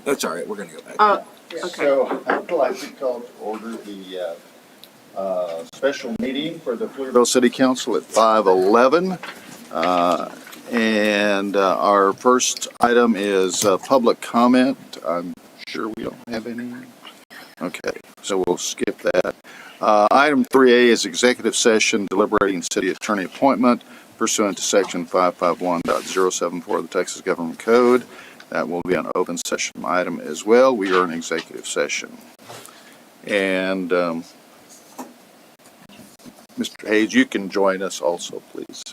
That's all right. We're going to go back. Oh, okay. So I'd like to call to order the special meeting for the Pflugerville City Council at 5:11. And our first item is public comment. I'm sure we don't have any. Okay, so we'll skip that. Item 3A is executive session deliberating city attorney appointment pursuant to section 551.074 of the Texas Government Code. That will be an open session item as well. We are in executive session. And Mr. Hayes, you can join us also, please.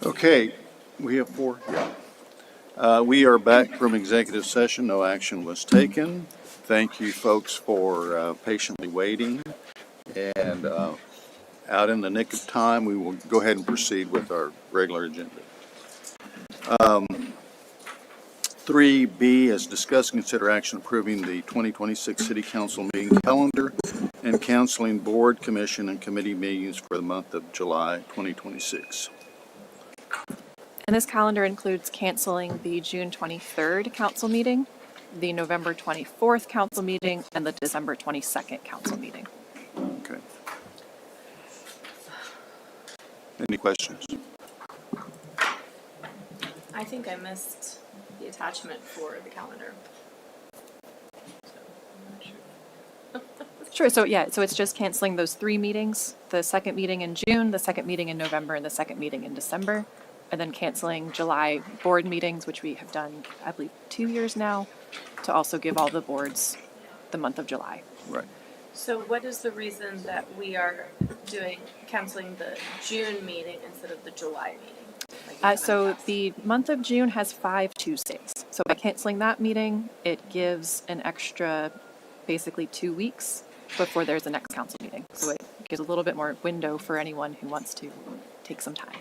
Okay, we have four. We are back from executive session. No action was taken. Thank you, folks, for patiently waiting. And out in the nick of time, we will go ahead and proceed with our regular agenda. 3B is discuss and consider action approving the 2026 City Council meeting calendar and canceling board, commission, and committee meetings for the month of July 2026. And this calendar includes canceling the June 23rd council meeting, the November 24th council meeting, and the December 22nd council meeting. Okay. Any questions? I think I missed the attachment for the calendar. So, I'm not sure. Sure, so it's just canceling those three meetings, the second meeting in June, the second meeting in November, and the second meeting in December, and then canceling July board meetings, which we have done, I believe, 2 years now, to also give all the boards the month of July. Right. So what is the reason that we are canceling the June meeting instead of the July meeting? Like we have in So past? the month of June has 5 Tuesdays. So by canceling that meeting, it gives an extra, basically 2 weeks before there's the next council meeting. So it gives a little bit more window for anyone who wants to take some time.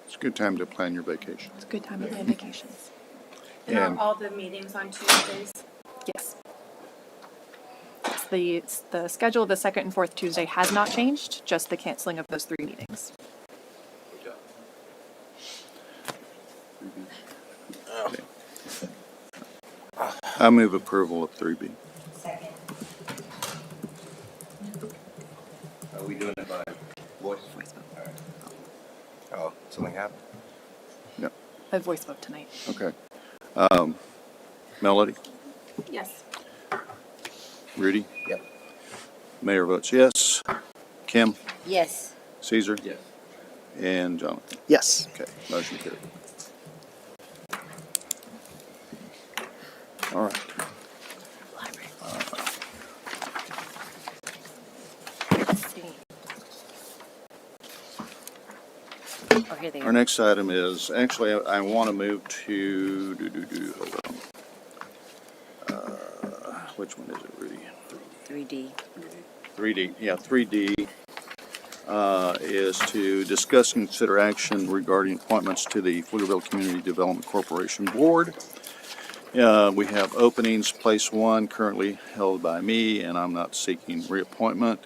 It's a good time to plan your vacation. It's a good time to plan vacations. And and- are all the meetings on Tuesdays? Yes. The schedule of the second and fourth Tuesday has not changed, just the canceling of those 3 meetings. Okay. I move approval of 3B. Second. Are we doing it by voice? All right. Oh, something happened? Yep. A voice vote tonight. Okay. Melody? Yes. Rudy? Yep. Mayor votes yes. Kim? Yes. Caesar? Yes. And Jonathan? Yes. Okay, motion carried. All right. Let's see. Oh, here they Our are. next item is, actually, I want to move to, hold on. Which one is it, Rudy? 3D. 3D, yeah, 3D is to discuss and consider action regarding appointments to the Pflugerville Community Development Corporation Board. We have openings, place 1 currently held by me, and I'm not seeking reappointment.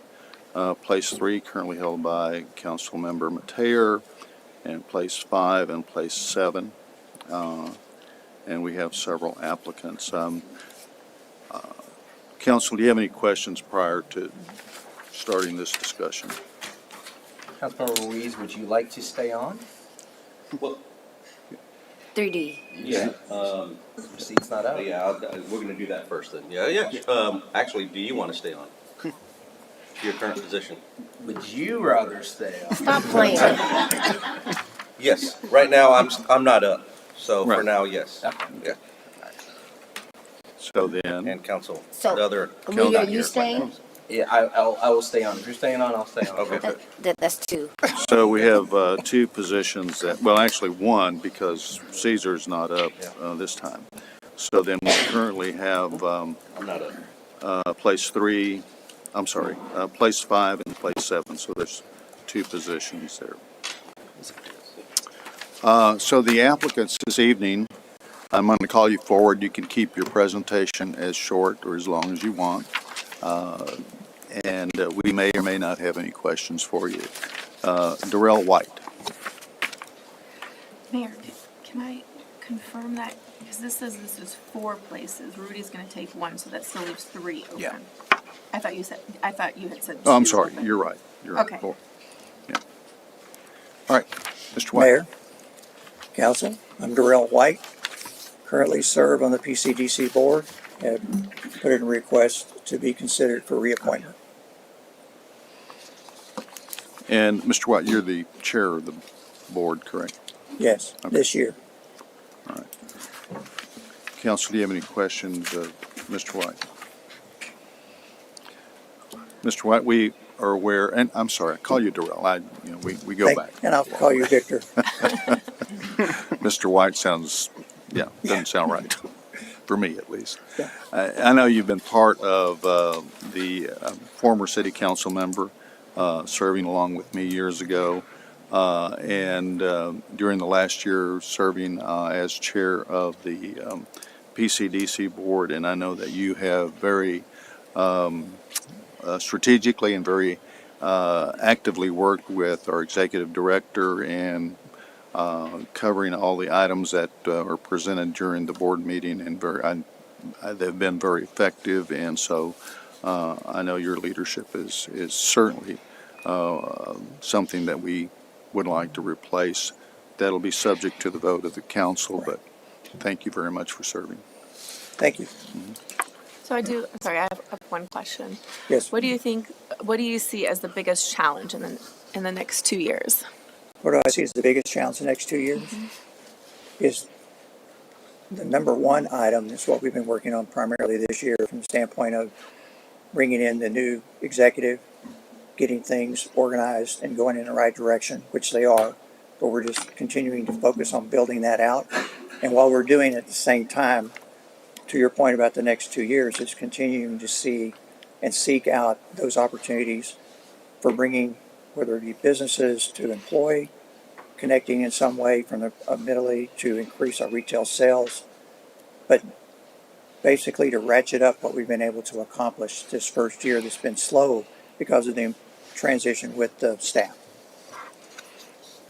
Place 3 currently held by Councilmember Mateer, and place 5 and place 7. And we have several applicants. Council, do you have any questions prior to starting this discussion? Councilmember Ruiz, would you like to stay on? Well, 3D. yeah, Your seat's not out? yeah, we're gonna do that first then. Yeah. Actually, do you wanna stay on? Your current position? Would you rather stay on? Stop playing. Yes, right now, I'm not up, so for Right. now, yes. Yeah, So then, and council, So, the other Lee, council are here. you staying? Yeah, I will stay on. If you're staying on, I'll stay on. Okay. That's 2. so we have 2 positions that, well, actually 1, because Caesar's not up this time. So then we currently have I'm not up. place 3, I'm sorry, place 5 and place 7, so there's 2 positions there. So the applicants this evening, I'm going to call you forward. You can keep your presentation as short or as long as you want. And we may or may not have any questions for you. Darrell White. Mayor, can I confirm that? Because this is 4 places. Rudy's gonna take 1, so that still leaves 3 open. Yeah. I thought you had said 2. Oh, I'm sorry, open. you're right. You're right. Okay. 4. Yeah. All right, Mr. White. Mayor, Council, I'm Darrell White, currently serve on the PCDC board, and put in a request to be considered for reappointment. And Mr. White, you're the chair of the board, correct? Yes, Okay. this year. Council, do you have any questions of Mr. White? Mr. White, we are aware, and I'm sorry, I call you Darrell. We go back. And I'll call you Victor. Mr. White sounds, doesn't sound right, for me at least. Yeah. I know you've been part of the former city council member, serving along with me years ago, and during the last year serving as chair of the PCDC board, and I know that you have very strategically and very actively worked with our executive director and covering all the items that are presented during the board meeting, and they've been very effective, and so I know your leadership is certainly something that we would like to replace. That'll be subject to the vote of the council, but thank you very much for serving. Thank you. So I have one question. Yes. What do you see as the biggest challenge in the next 2 years? What do I see as the biggest challenge the next 2 years? Is the number one item is what we've been working on primarily this year from the standpoint of bringing in the new executive, getting things organized and going in the right direction, which they are, but we're just continuing to focus on building that out. And while we're doing it at the same time, to your point about the next 2 years, is continuing to see and seek out those opportunities for bringing, whether it be businesses to employ, connecting in some way from the middle to increase our retail sales, but basically to ratchet up what we've been able to accomplish this first year that's been slow because of the transition with the staff.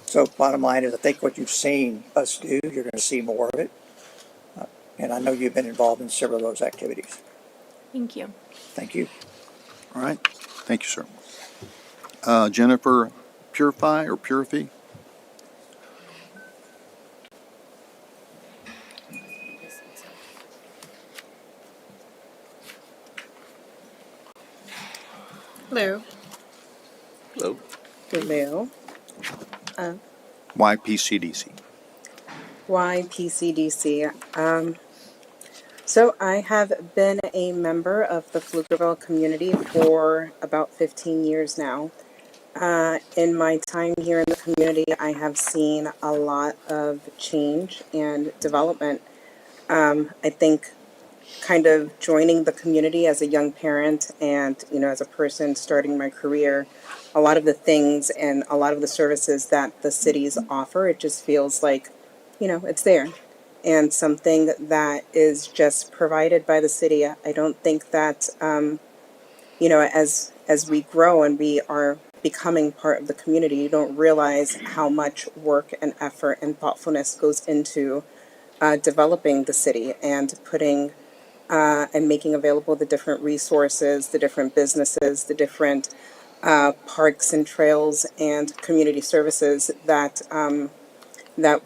So bottom line is, I think what you've seen us do, you're going to see more of it. And I know you've been involved in several of those activities. Thank you. Thank you. All right. Thank you, sir. Jennifer Purify? Hello. Hello? Hello. YPCDC. Why PCDC? So I have been a member of the Pflugerville community for about 15 years now. In my time here in the community, I have seen a lot of change and development. I think kind of joining the community as a young parent and, as a person starting my career, a lot of the things and a lot of the services that the cities offer, it just feels like, it's there. And something that is just provided by the city. I don't think that, as we grow and we are becoming part of the community, you don't realize how much work and effort and thoughtfulness goes into developing the city and putting and making available the different resources, the different businesses, the different parks and trails and community services that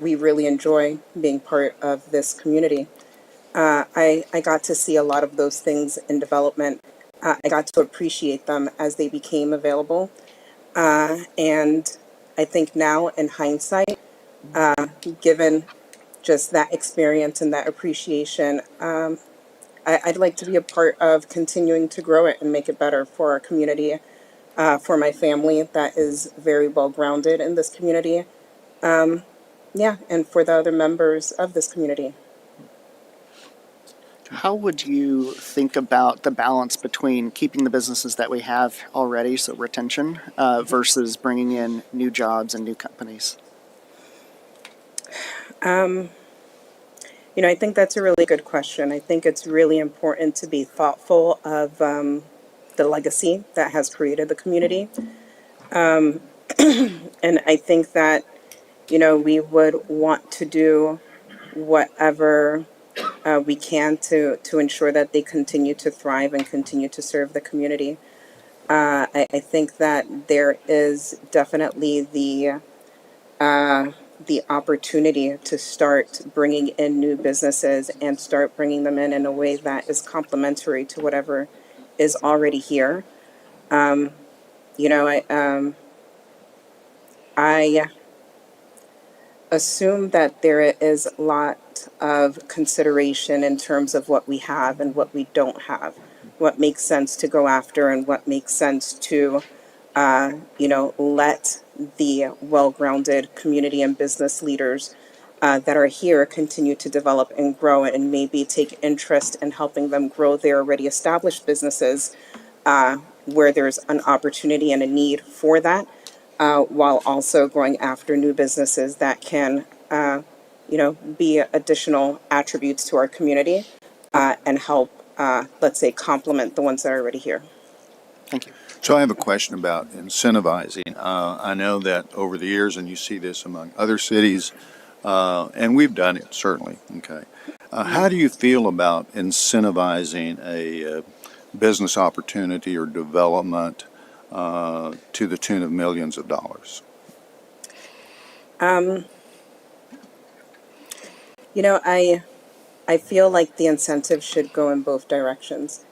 we really enjoy being part of this community. I got to see a lot of those things in development. I got to appreciate them as they became available. And I think now in hindsight, given just that experience and that appreciation, I'd like to be a part of continuing to grow it and make it better for our community, for my family that is very well grounded in this community. And for the other members of this community. How would you think about the balance between keeping the businesses that we have already, so retention, versus bringing in new jobs and new companies? I think that's a really good question. I think it's really important to be thoughtful of the legacy that has created the community. And I think that, we would want to do whatever we can to ensure that they continue to thrive and continue to serve the community. I think that there is definitely the opportunity to start bringing in new businesses and start bringing them in a way that is complementary to whatever is already here. assume that there is a lot of consideration in terms of what we have and what we don't have, what makes sense to go after and what makes sense to, let the well-grounded community and business leaders that are here continue to develop and grow and maybe take interest in helping them grow their already established businesses where there's an opportunity and a need for that, while also going after new businesses that can, be additional attributes to our community and help, let's say, complement the ones that are already here. Thank you. So I have a question about incentivizing. I know that over the years, and you see this among other cities, and we've done it certainly. Okay, how do you feel about incentivizing a business opportunity or development to the tune of millions of dollars? I feel like the incentive should go in both directions,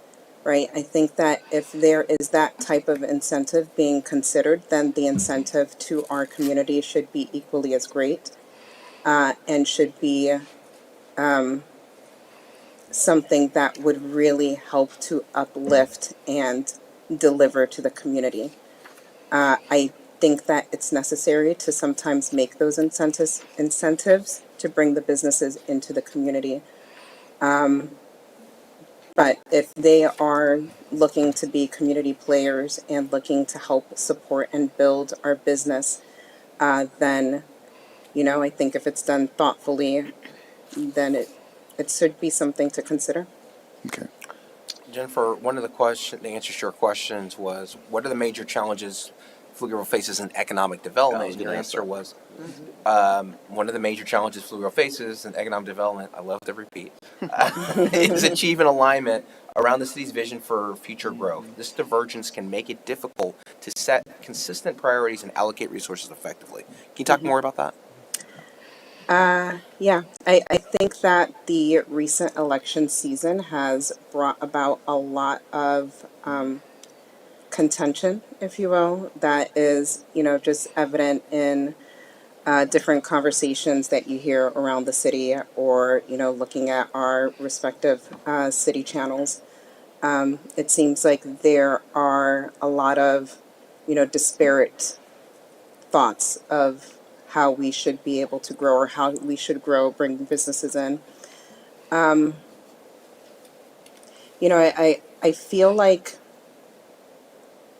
right? I think that if there is that type of incentive being considered, then the incentive to our community should be equally as great and should be something that would really help to uplift and deliver to the community. I think that it's necessary to sometimes make those incentives to bring the businesses into the community. But if they are looking to be community players and looking to help support and build our business, then, I think if it's done thoughtfully, then it should be something to consider. Okay. Jennifer, one of the answers to your questions was, what are the major challenges Pflugerville faces in economic development? And your answer was, one of the major challenges Pflugerville faces in economic development, I love to repeat, is achieving alignment around the city's vision for future growth. This divergence can make it difficult to set consistent priorities and allocate resources effectively. Can you talk more about that? Yeah, I think that the recent election season has brought about a lot of contention, if you will, that is, just evident in different conversations that you hear around the city or, looking at our respective city channels. It seems like there are a lot of, disparate thoughts of how we should be able to grow or how we should grow, bring businesses in. I feel like,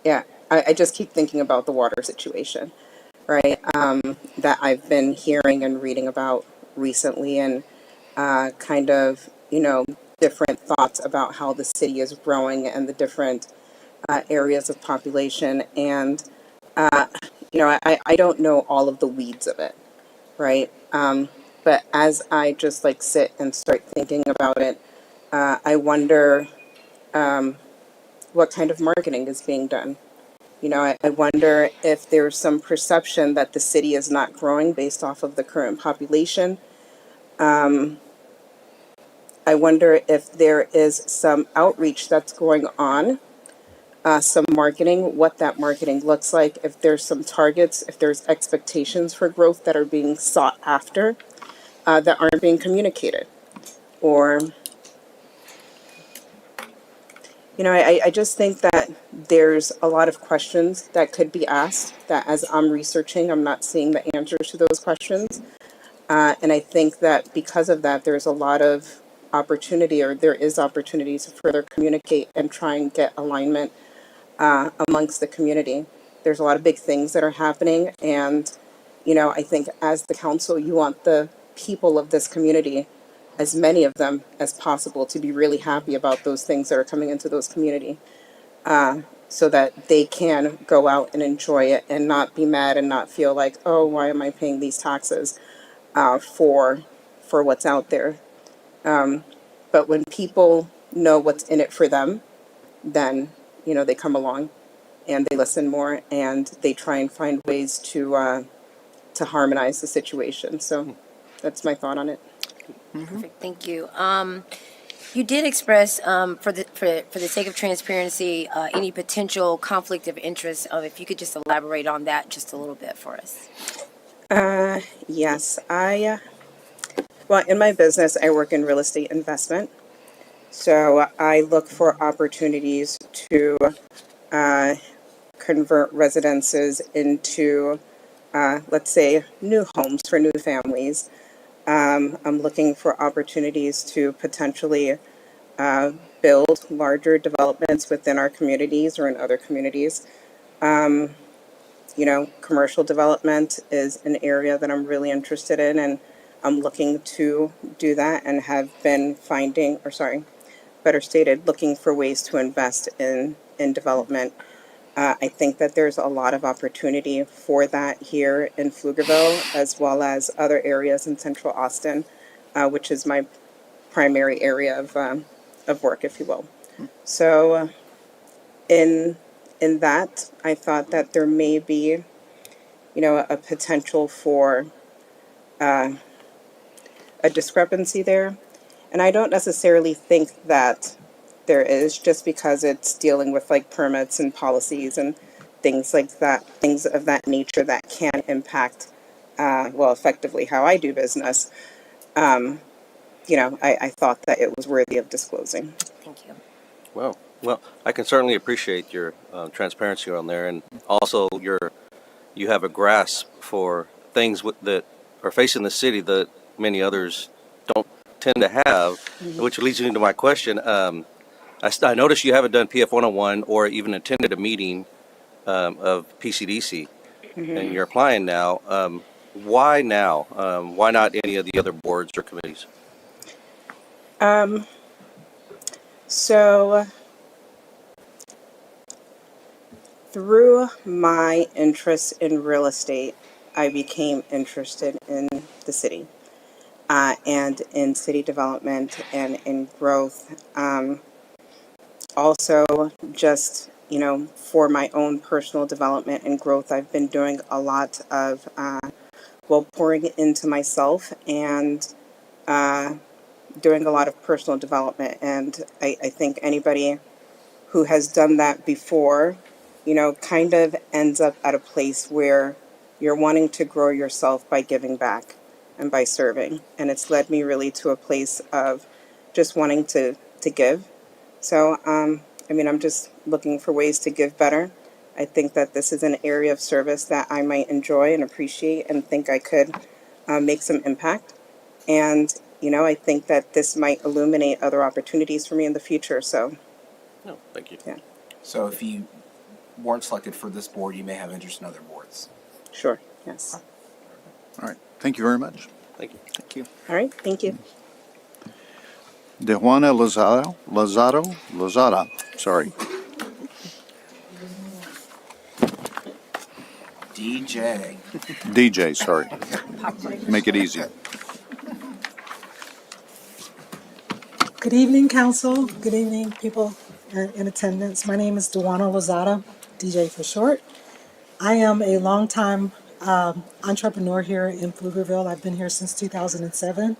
yeah, I just keep thinking about the water situation, right? That I've been hearing and reading about recently and kind of, different thoughts about how the city is growing and the different areas of population. And, I don't know all of the weeds of it, right? But as I just like sit and start thinking about it, I wonder what kind of marketing is being done. I wonder if there's some perception that the city is not growing based off of the current population. I wonder if there is some outreach that's going on, some marketing, what that marketing looks like, if there's some targets, if there's expectations for growth that are being sought after that aren't being communicated. Or, I just think that there's a lot of questions that could be asked that as I'm researching, I'm not seeing the answers to those questions. And I think that because of that, there's a lot of opportunity, or there is opportunity to further communicate and try and get alignment amongst the community. There's a lot of big things that are happening. And, I think as the council, you want the people of this community, as many of them as possible, to be really happy about those things that are coming into those community, so that they can go out and enjoy it and not be mad and not feel like, oh, why am I paying these taxes for what's out there. But when people know what's in it for them, then, they come along and they listen more and they try and find ways to harmonize the situation. So that's my thought on it. Perfect, thank you. You did express, for the sake of transparency, any potential conflict of interest. If you could just elaborate on that just a little bit for us. Yes, well, in my business, I work in real estate investment. So I look for opportunities to convert residences into, let's say, new homes for new families. I'm looking for opportunities to potentially build larger developments within our communities or in other communities. You know, commercial development is an area that I'm really interested in, and I'm looking to do that and have been finding, or sorry, better stated, looking for ways to invest in development. I think that there's a lot of opportunity for that here in Pflugerville, as well as other areas in Central Austin, which is my primary area of work, if you will. So, in that, I thought that there may be, you know, a potential for a discrepancy there. And I don't necessarily think that there is, just because it's dealing with like permits and policies and things like that, things of that nature that can impact, well, effectively how I do business. You know, I thought that it was worthy of disclosing. Thank you. Well, I can certainly appreciate your transparency on there, and also you have a grasp for things that are facing the city that many others don't tend to have, which leads me to my question. I noticed you haven't done PF 101 or even attended a meeting of PCDC, and you're applying now. Why now? Why not any of the other boards or committees? So, through my interest in real estate, I became interested in the city and in city development and in growth. Also, just, you know, for my own personal development and growth, I've been doing a lot of, well, pouring into myself and doing a lot of personal development. And I think anybody who has done that before, you know, kind of ends up at a place where you're wanting to grow yourself by giving back and by serving. And it's led me really to a place of just wanting to give. So, I mean, I'm just looking for ways to give better. I think that this is an area of service that I might enjoy and appreciate and think I could make some impact. And, you know, I think that this might illuminate other opportunities for me in the future. So, No, thank you. yeah, So if you weren't selected for this board, you may have interest in other boards. sure. Yes. All right, thank you very much. Thank you. Thank you. All right. Thank you. De Juana Lozada, sorry. DJ. DJ, sorry. Make it easy. Good evening, Council. Good evening, people in attendance. My name is Dewana Lozada, DJ for short. I am a longtime entrepreneur here in Pflugerville. I've been here since 2007.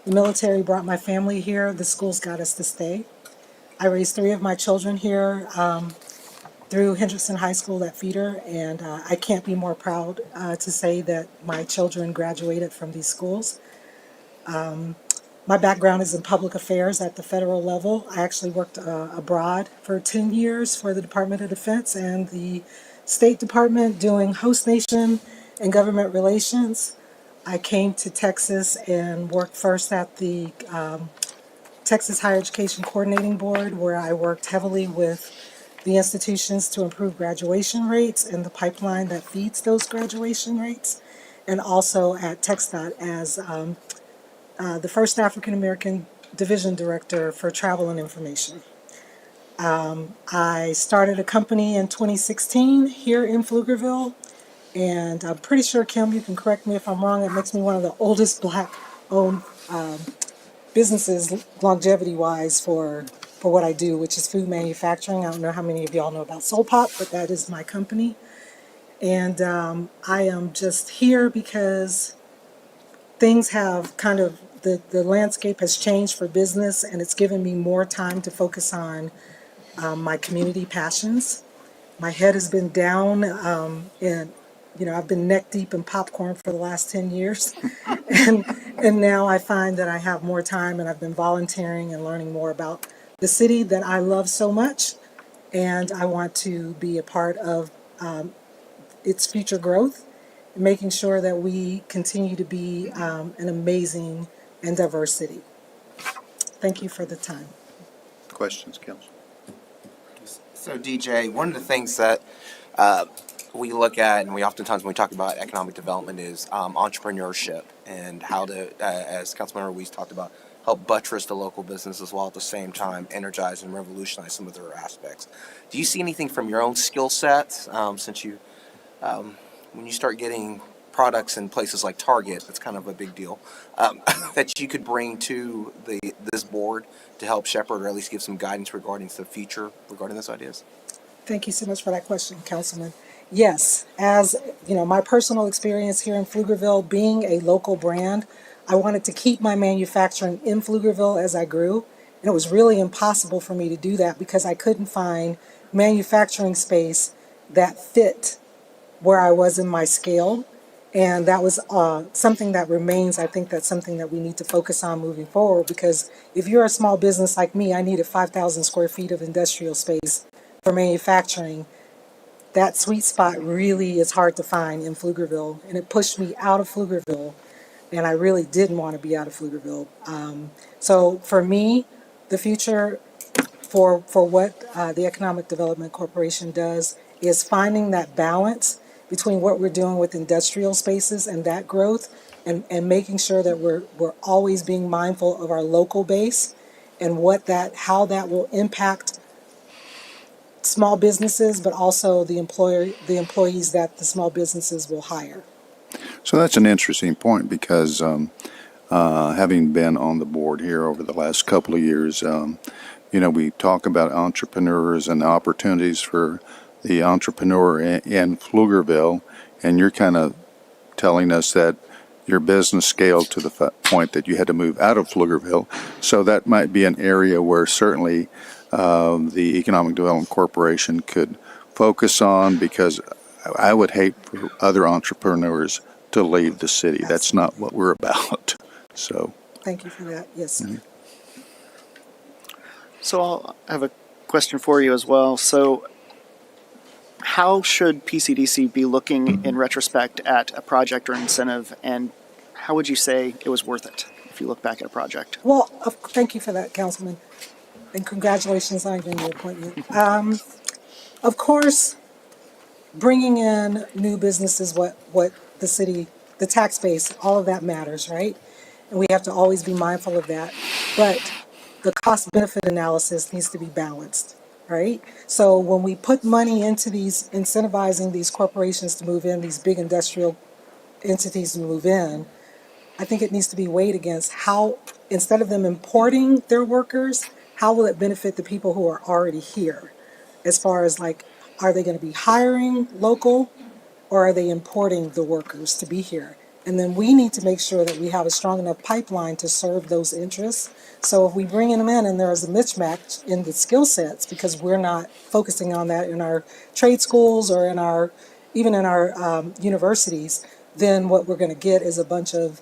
The military brought my family here. The schools got us to stay. I raised 3 of my children here through Hendrickson High School at Feeder, and I can't be more proud to say that my children graduated from these schools. My background is in public affairs at the federal level. I actually worked abroad for 10 years for the Department of Defense and the State Department doing host nation and government relations. I came to Texas and worked first at the Texas Higher Education Coordinating Board, where I worked heavily with the institutions to improve graduation rates and the pipeline that feeds those graduation rates, and also at TxDOT as the first African American division director for travel and information. I started a company in 2016 here in Pflugerville, and I'm pretty sure, Kim, you can correct me if I'm wrong, it makes me one of the oldest black-owned businesses longevity-wise for what I do, which is food manufacturing. I don't know how many of y'all know about Soul Pop, but that is my company. And I am just here because things have kind of, the landscape has changed for business, and it's given me more time to focus on my community passions. My head has been down in I've been neck deep in popcorn for the last 10 years. and, and now I find that I have more time and I've been volunteering and learning more about the city that I love so much. And I want to be a part of its future growth, making sure that we continue to be an amazing and diverse city. Thank you for the time. Questions, Council? So DJ, one of the things that we look at, and we oftentimes when we talk about economic development, is entrepreneurship and how to, as Councilmember Ruiz talked about, help buttress the local businesses while at the same time energize and revolutionize some of their aspects. Do you see anything from your own skill sets since you, when you start getting products in places like Target, that's kind of a big deal, that you could bring to this board to help shepherd or at least give some guidance regarding the future regarding those ideas? Thank you so much for that question, Councilman. Yes, as my personal experience here in Pflugerville, being a local brand, I wanted to keep my manufacturing in Pflugerville as I grew. And it was really impossible for me to do that because I couldn't find manufacturing space that fit where I was in my scale. And that was something that remains. I think that's something that we need to focus on moving forward, because if you're a small business like me, I needed 5,000 square feet of industrial space for manufacturing. That sweet spot really is hard to find in Pflugerville, and it pushed me out of Pflugerville, and I really didn't want to be out of Pflugerville. So for me, the future for what the Economic Development Corporation does is finding that balance between what we're doing with industrial spaces and that growth, and making sure that we're always being mindful of our local base and how that will impact small businesses, but also the employees that the small businesses will hire. So that's an interesting point because having been on the board here over the last couple of years, we talk about entrepreneurs and opportunities for the entrepreneur in Pflugerville, and you're kind of telling us that your business scaled to the point that you had to move out of Pflugerville. So that might be an area where certainly the Economic Development Corporation could focus on, because I would hate for other entrepreneurs to leave the city. That's not what we're about. So. Thank you for that. Yes. Mm-hmm. So I'll have a question for you as well. So how should PCDC be looking in retrospect at a project or incentive, and how would you say it was worth it if you look back at a project? Well, thank you for that, Councilman, and congratulations on your new appointment. Of course, bringing in new businesses, what the city, the tax base, all of that matters, right? And we have to always be mindful of that. But the cost benefit analysis needs to be balanced, right? So when we put money into these, incentivizing these corporations to move in, these big industrial entities to move in, I think it needs to be weighed against how, instead of them importing their workers, how will it benefit the people who are already here? As far as like, are they going to be hiring local, or are they importing the workers to be here? And then we need to make sure that we have a strong enough pipeline to serve those interests. So if we bring them in and there's a mismatch in the skill sets because we're not focusing on that in our trade schools or even in our universities, then what we're going to get is a bunch of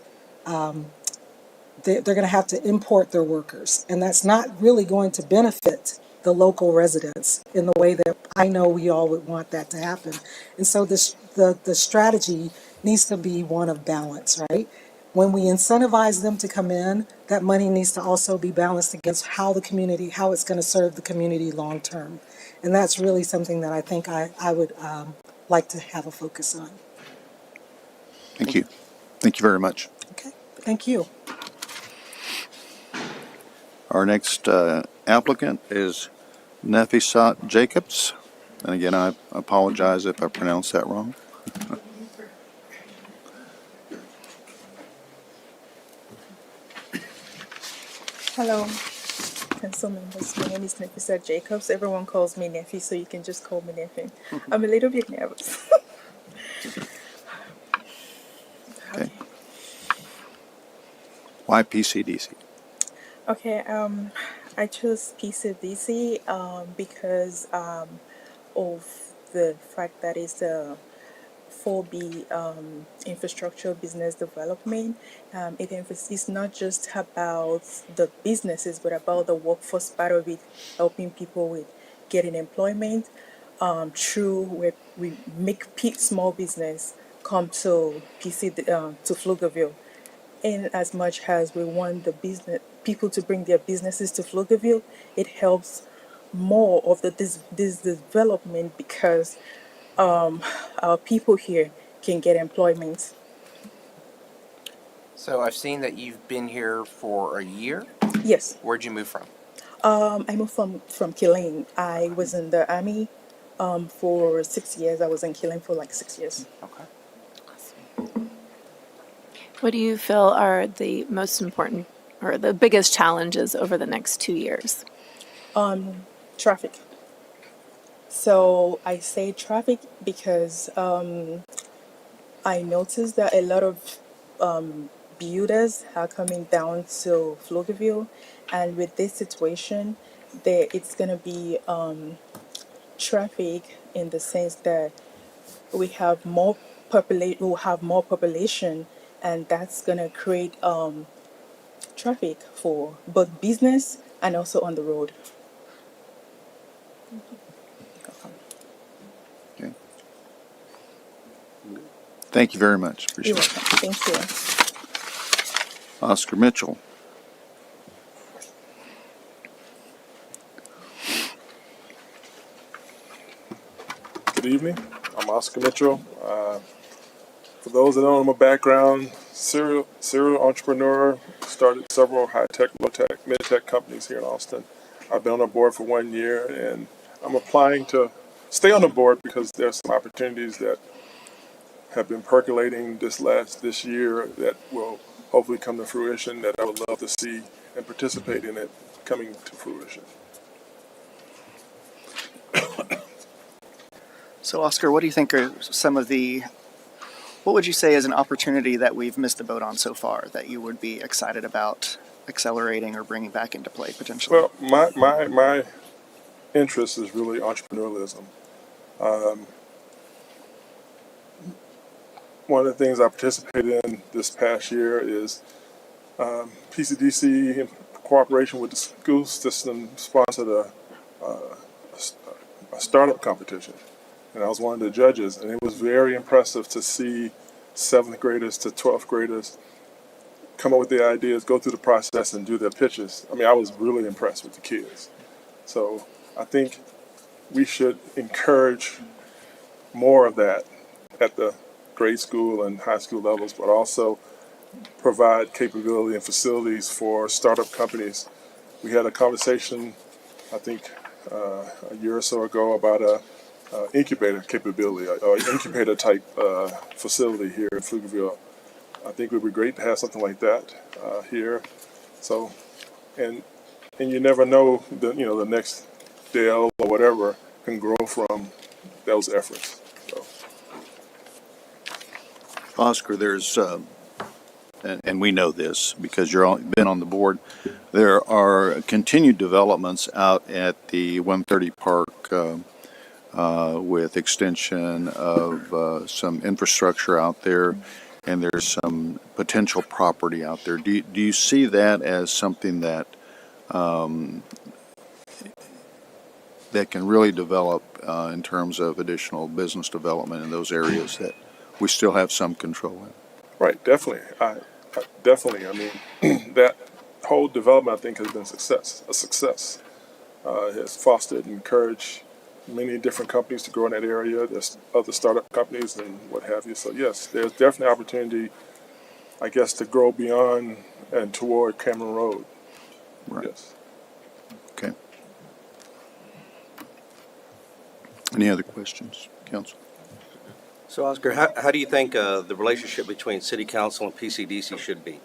they're going to have to import their workers, and that's not really going to benefit the local residents in the way that I know we all would want that to happen. And so the strategy needs to be one of balance, right? When we incentivize them to come in, that money needs to also be balanced against how it's going to serve the community long term. And that's really something that I think I would like to have a focus on. Thank you. Thank you very much. Okay, thank you. Our next applicant is Nefisat Jacobs. And again, I apologize if I pronounced that wrong. Hello, council members. My name is Nefisa Jacobs. Everyone calls me Nefi, so you can just call me Nefi. I'm a little bit nervous. Okay. Why PCDC? Okay, I chose PCDC because of the fact that it's the 4B infrastructure business development. It's not just about the businesses, but about the workforce part of it, helping people with getting employment through where we make small business come to to Pflugerville. In as much as we want the business people to bring their businesses to Pflugerville, it helps more of this development because our people here can get employment. So I've seen that you've been here for a year. Yes, Where'd you move from? I moved from Killeen. I was in the army for 6 years. I was in Killeen for like 6 years. Okay. What do you feel are the most important or the biggest challenges over the next 2 years? Traffic. So I say traffic because I noticed that a lot of builders are coming down to Pflugerville, and with this situation, it's gonna be traffic in the sense that we'll have more population, and that's gonna create traffic for both business and also on the road. Okay. Thank you very much. Appreciate You're it. welcome. Thank you. Oscar Mitchell. Good evening. I'm Oscar Mitchell. For those that don't know my background, serial entrepreneur, started several high-tech, low-tech, mid-tech companies here in Austin. I've been on the board for 1 year, and I'm applying to stay on the board because there's some opportunities that have been percolating this year that will hopefully come to fruition that I would love to see and participate in it coming to fruition. So, Oscar, what do you think are what would you say is an opportunity that we've missed the boat on so far that you would be excited about accelerating or bringing back into play potentially? Well, my interest is really entrepreneurialism. One of the things I participated in this past year is PCDC, in cooperation with the school system, sponsored a startup competition. And I was one of the judges, and it was very impressive to see 7th graders to 12th graders come up with their ideas, go through the process, and do their pitches. I mean, I was really impressed with the kids. So I think we should encourage more of that at the grade school and high school levels, but also provide capability and facilities for startup companies. We had a conversation, I think, a year or so ago about a incubator capability, or incubator type facility here in Pflugerville. I think it would be great to have something like that here. So, and you never know, the next Dale or whatever can grow from those efforts. So. Oscar, there's, and we know this because you've been on the board, there are continued developments out at the 130 Park with extension of some infrastructure out there, and there's some potential property out there. Do you see that as something that that can really develop in terms of additional business development in those areas that we still have some control in? Right, definitely. Definitely. I mean, that whole development, I think, has been a success. It has fostered and encouraged many different companies to grow in that area. There's other startup companies and what have you. So yes, there's definitely opportunity, I guess, to grow beyond and toward Cameron Road. Right. Yes. Okay. Any other questions, Council? So, Oscar, how do you think the relationship between City Council and PCDC should be?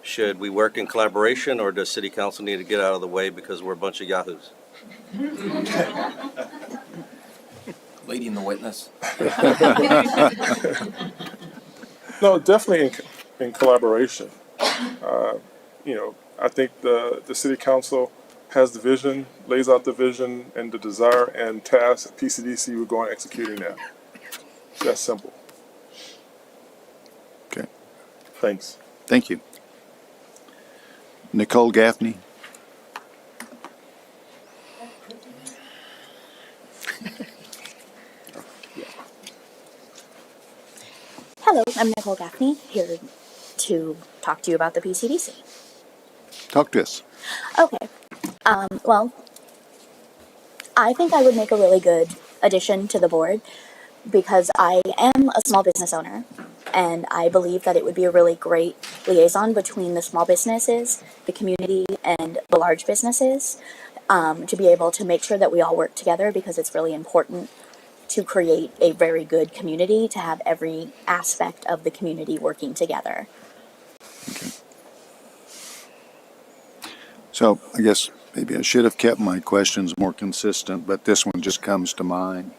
Should we work in collaboration, or does City Council need to get out of the way because we're a bunch of yahoos? Leading the witness. No, definitely in collaboration. I think the City Council has the vision, lays out the vision and the desire and task at PCDC. We're going executing that. That's simple. Thanks. Thank you. Nicole Gaffney. Hello, I'm Nicole Gaffney, here to talk to you about the PCDC. Talk to us. Okay, well, I think I would make a really good addition to the board because I am a small business owner, and I believe that it would be a really great liaison between the small businesses, the community, and the large businesses, to be able to make sure that we all work together because it's really important to create a very good community, to have every aspect of the community working together. Okay. So I guess maybe I should have kept my questions more consistent, but this one just comes to mind.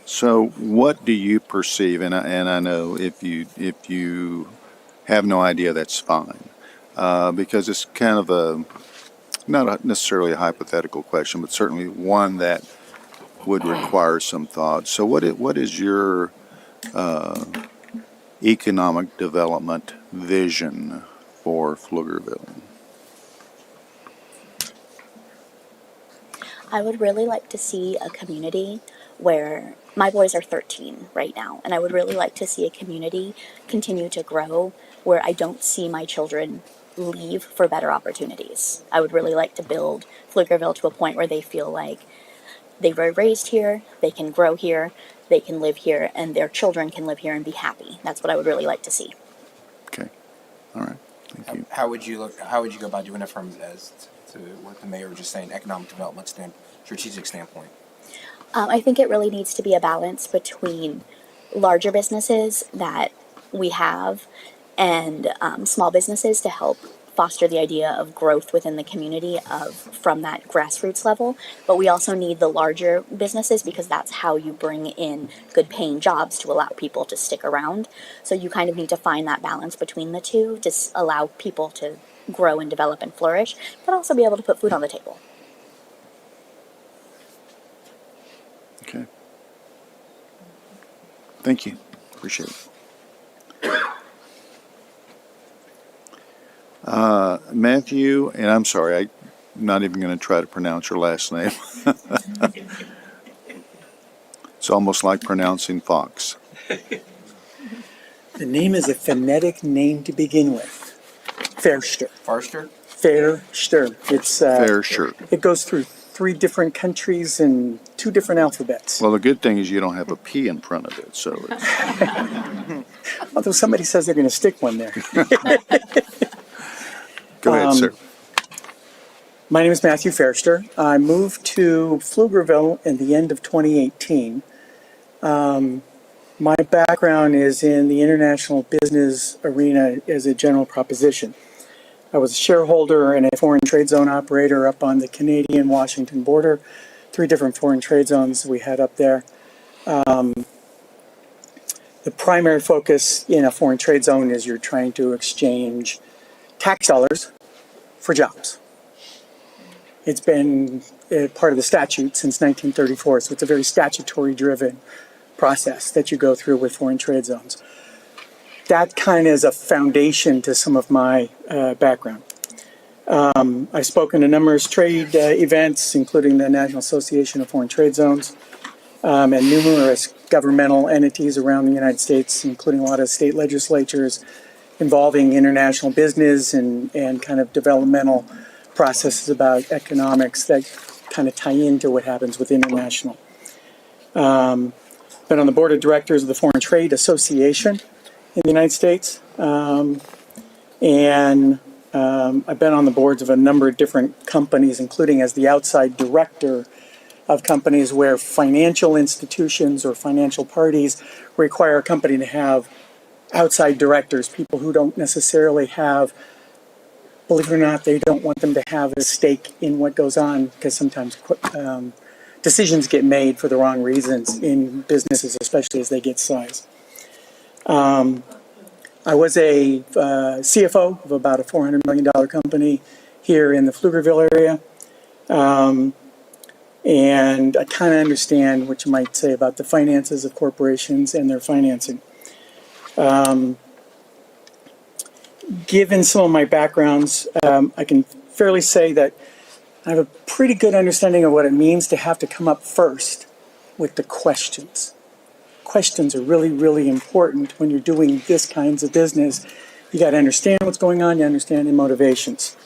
So what do you perceive, and I know if you have no idea, that's fine, because it's kind of not necessarily a hypothetical question, but certainly one that would require some thought. So what is your economic development vision for Pflugerville? I would really like to see a community where my boys are 13 right now, and I would really like to see a community continue to grow where I don't see my children leave for better opportunities. I would really like to build Pflugerville to a point where they feel like they were raised here, they can grow here, they can live here, and their children can live here and be happy. That's what I would really like to see. Okay. All right. Thank you. How would you go about doing it from as to what the mayor was just saying, economic development strategic standpoint? I think it really needs to be a balance between larger businesses that we have and small businesses to help foster the idea of growth within the community from that grassroots level. But we also need the larger businesses because that's how you bring in good paying jobs to allow people to stick around. So you kind of need to find that balance between the two to allow people to grow and develop and flourish, but also be able to put food on the table. Okay. Thank you. Appreciate it. Matthew, and I'm sorry, I'm not even going to try to pronounce your last name. It's almost like pronouncing Fox. The name is a phonetic name to begin with. Fairster. Farster? Fairster. It's Fair shirt. It goes through 3 different countries and 2 different alphabets. Well, the good thing is you don't have a P in front of it, so it's... Although somebody says they're going to stick one there. Go ahead, sir. My name is Matthew Fairster. I moved to Pflugerville in the end of 2018. My background is in the international business arena as a general proposition. I was a shareholder and a foreign trade zone operator up on the Canadian-Washington border, 3 different foreign trade zones we had up there. The primary focus in a foreign trade zone is you're trying to exchange tax dollars for jobs. It's been part of the statute since 1934, so it's a very statutory-driven process that you go through with foreign trade zones. That kind of is a foundation to some of my background. I've spoken to numerous trade events, including the National Association of Foreign Trade Zones, and numerous governmental entities around the United States, including a lot of state legislatures involving international business and kind of developmental processes about economics that kind of tie into what happens with international. Been on the board of directors of the Foreign Trade Association in the United States, and I've been on the boards of a number of different companies, including as the outside director of companies where financial institutions or financial parties require a company to have outside directors, people who don't necessarily have, believe it or not, they don't want them to have a stake in what goes on, because sometimes decisions get made for the wrong reasons in businesses, especially as they get size. I was a CFO of about a $400 million company here in the Pflugerville area. And I kind of understand what you might say about the finances of corporations and their financing. given some of my backgrounds, I can fairly say that I have a pretty good understanding of what it means to have to come up first with the questions. Questions are really, really important when you're doing this kinds of business. You got to understand what's going on. You understand the motivations,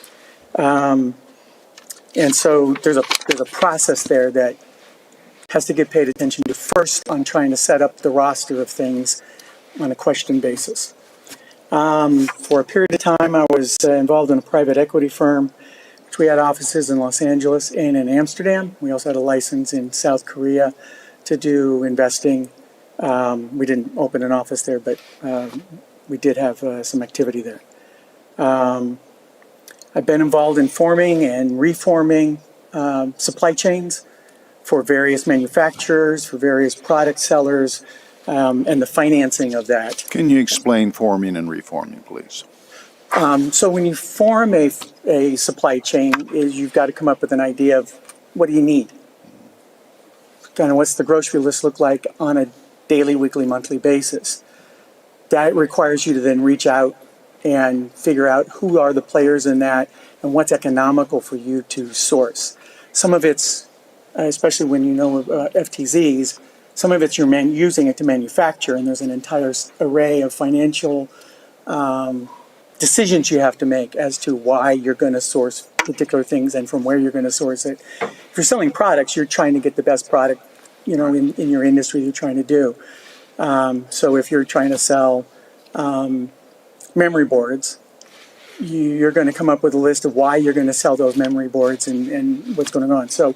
and so there's a process there that has to get paid attention to first on trying to set up the roster of things on a question basis. For a period of time, I was involved in a private equity firm, which we had offices in Los Angeles and in Amsterdam. We also had a license in South Korea to do investing. We didn't open an office there, but we did have some activity there. I've been involved in forming and reforming supply chains for various manufacturers, for various product sellers, and the financing of that. Can you explain forming and reforming, please? So when you form a supply chain, is you've got to come up with an idea of what do you need? Kind of what's the grocery list look like on a daily, weekly, monthly basis? That requires you to then reach out and figure out who are the players in that and what's economical for you to source. Some of it's, especially when you know FTZs, some of it's you're using it to manufacture, and there's an entire array of financial decisions you have to make as to why you're going to source particular things and from where you're going to source it. If you're selling products, you're trying to get the best product, in your industry you're trying to do. So if you're trying to sell memory boards, you're going to come up with a list of why you're going to sell those memory boards and what's going on. So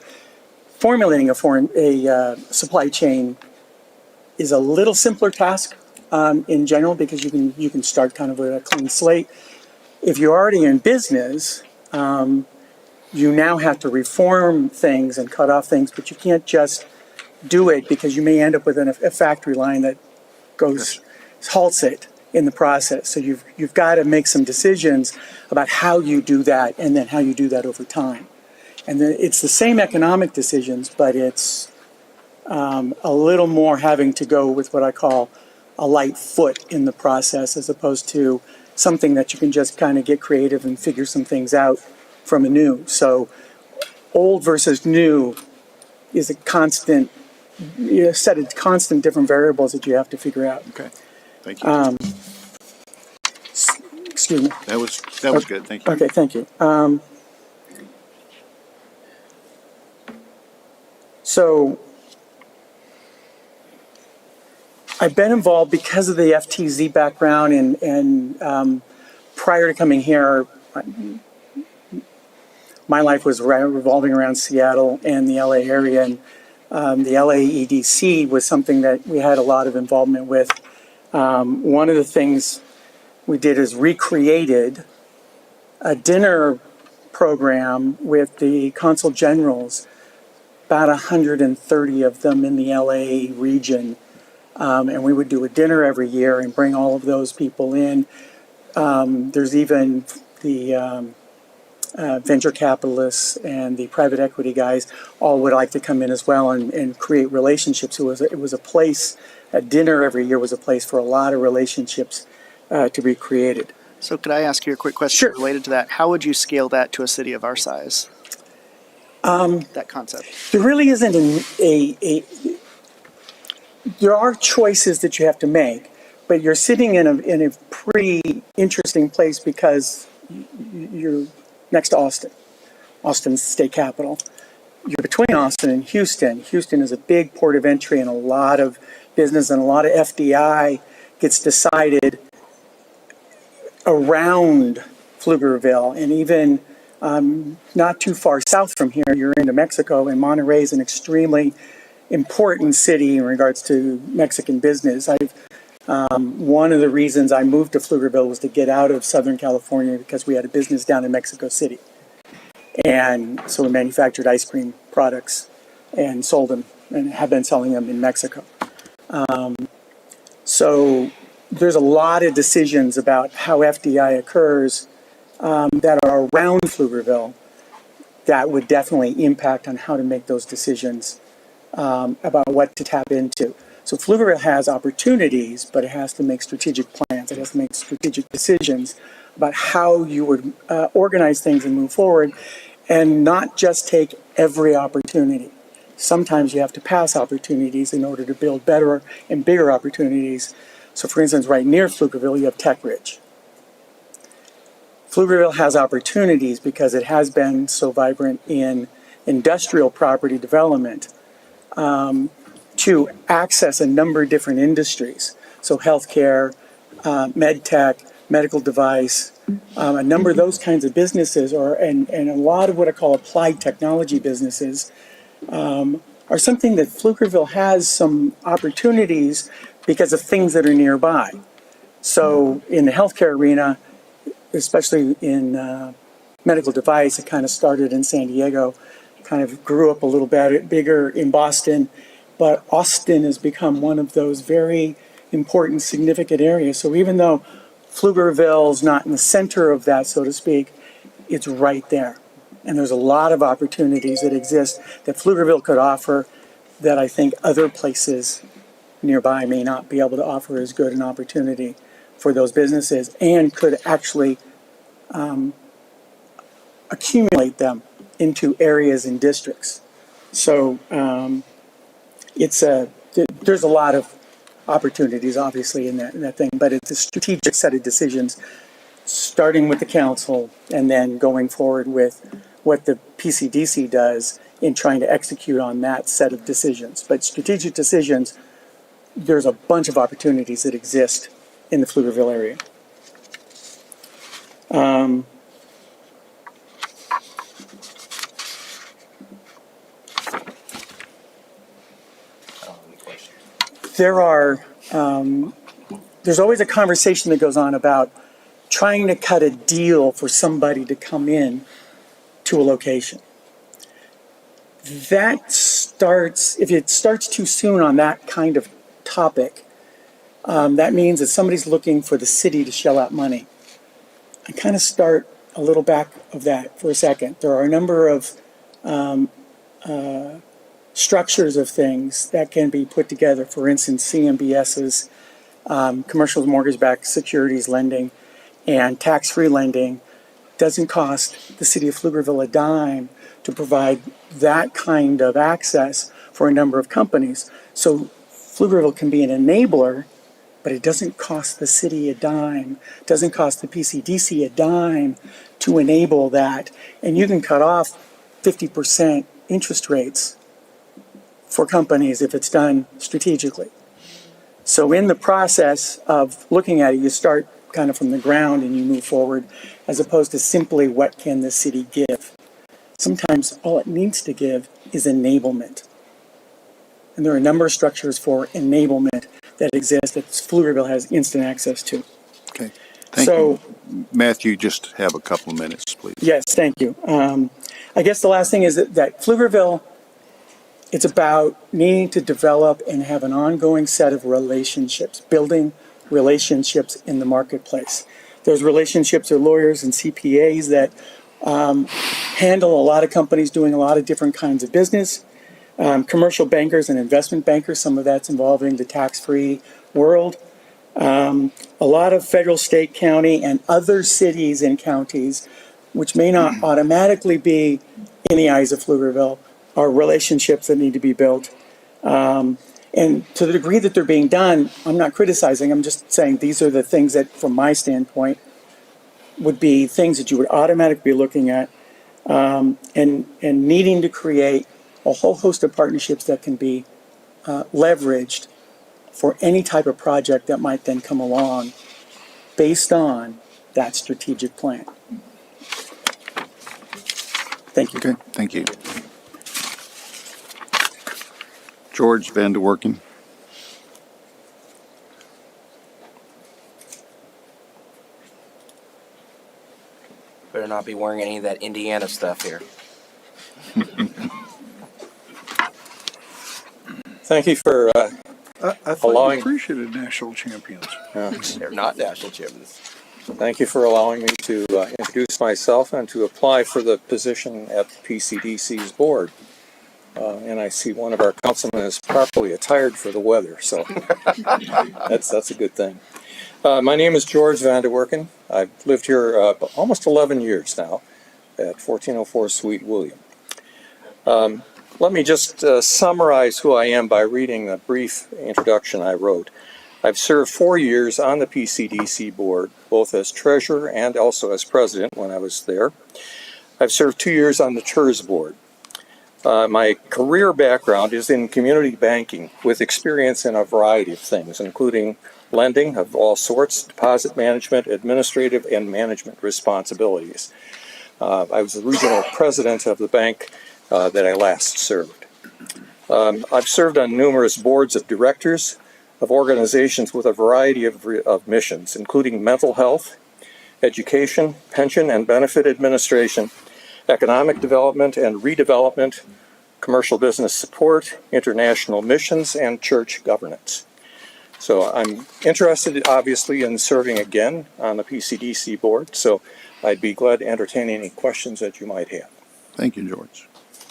formulating a supply chain is a little simpler task in general because you can start kind of with a clean slate. If you're already in business, you now have to reform things and cut off things, but you can't just do it because you may end up with a factory line that halts it in the process. So you've got to make some decisions about how you do that and then how you do that over time. And it's the same economic decisions, but it's a little more having to go with what I call a light foot in the process as opposed to something that you can just kind of get creative and figure some things out from anew. So old versus new is a constant, set of constant different variables that you have to figure out. Okay, thank you. Excuse me. That was good, thank you. Okay, thank you. So I've been involved because of the FTZ background and prior to coming here, my life was revolving around Seattle and the LA area, and the LA EDC was something that we had a lot of involvement with. One of the things we did is recreated a dinner program with the consul generals, about 130 of them in the LA region. And we would do a dinner every year and bring all of those people in. There's even the venture capitalists and the private equity guys all would like to come in as well and create relationships. It was a place, a dinner every year was a place for a lot of relationships to be created. So could I ask you a quick question Sure. related to that? How would you scale that to a city of our size? That concept. There really isn't there are choices that you have to make, but you're sitting in a pretty interesting place because you're next to Austin. Austin's the state capital. You're between Austin and Houston. Houston is a big port of entry and a lot of business and a lot of FDI gets decided around Pflugerville, and even not too far south from here, you're into Mexico, and Monterrey is an extremely important city in regards to Mexican business. One of the reasons I moved to Pflugerville was to get out of Southern California because we had a business down in Mexico City. And so we manufactured ice cream products and sold them and have been selling them in Mexico. So there's a lot of decisions about how FDI occurs that are around Pflugerville that would definitely impact on how to make those decisions about what to tap into. So Pflugerville has opportunities, but it has to make strategic plans. It has to make strategic decisions about how you would organize things and move forward, and not just take every opportunity. Sometimes you have to pass opportunities in order to build better and bigger opportunities. So for instance, right near Pflugerville, you have Tech Ridge. Pflugerville has opportunities because it has been so vibrant in industrial property development to access a number of different industries. So healthcare, med tech, medical device, a number of those kinds of businesses, and a lot of what I call applied technology businesses, are something that Pflugerville has some opportunities because of things that are nearby. So in the healthcare arena, especially in medical device, it kind of started in San Diego, kind of grew up a little bit bigger in Boston, but Austin has become one of those very important, significant areas. So even though Pflugerville's not in the center of that, so to speak, it's right there. And there's a lot of opportunities that exist that Pflugerville could offer that I think other places nearby may not be able to offer as good an opportunity for those businesses, and could actually accumulate them into areas and districts. So there's a lot of opportunities, obviously, in that thing, but it's a strategic set of decisions, starting with the council and then going forward with what the PCDC does in trying to execute on that set of decisions. But strategic decisions, there's a bunch of opportunities that exist in the Pflugerville area. There's always a conversation that goes on about trying to cut a deal for somebody to come in to a location. If it starts too soon on that kind of topic, that means that somebody's looking for the city to shell out money. I kind of start a little back of that for a second. There are a number of structures of things that can be put together. For instance, CMBS's commercial mortgage-backed securities lending and tax-free lending doesn't cost the city of Pflugerville a dime to provide that kind of access for a number of companies. So Pflugerville can be an enabler, but it doesn't cost the city a dime, doesn't cost the PCDC a dime to enable that. And you can cut off 50% interest rates for companies if it's done strategically. So in the process of looking at it, you start kind of from the ground and you move forward, as opposed to simply what can the city give. Sometimes all it needs to give is enablement. And there are a number of structures for enablement that exist that Pflugerville has instant access to. Okay, thank you. Matthew, just have a couple of minutes, please. Yes, thank you. I guess the last thing is that Pflugerville, it's about needing to develop and have an ongoing set of relationships, building relationships in the marketplace. There's relationships with lawyers and CPAs that handle a lot of companies doing a lot of different kinds of business. Commercial bankers and investment bankers, some of that's involving the tax-free world. A lot of federal, state, county, and other cities and counties, which may not automatically be in the eyes of Pflugerville, are relationships that need to be built. And to the degree that they're being done, I'm not criticizing, I'm just saying these are the things that, from my standpoint, would be things that you would automatically be looking at and needing to create a whole host of partnerships that can be leveraged for any type of project that might then come along based on that strategic plan. Thank you. Okay, thank you. George Van de Werken. Better not be wearing any of that Indiana stuff here. Thank you for I thought allowing. you appreciated national champions. They're not national champions. Thank you for allowing me to introduce myself and to apply for the position at PCDC's board. And I see one of our councilmen is properly attired for the weather, so that's a good thing. My name is George Van de Werken. I've lived here almost 11 years now at 1404 Suite William. Let me just summarize who I am by reading a brief introduction I wrote. I've served 4 years on the PCDC board, both as treasurer and also as president when I was there. I've served 2 years on the TERS board. My career background is in community banking with experience in a variety of things, including lending of all sorts, deposit management, administrative, and management responsibilities. I was the regional president of the bank that I last served. I've served on numerous boards of directors of organizations with a variety of missions, including mental health, education, pension and benefit administration, economic development and redevelopment, commercial business support, international missions, and church governance. So I'm interested, obviously, in serving again on the PCDC board, so I'd be glad to entertain any questions that you might have. Thank you, George.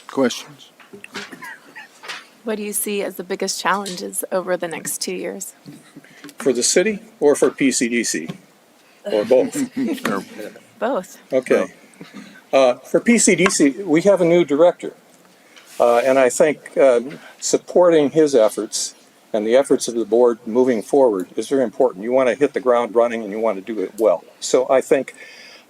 Questions? What do you see as the biggest challenges over the next 2 years? For the city or for PCDC? Or both? Both. Okay. For PCDC, we have a new director. And I think supporting his efforts and the efforts of the board moving forward is very important. You want to hit the ground running and you want to do it well. So I think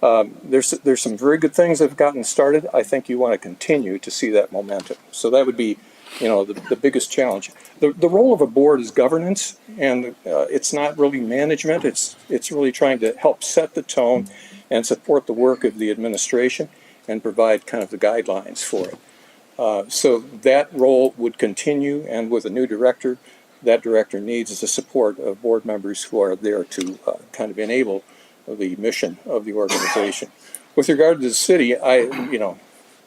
there's some very good things that have gotten started. I think you want to continue to see that momentum. So that would be, the biggest challenge. The role of a board is governance, and it's not really management. It's really trying to help set the tone and support the work of the administration and provide kind of the guidelines for it. So that role would continue, and with a new director, that director needs the support of board members who are there to kind of enable the mission of the organization. With regard to the city,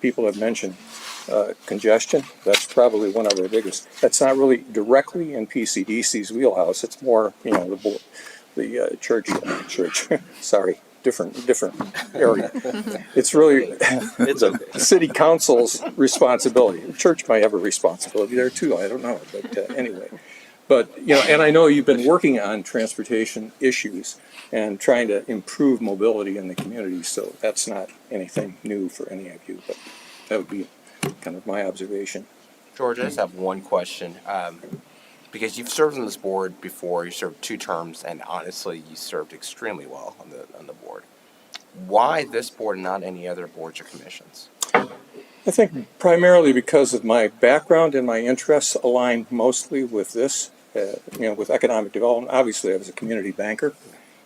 people have mentioned congestion. That's probably one of our biggest. That's not really directly in PCDC's wheelhouse. It's more, the church. Sorry. Different area. It's really It's okay. city council's responsibility. The church might have a responsibility there too. I don't know, but anyway. But and I know you've been working on transportation issues and trying to improve mobility in the community. So that's not anything new for any of you, but that would be kind of my observation. George, I just have one question. Because you've served on this board before, you served 2 terms, and honestly, you served extremely well on the board. Why this board and not any other boards or commissions? I think primarily because of my background and my interests aligned mostly with this, with economic development. Obviously, I was a community banker,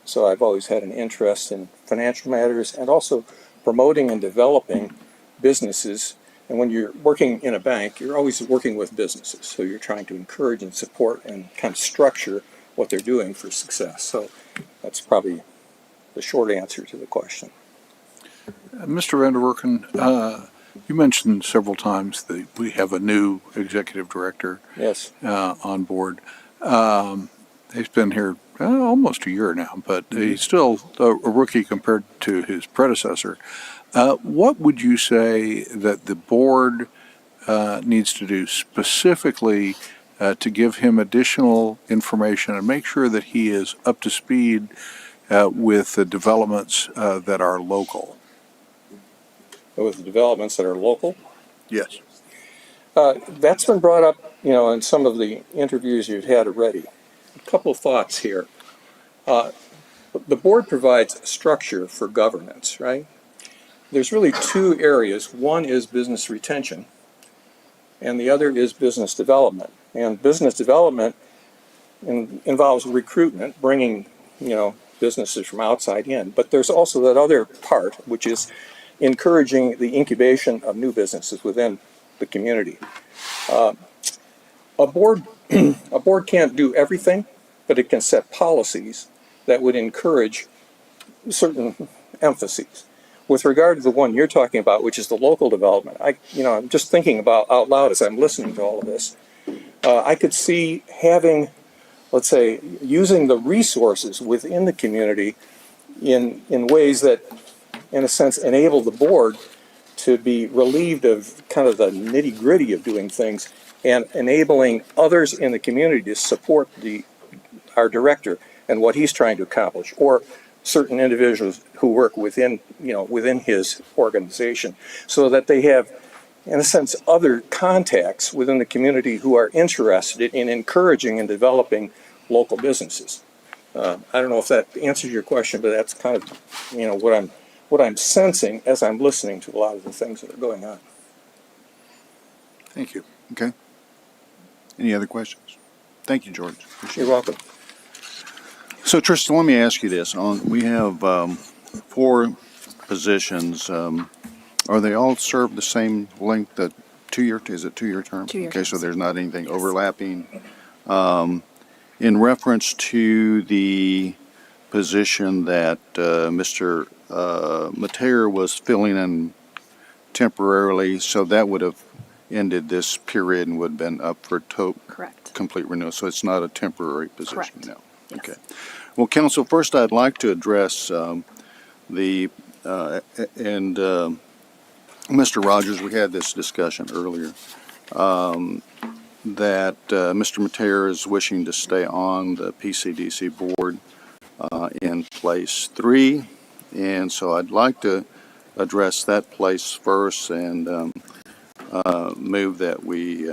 so I've always had an interest in financial matters and also promoting and developing businesses. And when you're working in a bank, you're always working with businesses. So you're trying to encourage and support and kind of structure what they're doing for success. So that's probably the short answer to the question. Mr. Vanderwerken, you mentioned several times that we have a new executive director Yes. On board. He's been here almost a year now, but he's still a rookie compared to his predecessor. What would you say that the board needs to do specifically to give him additional information and make sure that he is up to speed with the developments that are local? With the developments that are local? Yes. That's been brought up, in some of the interviews you've had already. A couple of thoughts here. The board provides structure for governance, right? There's really 2 areas. One is business retention, and the other is business development. And business development involves recruitment, bringing, businesses from outside in. But there's also that other part, which is encouraging the incubation of new businesses within the community. A board can't do everything, but it can set policies that would encourage certain emphases. With regard to the one you're talking about, which is the local development, I'm just thinking about out loud as I'm listening to all of this. I could see having, let's say, using the resources within the community in ways that, in a sense, enable the board to be relieved of kind of the nitty-gritty of doing things and enabling others in the community to support our director and what he's trying to accomplish, or certain individuals who work within, within his organization, so that they have, in a sense, other contacts within the community who are interested in encouraging and developing local businesses. I don't know if that answers your question, but that's kind of, what I'm sensing as I'm listening to a lot of the things that are going on. Thank you. Okay. Any other questions? Thank you, George. Appreciate You're welcome. So, Tristan, let me ask you this. We have 4 positions. Are they all served the same length? That 2-year? Is it 2-year term? 2-year Okay, so terms. there's not anything overlapping. In reference to the position that Mr. Mateer was filling in temporarily, so that would have ended this period and would have been up for Correct. complete renewal. So it's not a temporary position Correct. now. Yes. Okay. Well, Council, first I'd like to address Mr. Rogers. We had this discussion earlier that Mr. Mateer is wishing to stay on the PCDC board in place 3, and so I'd like to address that place first and move that we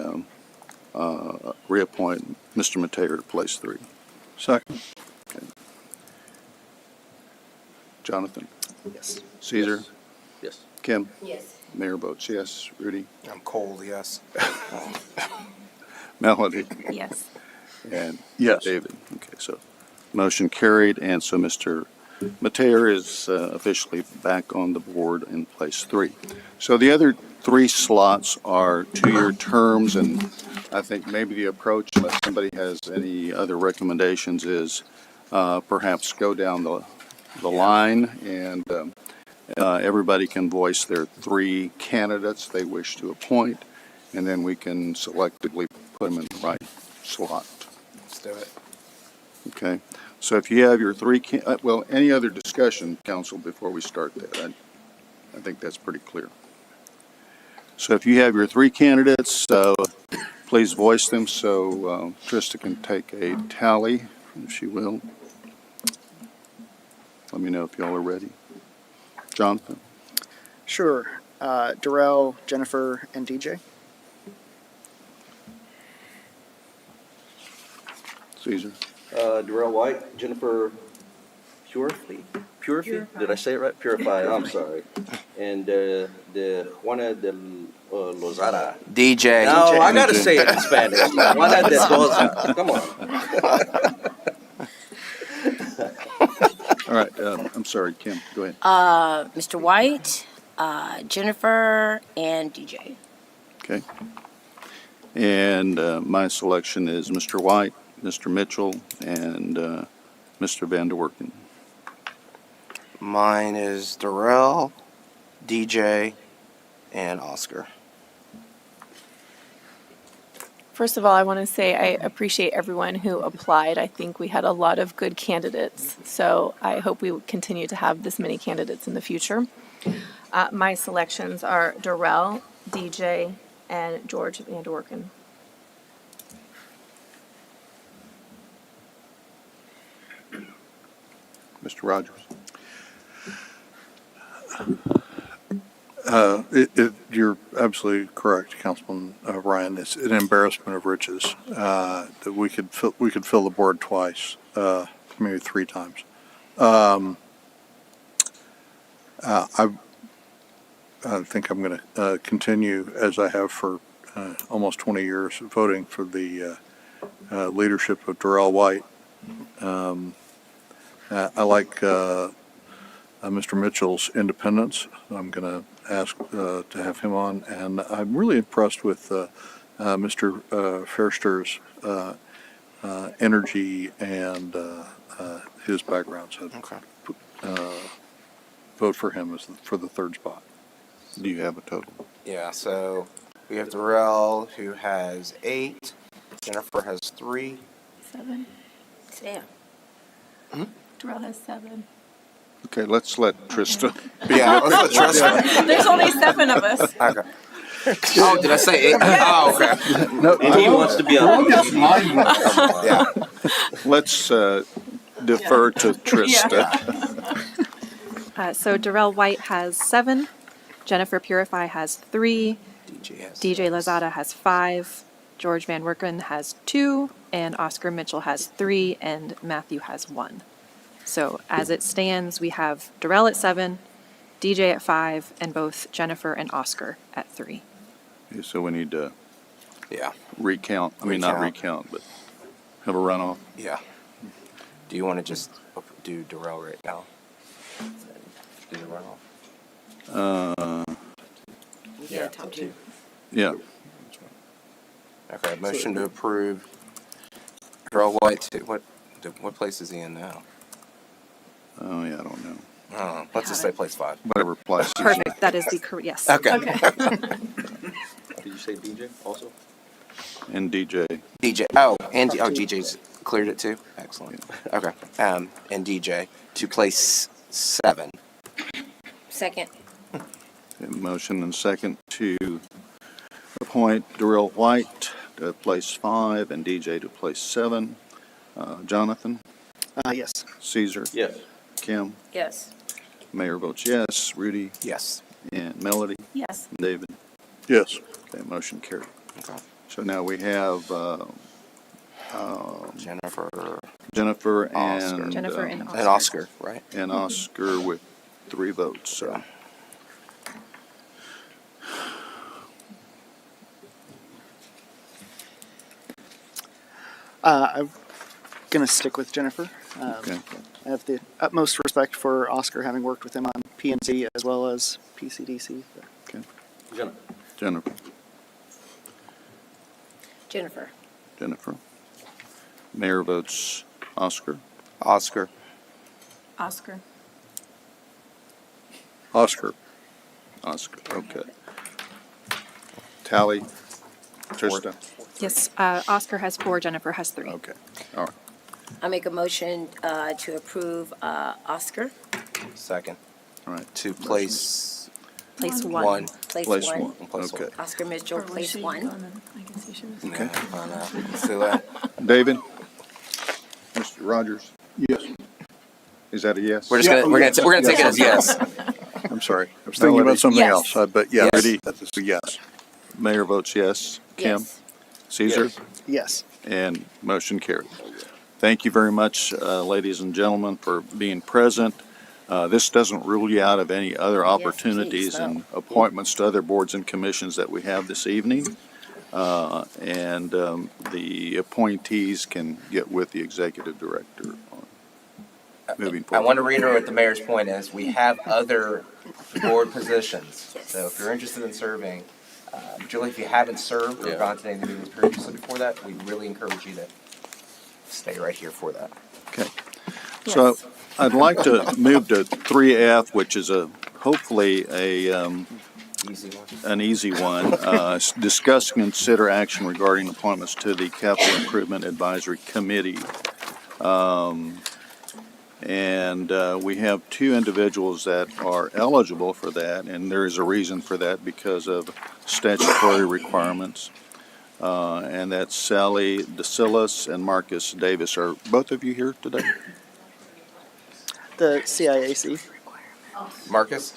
reappoint Mr. Mateer to place 3. Second. Okay. Jonathan? Yes. Caesar? Yes. Kim? Yes. Mayor votes yes. Rudy? I'm cold, yes. Melody? Yes. And Yes. David. Okay, so motion carried, and so Mr. Mateer is officially back on the board in place 3. So the other 3 slots are 2-year terms, and I think maybe the approach, unless somebody has any other recommendations, is perhaps go down the line and everybody can voice their 3 candidates they wish to appoint, and then we can selectively put them in the right slot. Let's do it. Okay, so if you have your 3, any other discussion, council, before we start that? I think that's pretty clear. So if you have your 3 candidates, please voice them so Trista can take a tally, if she will. Let me know if y'all are ready. Jonathan? Sure. Darrell, Jennifer, and DJ. Caesar? Darrell White, Jennifer Purify? Did I say it right? Purify, I'm sorry. And the Juana de Lozada. DJ. No, I gotta say it in Spanish. Juana de Lozada. Come on. All right, I'm sorry, Kim, go ahead. Mr. White, Jennifer, and DJ. Okay. And my selection is Mr. White, Mr. Mitchell, and Mr. Van der Werken. Mine is Darrell, DJ, and Oscar. First of all, I want to say I appreciate everyone who applied. I think we had a lot of good candidates, so I hope we continue to have this many candidates in the future. My selections are Darrell, DJ, and George Van der Werken. Mr. Rogers? You're absolutely correct, Councilman Ryan. It's an embarrassment of riches that we could fill the board twice, maybe 3 times. I think I'm going to continue as I have for almost 20 years, voting for the leadership of Darrell White. I like Mr. Mitchell's independence. I'm going to ask to have him on, and I'm really impressed with Mr. Fairster's energy and his background. So Okay. Vote for him for the 3rd spot. Do you have a total? Yeah, so we have Darrell, who has 8. Jennifer has 3. 7. Sam. Darrell has 7. Okay, let's let Trista. Yeah, let's let Trista. There's only 7 of us. Okay. Oh, did I say 8? Oh, okay. No, And he wants to be on. Yeah. let's defer to Trista. So Darrell White has 7, Jennifer Purify has 3, DJ Lozada has 5, George Van Werken has 2, and Oscar Mitchell has 3, and Matthew has 1. So as it stands, we have Darrell at 7, DJ at 5, and both Jennifer and Oscar at 3. Okay, so we need to Yeah. recount, not recount, but have a runoff. Yeah. Do you want to just do Darrell right now? Do the runoff? Yeah, top 2. Yeah. Okay, motion to approve Darrell White. What place is he in now? Oh, yeah, I don't know. Let's just say place 5. Whatever place. Perfect. That is the correct. Yes. Okay. Did you say DJ also? And DJ. DJ. Oh, and DJ's cleared it too. Excellent. Okay. And DJ to place 7. Second. Motion and second to appoint Darrell White to place 5 and DJ to place 7. Jonathan? Yes. Caesar? Yes. Kim? Yes. Mayor votes yes. Rudy? Yes. And Melody? Yes. David? Yes. Okay, motion carried. Okay. So now we have Jennifer and Jennifer and Oscar. and Oscar, right? and Oscar with 3 votes. So I'm going to stick with Jennifer. Okay. I have the utmost respect for Oscar, having worked with him on PNC as well as PCDC. okay. Jennifer. Jennifer. Jennifer. Jennifer. Mayor votes Oscar. Oscar. Oscar. Oscar. Oscar. Okay. Tally. Trista. Yes. Oscar has 4. Jennifer has 3. Okay. All right. I make a motion to approve Oscar. Second. All right. To place Place 1. 1. Place Place 1. 1. Place Okay. Oscar Mitchell, place 1. Okay. Let's do that. David. Mr. Rogers. Yes. Is that a yes? We're gonna take it as yes. I'm sorry. I was thinking about something Yes. else. But yeah, Yes. Rudy, that's a yes. Mayor votes yes. Kim. Yes. Caesar. Yes. And motion carried. Thank you very much, ladies and gentlemen, for being present. This doesn't rule you out of any other opportunities please, no. and appointments to other boards and commissions that we have this evening. And the appointees can get with the executive director on moving I forward. want to reiterate what the mayor's point is. We have other board positions. So if you're interested in serving, Julie, if you haven't served or gone to any of the meetings previously before that, we really encourage you to stay right here for that. Okay. So I'd like to move to 3F, which is hopefully Easy one. an easy one. Discuss and consider action regarding appointments to the Capital Improvement Advisory Committee. And we have 2 individuals that are eligible for that, and there is a reason for that because of statutory requirements. And that's Sally DeSillis and Marcus Davis. Are both of you here today? The CIAC. Marcus?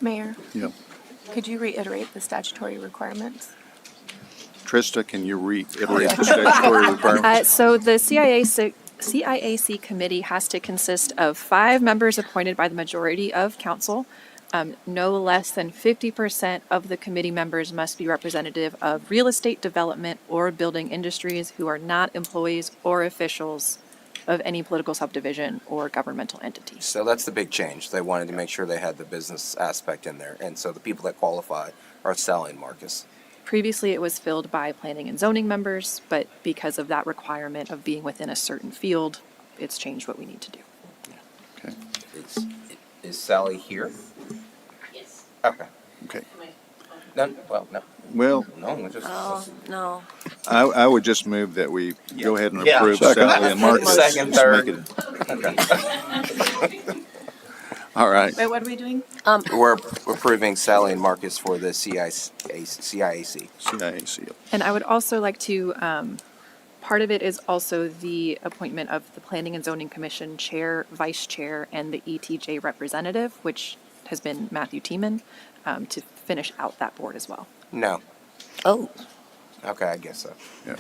Mayor, Yeah. could you reiterate the statutory requirements? Trista, can you reiterate the statutory requirements? So the CIAC committee has to consist of 5 members appointed by the majority of council. No less than 50% of the committee members must be representative of real estate development or building industries who are not employees or officials of any political subdivision or governmental entity. So that's the big change. They wanted to make sure they had the business aspect in there. And so the people that qualify are Sally and Marcus. Previously, it was filled by planning and zoning members, but because of that requirement of being within a certain field, it's changed what we need to do. Okay. Is Sally here? Yes. Okay. Okay. No, well, no. Well, No, we just. Oh, no. I would just move that we go ahead and Yeah. approve Second. Sally and Marcus. Second, Just third. make it- Okay. All right. Wait, what are we doing? We're approving Sally and Marcus for the CIAC. CIAC. And I would also like to part of it is also the appointment of the Planning and Zoning Commission Chair, Vice Chair, and the ETJ representative, which has been Matthew Tiemann, to finish out that board as well. No. Oh, Okay, I guess so. Yeah.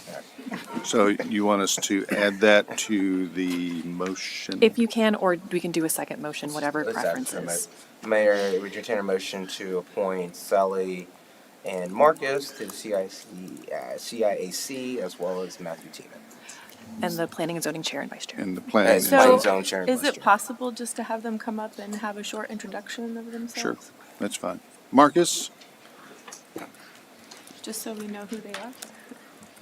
So you want us to add that to the motion? If you can, or we can do a second motion, whatever Let's preference add is. Mayor, would you entertain a motion to appoint Sally and Marcus to the CIAC as well as Matthew Tiemann? And the Planning and Zoning Chair and Vice Chair. And the planning. So- So, Zone chair and is vice it chair. possible just to have them come up and have a short introduction of themselves? Sure, that's fine. Marcus? Just so we know who they are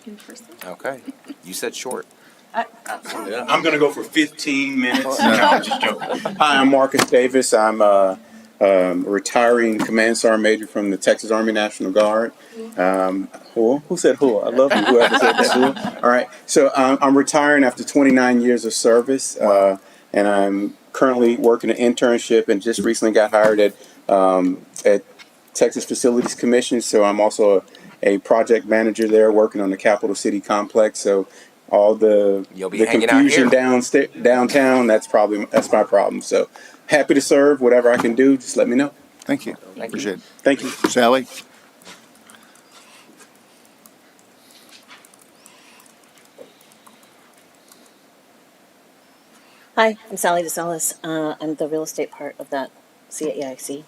in person? Okay, you said short. I'm going to go for 15 minutes. No, I'm just joking. Hi, I'm Marcus Davis. I'm a retiring Command Sergeant Major from the Texas Army National Guard. Who said who? I love whoever said that. Who? All right. So I'm retiring after 29 years of service, and I'm currently working an internship and just recently got hired at Texas Facilities Commission. So I'm also a project manager there working on the Capital City Complex. So all the hanging out confusion here. downtown, that's my problem. So happy to serve. Whatever I can do, just let me know. Thank you. Appreciate it. Thank you. Sally? Hi, I'm Sally DeSalis. I'm the real estate part of that CAIC.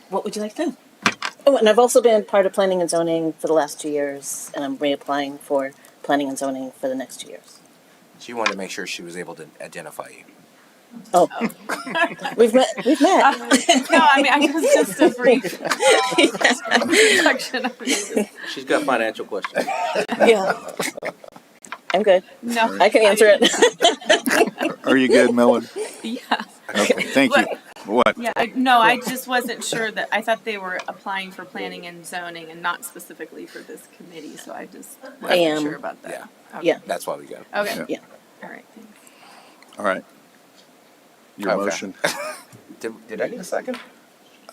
What would you like to know? Oh, and I've also been part of planning and zoning for the last 2 years, and I'm reapplying for planning and zoning for the next 2 years. She wanted to make sure she was able to identify you. Oh, we've met. No, I mean, I guess just a brief introduction. She's got financial questions. Yeah, I'm good. No, I can answer it. Are you good, Melody? Yeah. Okay, thank you. What? Yeah, I just wasn't sure that, I thought they were applying for planning and zoning and not specifically for this committee, so I just wasn't am. sure about that. Yeah. Okay. Yeah. That's why we go. Okay. Yeah. All right, thanks. All right. Your Okay. motion. Did I get a second?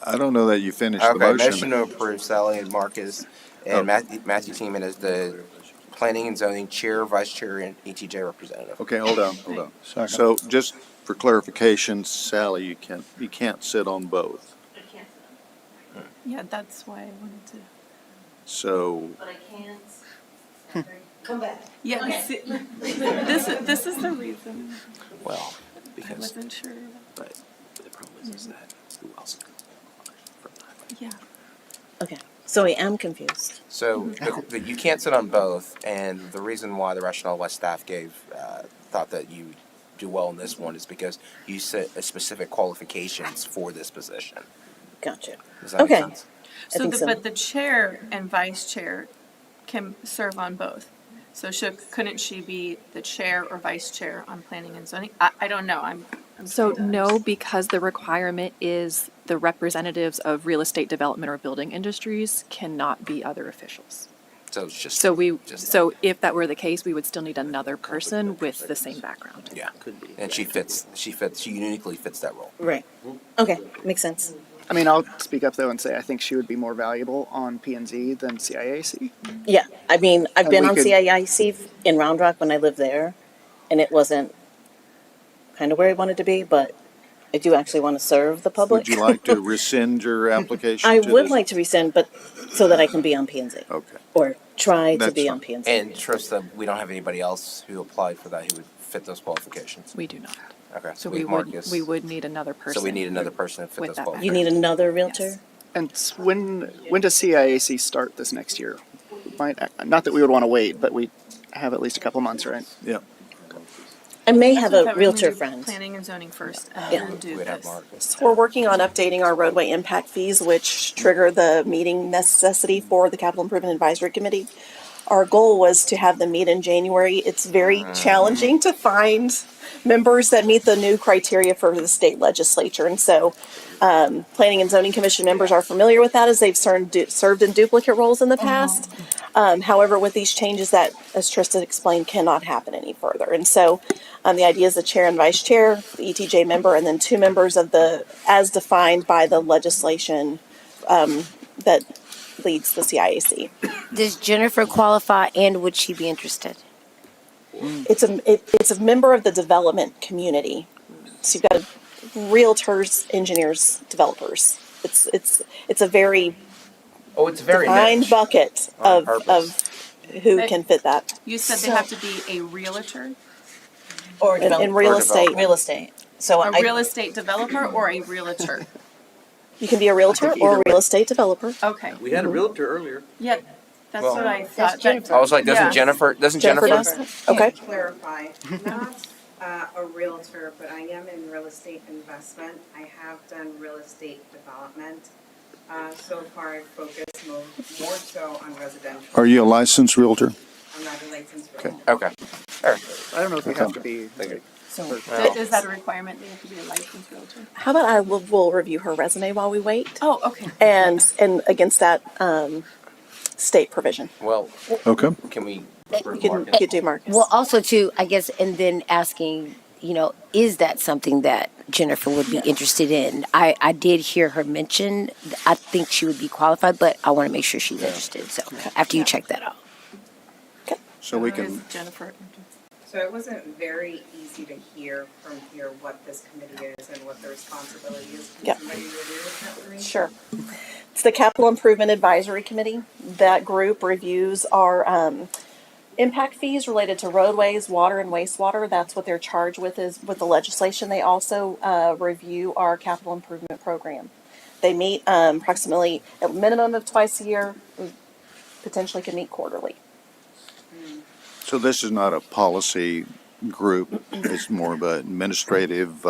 I don't know that you finished the Okay, motion. motion to approve Sally and Marcus and Matthew Tiemann as the Planning and Zoning Chair, Vice Chair, and ETJ representative. Okay, hold on. So just for clarification, Sally, you can't sit on both. Yeah, that's why I wanted to. So, But I can't. Come back. Yeah, see, this is the reason. Well, I because wasn't sure. but the problem is that who else? Yeah. Okay, so I am confused. So but you can't sit on both, and the reason why the rationale why staff thought that you do well in this one is because you set a specific qualifications for this position. Gotcha. Does that Okay. make sense? I think so. But the chair and vice chair can serve on both. So couldn't she be the chair or vice chair on planning and zoning? I don't know. I'm So trying to no, because the requirement is the representatives of real estate development or building industries cannot be other officials. So it's just So if that were the case, we would still need another person with the same background. yeah, and she uniquely fits that role. Right. Okay, makes sense. I mean, I'll speak up though and say I think she would be more valuable on P&Z than CIAC. Yeah, I mean, I've And been we on could- CIIC in Round Rock when I lived there, and it wasn't kind of where I wanted to be, but I do actually want to serve the public. would you like to rescind your application? I to would this? like to rescind, but so that I can be on P&Z. Okay. Or try to That's be fine. on P&Z. And Trista, we don't have anybody else who applied for that who would fit those qualifications. We do not. Okay, So we we have would, Marcus. we would need another person. So we need another person to fit with those that qualifications. You need another realtor? Yes. And when does CIAC start this next year? Not that we would want to wait, but we have at least a couple months, right? Yeah. I may That's have what I a thought we were gonna realtor do friend. Planning and zoning first, and Yeah. then do We'd have this. Marcus. We're working on updating our roadway impact fees, which trigger the meeting necessity for the Capital Improvement Advisory Committee. Our goal was to have them meet in January. It's very challenging to find members that meet the new criteria for the state legislature. And so Planning and Zoning Commission members are familiar with that as they've served in duplicate roles in the past. However, with these changes that, as Trista explained, cannot happen any further. And so the idea is the chair and vice chair, the ETJ member, and then 2 members of the, as defined by the legislation that leads the CIAC. Does Jennifer qualify, and would she be interested? It's a member of the development community. So you've got realtors, engineers, developers. It's a very Oh, it's very defined niche. bucket On of who can fit that. You said they have to be a realtor, Or In real estate. Real estate. So a real estate developer, or a realtor. You can be a realtor or a real estate developer. Okay. We had a realtor earlier. Yeah, that's Well, what I that's thought. Jennifer. I was like, doesn't Yeah. Jennifer Jennifer does? Okay. Clarify, not a realtor, but I am in real estate investment. I have done real estate development. So far, I focus more so on residential. Are you a licensed realtor? I'm not a licensed realtor. Okay. I don't know if you have to be. Is that a requirement? They have to be a licensed realtor? How about we'll review her resume while we wait? Oh, okay. And against that state provision. Well, Okay. can we? You could do Marcus. Well, also too, I guess, and then asking, is that something that Jennifer would be interested in? I did hear her mention, I think she would be qualified, but I want to make sure she's interested. So after you check that out. So we can, Jennifer. So it wasn't very easy to hear from here what this committee is and what the responsibility is. Can somebody review that for me? Sure. It's the Capital Improvement Advisory Committee. That group reviews our impact fees related to roadways, water, and wastewater. That's what they're charged with, is with the legislation. They also review our capital improvement program. They meet approximately a minimum of twice a year, potentially can meet quarterly. so this is not a policy group, it's more of an administrative,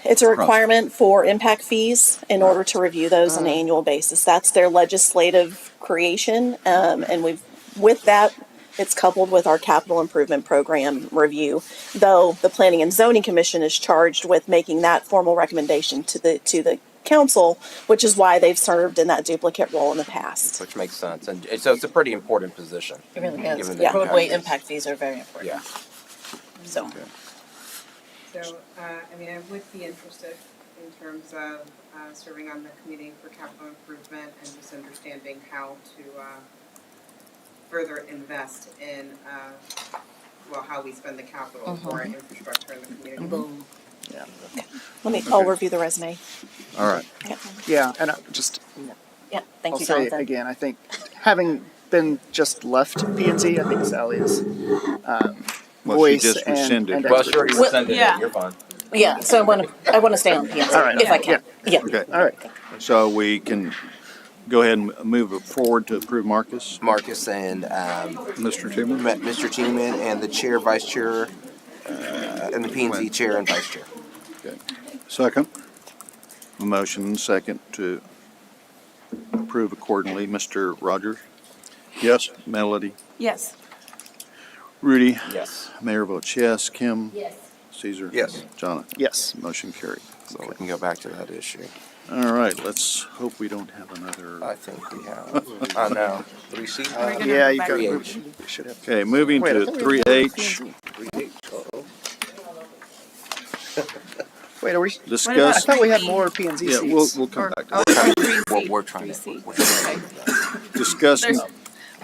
It's a requirement for impact fees in order to review those on an annual basis. That's their legislative creation, and with that, it's coupled with our capital improvement program review. Though the Planning and Zoning Commission is charged with making that formal recommendation to the council, which is why they've served in that duplicate role in the past. Which makes sense, and so it's a pretty important position. It really is. Given the Roadway impact fees are very important. Yeah. So. So, I would be interested in terms of serving on the committee for capital improvement and just understanding how to further invest in, how we spend the capital for our infrastructure in the community. Boom. Yeah. I'll review the resume. all right. Yeah, and Yeah, thank I'll you, say Jonathan. again, I think having been just left P&Z, I think Sally's Well, voice she just rescinded. and Well, sure, you expertise. rescinded Yeah. it, you're fine. Yeah, so I want to stay on PNC All right, if I can. Yeah. Okay, All right. so we can go ahead and move it forward to approve Marcus. Marcus and Mr. Tillman? Mr. Tiemann and the chair, vice chair, and the P&Z chair and vice chair. Okay. Second. A motion and second to approve accordingly. Mr. Rogers? Yes. Melody? Yes. Rudy? Yes. Mayor votes yes. Kim? Yes. Caesar? Yes. Jonathan? Yes. Motion carried. So we can go back to that issue. All right, let's hope we don't have another. I think we have. I know. 3C? Yeah, you got. 3H. We should have. Okay, moving Wait, I to thought we were 3H. Wait, are we? I Discuss. thought we had more P&Z Yeah, seats. we'll come back to Oh, that. What we're trying to. Okay. Discuss,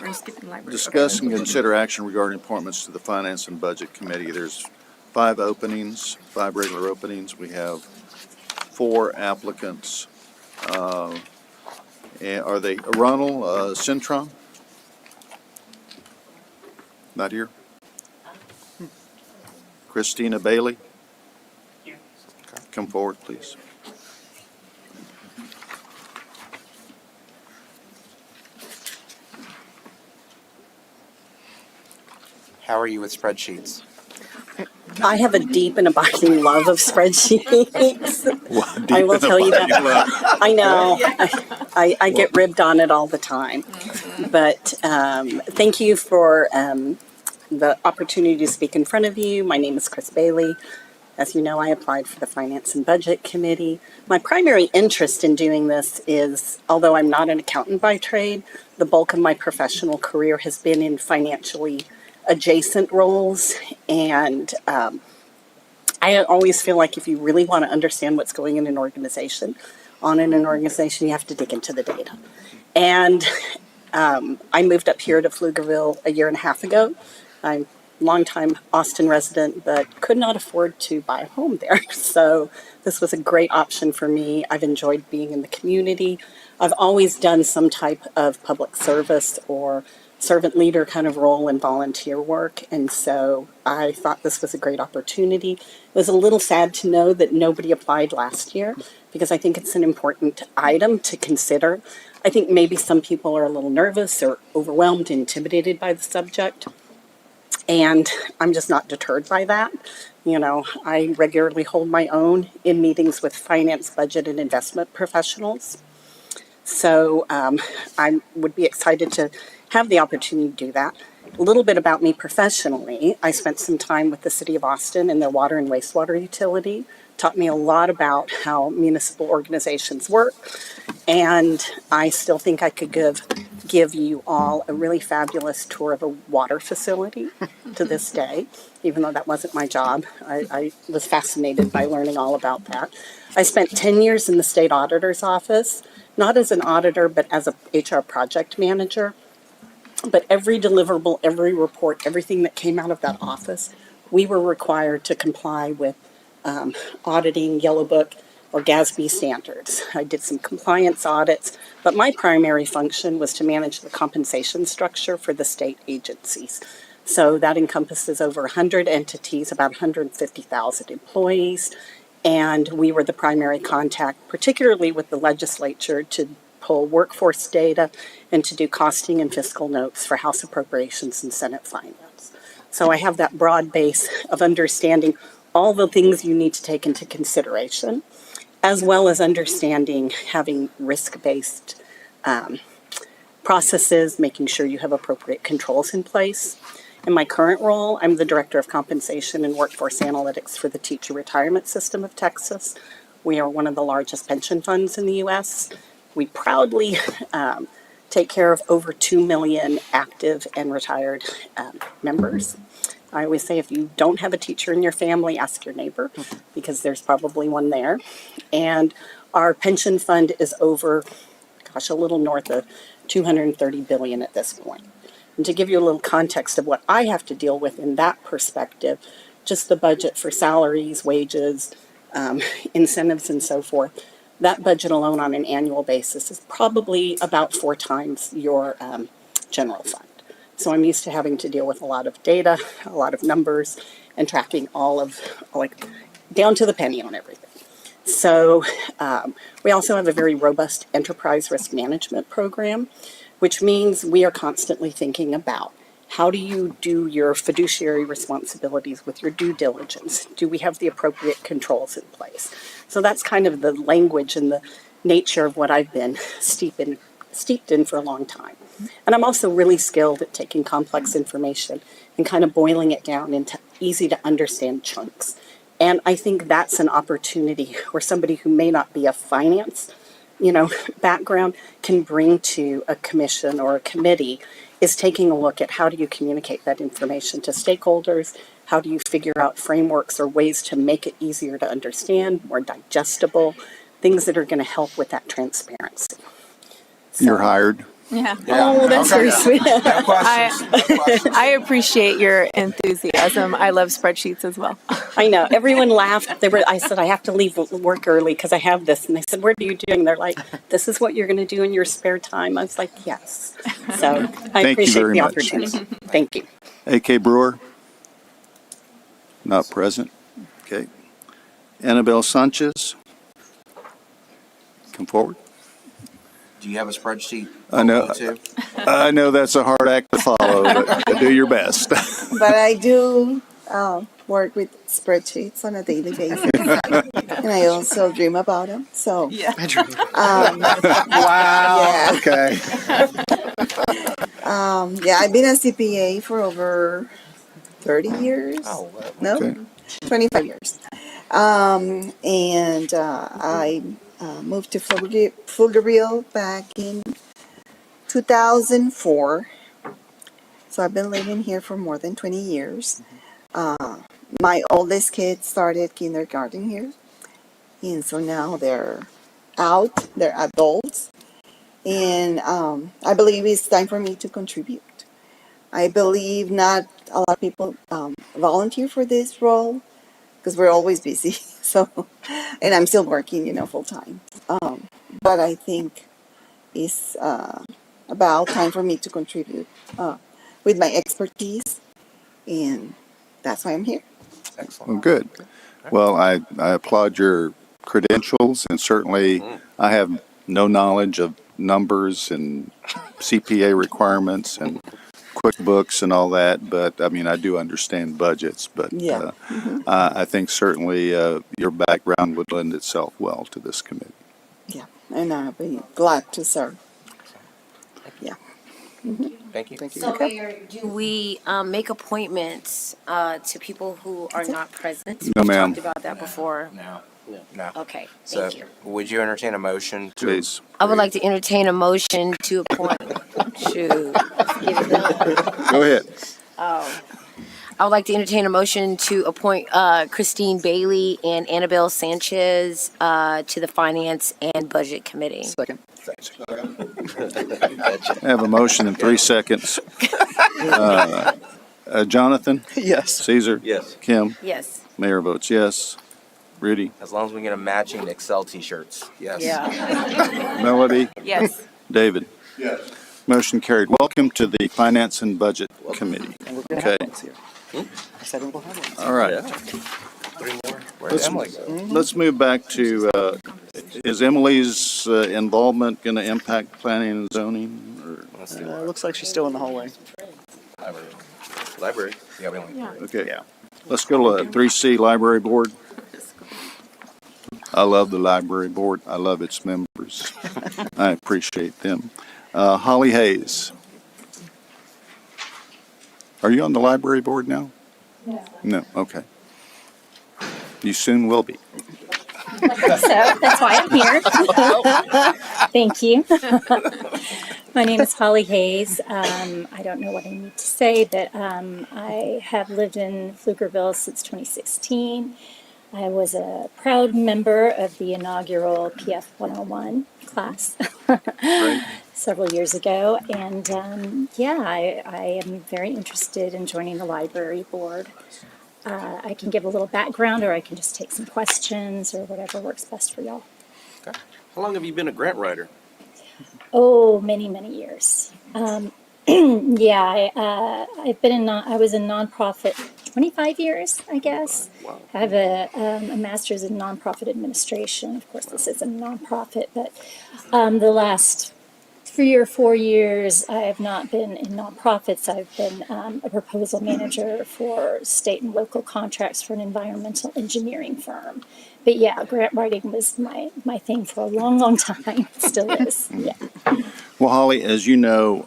We're skipping library. discuss and consider action regarding appointments to the Finance and Budget Committee. There's 5 openings, 5 regular openings. We have 4 applicants. And are they Ronald Centron? Not here? Christina Bailey? Come forward, please. How are you with spreadsheets? I have a deep and abiding love of spreadsheets. I will tell you that. I know. I get ribbed on it all the time. But thank you for the opportunity to speak in front of you. My name is Chris Bailey. As you know, I applied for the Finance and Budget Committee. My primary interest in doing this is, although I'm not an accountant by trade, the bulk of my professional career has been in financially adjacent roles. And I always feel like if you really want to understand what's going in an organization, you have to dig into the data. And I moved up here to Pflugerville a year and a half ago. I'm a longtime Austin resident, but could not afford to buy a home there. So this was a great option for me. I've enjoyed being in the community. I've always done some type of public service or servant leader kind of role in volunteer work. And so I thought this was a great opportunity. It was a little sad to know that nobody applied last year because I think it's an important item to consider. I think maybe some people are a little nervous or overwhelmed, intimidated by the subject. And I'm just not deterred by that. You know, I regularly hold my own in meetings with finance, budget, and investment professionals. So I would be excited to have the opportunity to do that. A little bit about me professionally. I spent some time with the City of Austin and their water and wastewater utility. Taught me a lot about how municipal organizations work. And I still think I could give you all a really fabulous tour of a water facility to this day, even though that wasn't my job. I was fascinated by learning all about that. I spent 10 years in the state auditor's office, not as an auditor, but as a HR project manager. But every deliverable, every report, everything that came out of that office, we were required to comply with auditing, Yellow Book, or GASB standards. I did some compliance audits, but my primary function was to manage the compensation structure for the state agencies. So that encompasses over 100 entities, about 150,000 employees, and we were the primary contact, particularly with the legislature, to pull workforce data and to do costing and fiscal notes for House appropriations and Senate finance. So I have that broad base of understanding all the things you need to take into consideration, as well as understanding having risk-based processes, making sure you have appropriate controls in place. In my current role, I'm the Director of Compensation and Workforce Analytics for the Teacher Retirement System of Texas. We are one of the largest pension funds in the U.S. We proudly take care of over 2 million active and retired members. I always say if you don't have a teacher in your family, ask your neighbor, because there's probably one there. And our pension fund is over, gosh, a little north of 230 billion at this point. And to give you a little context of what I have to deal with in that perspective, just the budget for salaries, wages, incentives, and so forth, that budget alone on an annual basis is probably about 4 times your general fund. So I'm used to having to deal with a lot of data, a lot of numbers, and tracking all of, like, down to the penny on everything. So we also have a very robust enterprise risk management program, which means we are constantly thinking about how do you do your fiduciary responsibilities with your due diligence? Do we have the appropriate controls in place? So that's kind of the language and the nature of what I've been steeped in for a long time. And I'm also really skilled at taking complex information and kind of boiling it down into easy to understand chunks. And I think that's an opportunity where somebody who may not be a finance, background can bring to a commission or a committee is taking a look at how do you communicate that information to stakeholders? How do you figure out frameworks or ways to make it easier to understand, more digestible, things that are going to help with that transparency. You're hired. Yeah. Yeah. Oh, that's very sweet. I appreciate your enthusiasm. I love spreadsheets as well. I know. Everyone laughed. I said, I have to leave work early because I have this. And they said, what are you doing? They're like, this is what you're going to do in your spare time. I was like, yes. So I appreciate the opportunity. Thank you. A.K. Brewer? Not present. Okay. Annabelle Sanchez? Come forward. Do you have a spreadsheet? I know that's a hard act to follow, but do your best. But I do work with spreadsheets on a daily basis, and I also dream about them. So yeah, wow. Yeah. Okay. Yeah, I've been a CPA for over 30 years. Oh, no, Okay. 25 years. And I moved to Pflugerville back in 2004. So I've been living here for more than 20 years. My oldest kids started kindergarten here. And so now they're out, they're adults. And I believe it's time for me to contribute. I believe not a lot of people volunteer for this role because we're always busy. So, and I'm still working, full time. But I think it's about time for me to contribute with my expertise, and that's why I'm here. Well, good. Well, I applaud your credentials, and certainly I have no knowledge of numbers and CPA requirements and QuickBooks and all that, but I mean, I do understand budgets, but Yeah. I think certainly your background would lend itself well to this committee. Yeah, and I'll be glad to serve. Yeah. Thank you. Thank you. So, Mayor, do we make appointments to people who are not present? No, We've ma'am. talked about that before. No. Okay, So, thank you. would you entertain a motion to? Please. I would like to entertain a motion to appoint, shoot, get it done. Go ahead. I would like to entertain a motion to appoint Christine Bailey and Annabelle Sanchez to the Finance and Budget Committee. Second. I have a motion in 3 seconds. Jonathan? Yes. Caesar? Yes. Kim? Yes. Mayor votes yes. Rudy? As long as we get a matching Excel T-shirts. Yes. Yeah. Melody? Yes. David? Yes. Motion carried. Welcome to the Finance and Budget Committee. And we're going to Okay. have ones here. I said we'll have ones. All right. Where'd Emily go? Let's move back to, is Emily's involvement going to impact planning and zoning? Or? Looks like she's still in the hallway. Library. Yeah, we only. Okay. Yeah. Let's go to 3C Library Board. I love the library board. I love its members. I appreciate them. Holly Hayes. Are you on the library board now? No. No, okay. You soon will be. So that's why I'm here. Thank you. My name is Holly Hayes. I don't know what I need to say, but I have lived in Pflugerville since 2016. I was a proud member of the inaugural PF 101 class several years ago. And I am very interested in joining the library board. I can give a little background, or I can just take some questions, or whatever works best for y'all. Okay. How long have you been a grant writer? Oh, many, many years. I've been I was in nonprofit 25 years, I guess. Wow. I have a master's in nonprofit administration. Of course, this isn't a nonprofit, but the last 3 or 4 years, I have not been in nonprofits. I've been a proposal manager for state and local contracts for an environmental engineering firm. But yeah, grant writing was my thing for a long, long time. It still is. Yeah. Well, Holly, as you know,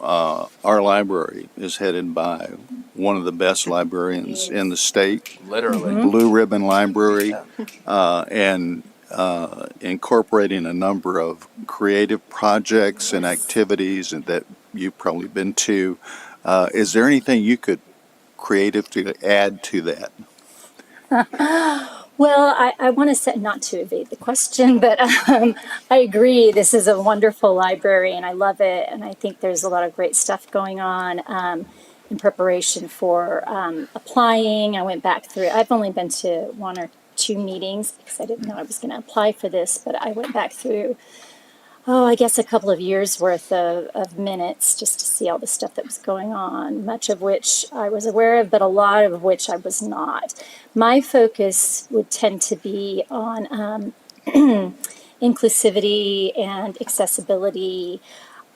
our library is headed by one of the best librarians in the state. Literally. Blue Ribbon Library, and incorporating a number of creative projects and activities that you've probably been to. Is there anything you could creatively add to that? Well, I want to say, not to evade the question, but I agree. This is a wonderful library, and I love it. And I think there's a lot of great stuff going on in preparation for applying. I went back through, I've only been to 1 or 2 meetings because I didn't know I was going to apply for this, but I went back through, I guess a couple of years worth of minutes just to see all the stuff that was going on, much of which I was aware of, but a lot of which I was not. My focus would tend to be on inclusivity and accessibility.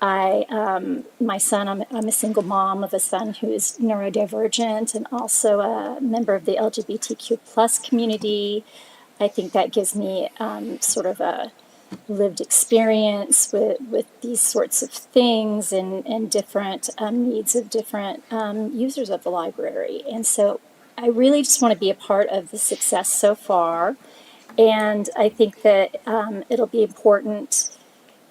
My son, I'm a single mom of a son who is neurodivergent and also a member of the LGBTQ plus community. I think that gives me sort of a lived experience with these sorts of things and different needs of different users of the library. And so I really just want to be a part of the success so far. And I think that it'll be important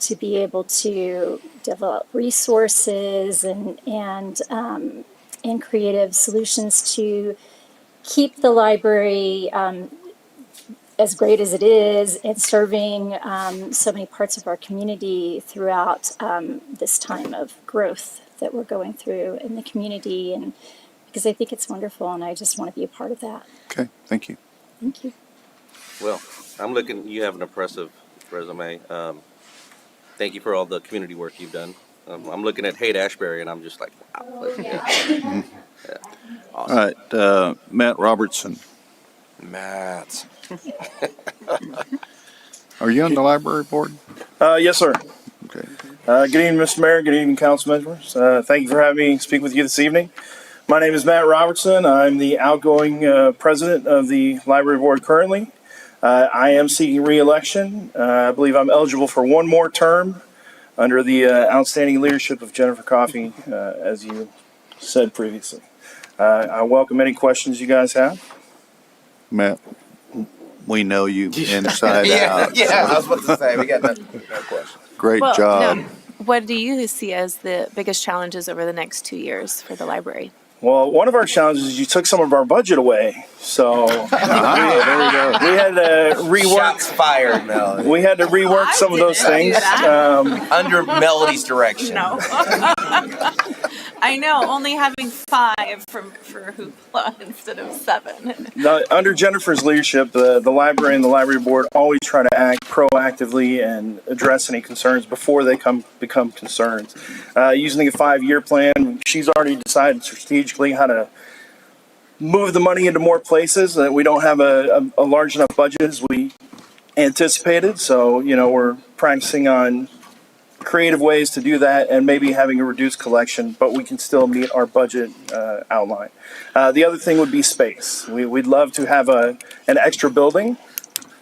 to be able to develop resources and creative solutions to keep the library as great as it is, it's serving so many parts of our community throughout this time of growth that we're going through in the community. And because I think it's wonderful, and I just want to be a part of that. Okay, thank you. Thank you. Well, I'm looking, you have an impressive resume. Thank you for all the community work you've done. I'm looking at Haight-Ashbury, and I'm just like, wow. Yeah. All right, Matt Robertson. Matt. Are you on the library board? Yes, sir. Okay. Good evening, Mr. Mayor. Good evening, council members. Thank you for having me speak with you this evening. My name is Matt Robertson. I'm the outgoing president of the library board currently. I am seeking re-election. I believe I'm eligible for one more term under the outstanding leadership of Jennifer Coffey, as you said previously. I welcome any questions you guys have. Matt, we know you inside out. Yeah, I was about to say, we got no question. Great Well, job. now, what do you see as the biggest challenges over the next 2 years for the library? Well, one of our challenges is you took some of our budget away, so there we go. we had to rework. Shots fired, Melody. We had to rework some of those things. Under Melody's direction. No. I know, only having 5 for Hoopla instead of 7. Under Jennifer's leadership, the library and the library board always try to act proactively and address any concerns before they become concerns. Using a 5-year plan, she's already decided strategically how to move the money into more places. That we don't have a large enough budget as we anticipated, so we're practicing on creative ways to do that and maybe having a reduced collection, but we can still meet our budget outline. The other thing would be space. We'd love to have an extra building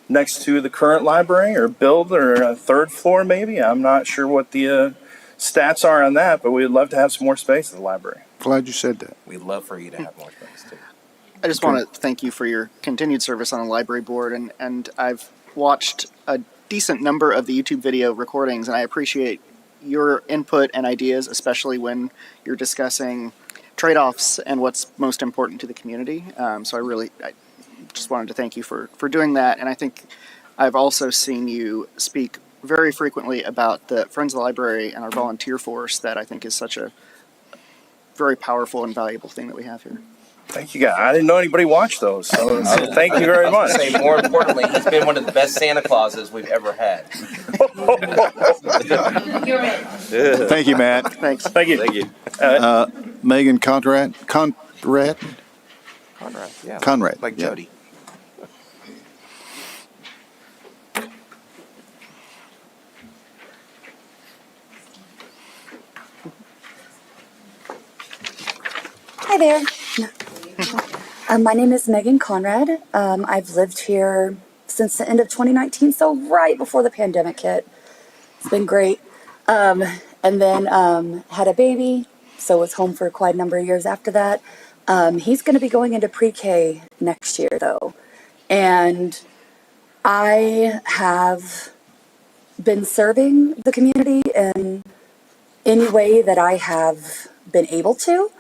next to the current library, or build or a 3rd floor maybe. I'm not sure what the stats are on that, but we'd love to have some more space in the library. Glad you said that. We'd love for you to have more space too. I just want to thank you for your continued service on the library board, and I've watched a decent number of the YouTube video recordings, and I appreciate your input and ideas, especially when you're discussing trade-offs and what's most important to the community. So I just wanted to thank you for doing that, and I think I've also seen you speak very frequently about the Friends of the Library and our volunteer force that I think is such a very powerful and valuable thing that we have here. Thank you, guys. I didn't know anybody watched those, so thank you very much. Say, more importantly, he's been one of the best Santa Clauses we've ever had. Thank you, Matt. Thanks. Thank you. Thank you. Megan Conrad, Yeah. Conrad, Like yeah. Jody. Hi there. My name is Megan Conrad. I've lived here since the end of 2019, so right before the pandemic hit. It's been great. And then had a baby, so was home for quite a number of years after that. He's going to be going into pre-K next year, though. And I have been serving the community in any way that I have been able to.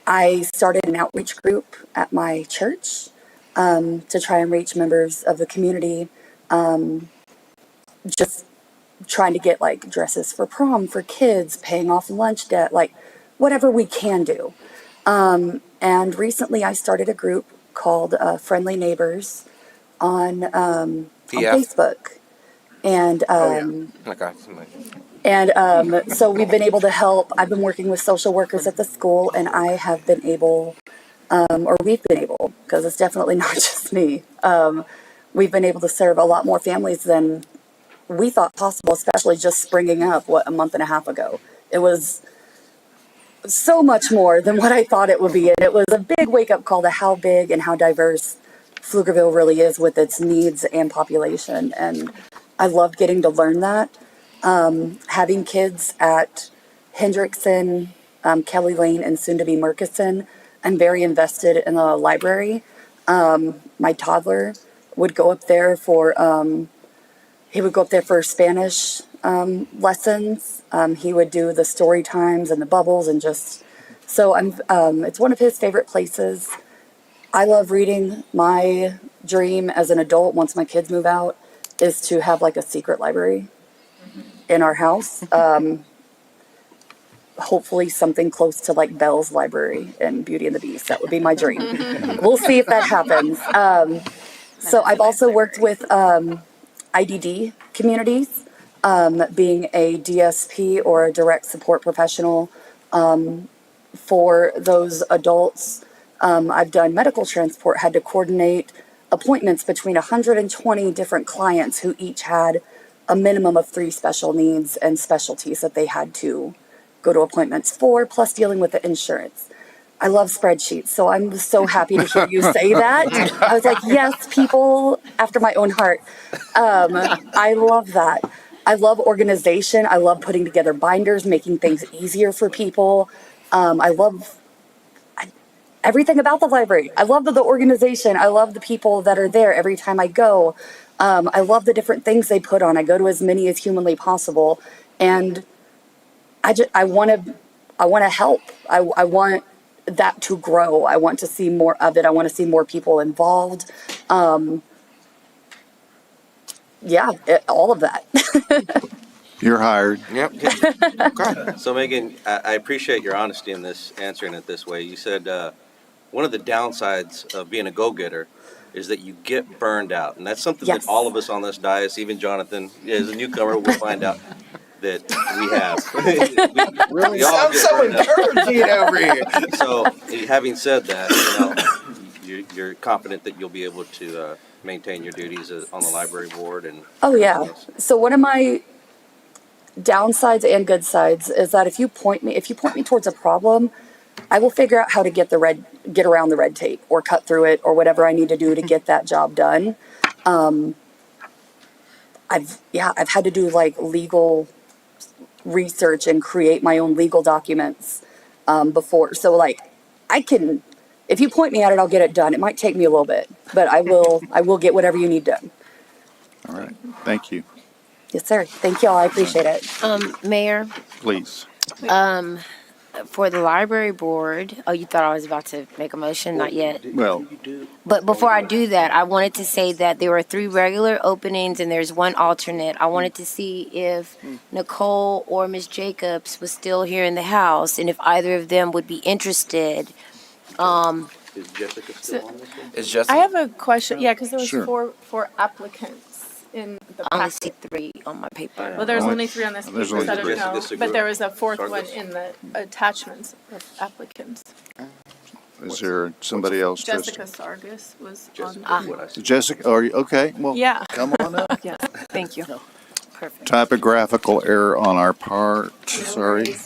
I started an outreach group at my church to try and reach members of the community, just trying to get like dresses for prom for kids, paying off lunch debt, like whatever we can do. And recently I started a group called Friendly Neighbors on Facebook. And so we've been able to help. I've been working with social workers at the school, and I have been able, or we've been able, because it's definitely not just me, we've been able to serve a lot more families than we thought possible, especially just springing up, a month and a half ago. It was so much more than what I thought it would be, and it was a big wake-up call to how big and how diverse Pflugerville really is with its needs and population, and I love getting to learn that. Having kids at Hendrickson, Kelly Lane, and soon to be Murkison, I'm very invested in the library. My toddler would go up there for Spanish lessons. He would do the story times and the bubbles, and just so it's one of his favorite places. I love reading. My dream as an adult, once my kids move out, is to have like a secret library in our house. Hopefully something close to like Belle's library in Beauty and the Beast. That would be my dream. We'll see if that happens. So I've also worked with IDD communities, being a DSP or a direct support professional for those adults. I've done medical transport, had to coordinate appointments between 120 different clients who each had a minimum of 3 special needs and specialties that they had to go to appointments for, plus dealing with the insurance. I love spreadsheets, so I'm so happy to hear you say that. I was like, yes, people after my own heart. I love that. I love organization. I love putting together binders, making things easier for people. I love everything about the library. I love the organization. I love the people that are there every time I go. I love the different things they put on. I go to as many as humanly possible, and I want to help. I want that to grow. I want to see more of it. I want to see more people involved. All of that. You're hired. Yep. So Megan, I appreciate your honesty in this, answering it this way. You said one of the downsides of being a go-getter is that you get burned out. And that's something that all of us on this dais, even Jonathan, as a newcomer, will find out that we have. Really we all sounds get so burned out. encouraging over here. So having said that, you're confident that you'll be able to maintain your duties on the library board and. Oh yeah. So one of my downsides and good sides is that if you point me towards a problem, I will figure out how to get around the red tape or cut through it or whatever I need to do to get that job done. I've had to do like legal research and create my own legal documents before. So like if you point me at it, I'll get it done. It might take me a little bit, but I will get whatever you need done. All right. Thank you. Yes, sir. Thank y'all. I appreciate it. Mayor, Please. for the library board, you thought I was about to make a motion? Not yet. Well, But before I do that, I wanted to say that there were 3 regular openings and there's 1 alternate. I wanted to see if Nicole or Ms. Jacobs was still here in the house and if either of them would be interested. Is Jessica still on this one? Is Jessica? I have a question. Yeah, because there was Sure. four applicants in the I only packet. see 3 on my paper. Well, there's Only- only 3 on this there's paper, only so I don't three. know. Jessica But there was a 4th Sargis. one in the attachments of applicants. Is there somebody else? Jessica Sargis was on. What I said. Jessica, are you okay? Well, Yeah. come on up. Yes, thank you. Perfect. Typographical error on our part. Sorry.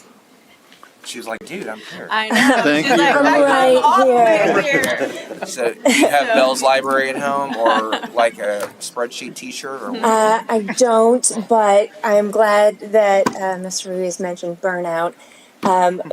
She was like, dude, I'm here. I know. Thank She's you. like, Right all here. here. So do you have Bell's Library at home or like a spreadsheet T-shirt or what? I don't, but I'm glad that Mr. Ruiz mentioned burnout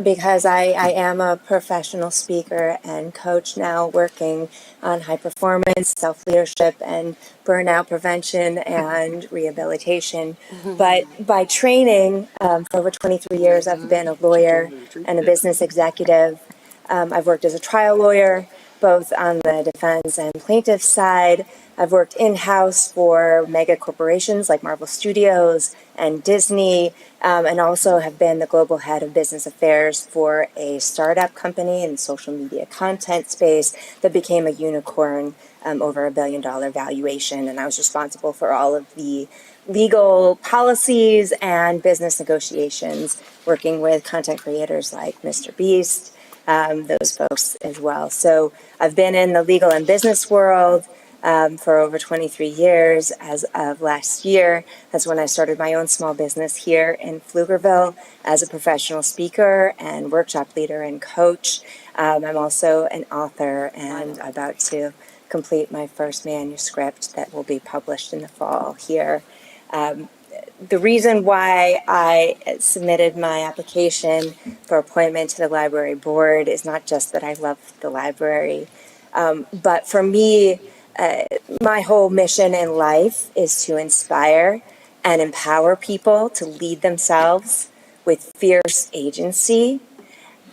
because I am a professional speaker and coach now working on high performance, self-leadership, and burnout prevention and rehabilitation. But by training, for over 23 years, I've been a lawyer and a business executive. I've worked as a trial lawyer, both on the defense and plaintiff side. I've worked in-house for mega corporations like Marvel Studios and Disney, and also have been the global head of business affairs for a startup company in the social media content space that became a unicorn, over $1 billion valuation. And I was responsible for all of the legal policies and business negotiations, working with content creators like Mr. Beast, those folks as well. So I've been in the legal and business world for over 23 years. As of last year, that's when I started my own small business here in Pflugerville as a professional speaker and workshop leader and coach. I'm also an author and about to complete my first manuscript that will be published in the fall here. The reason why I submitted my application for appointment to the library board is not just that I love the library, but for me, my whole mission in life is to inspire and empower people to lead themselves with fierce agency,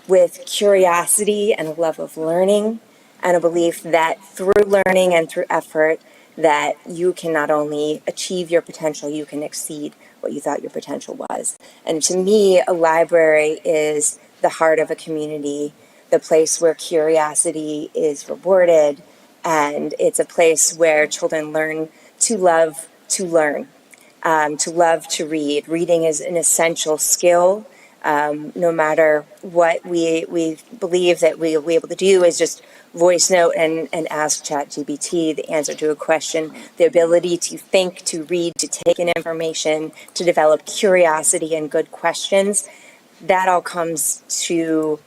with curiosity and a love of learning, and a belief that through learning and through effort, that you can not only achieve your potential, you can exceed what you thought your potential was. And to me, a library is the heart of a community, the place where curiosity is rewarded, and it's a place where children learn to love to learn, to love to read. Reading is an essential skill. No matter what we believe that we'll be able to do is just voice note and ask ChatGPT the answer to a question. The ability to think, to read, to take in information, to develop curiosity and good questions, that all comes to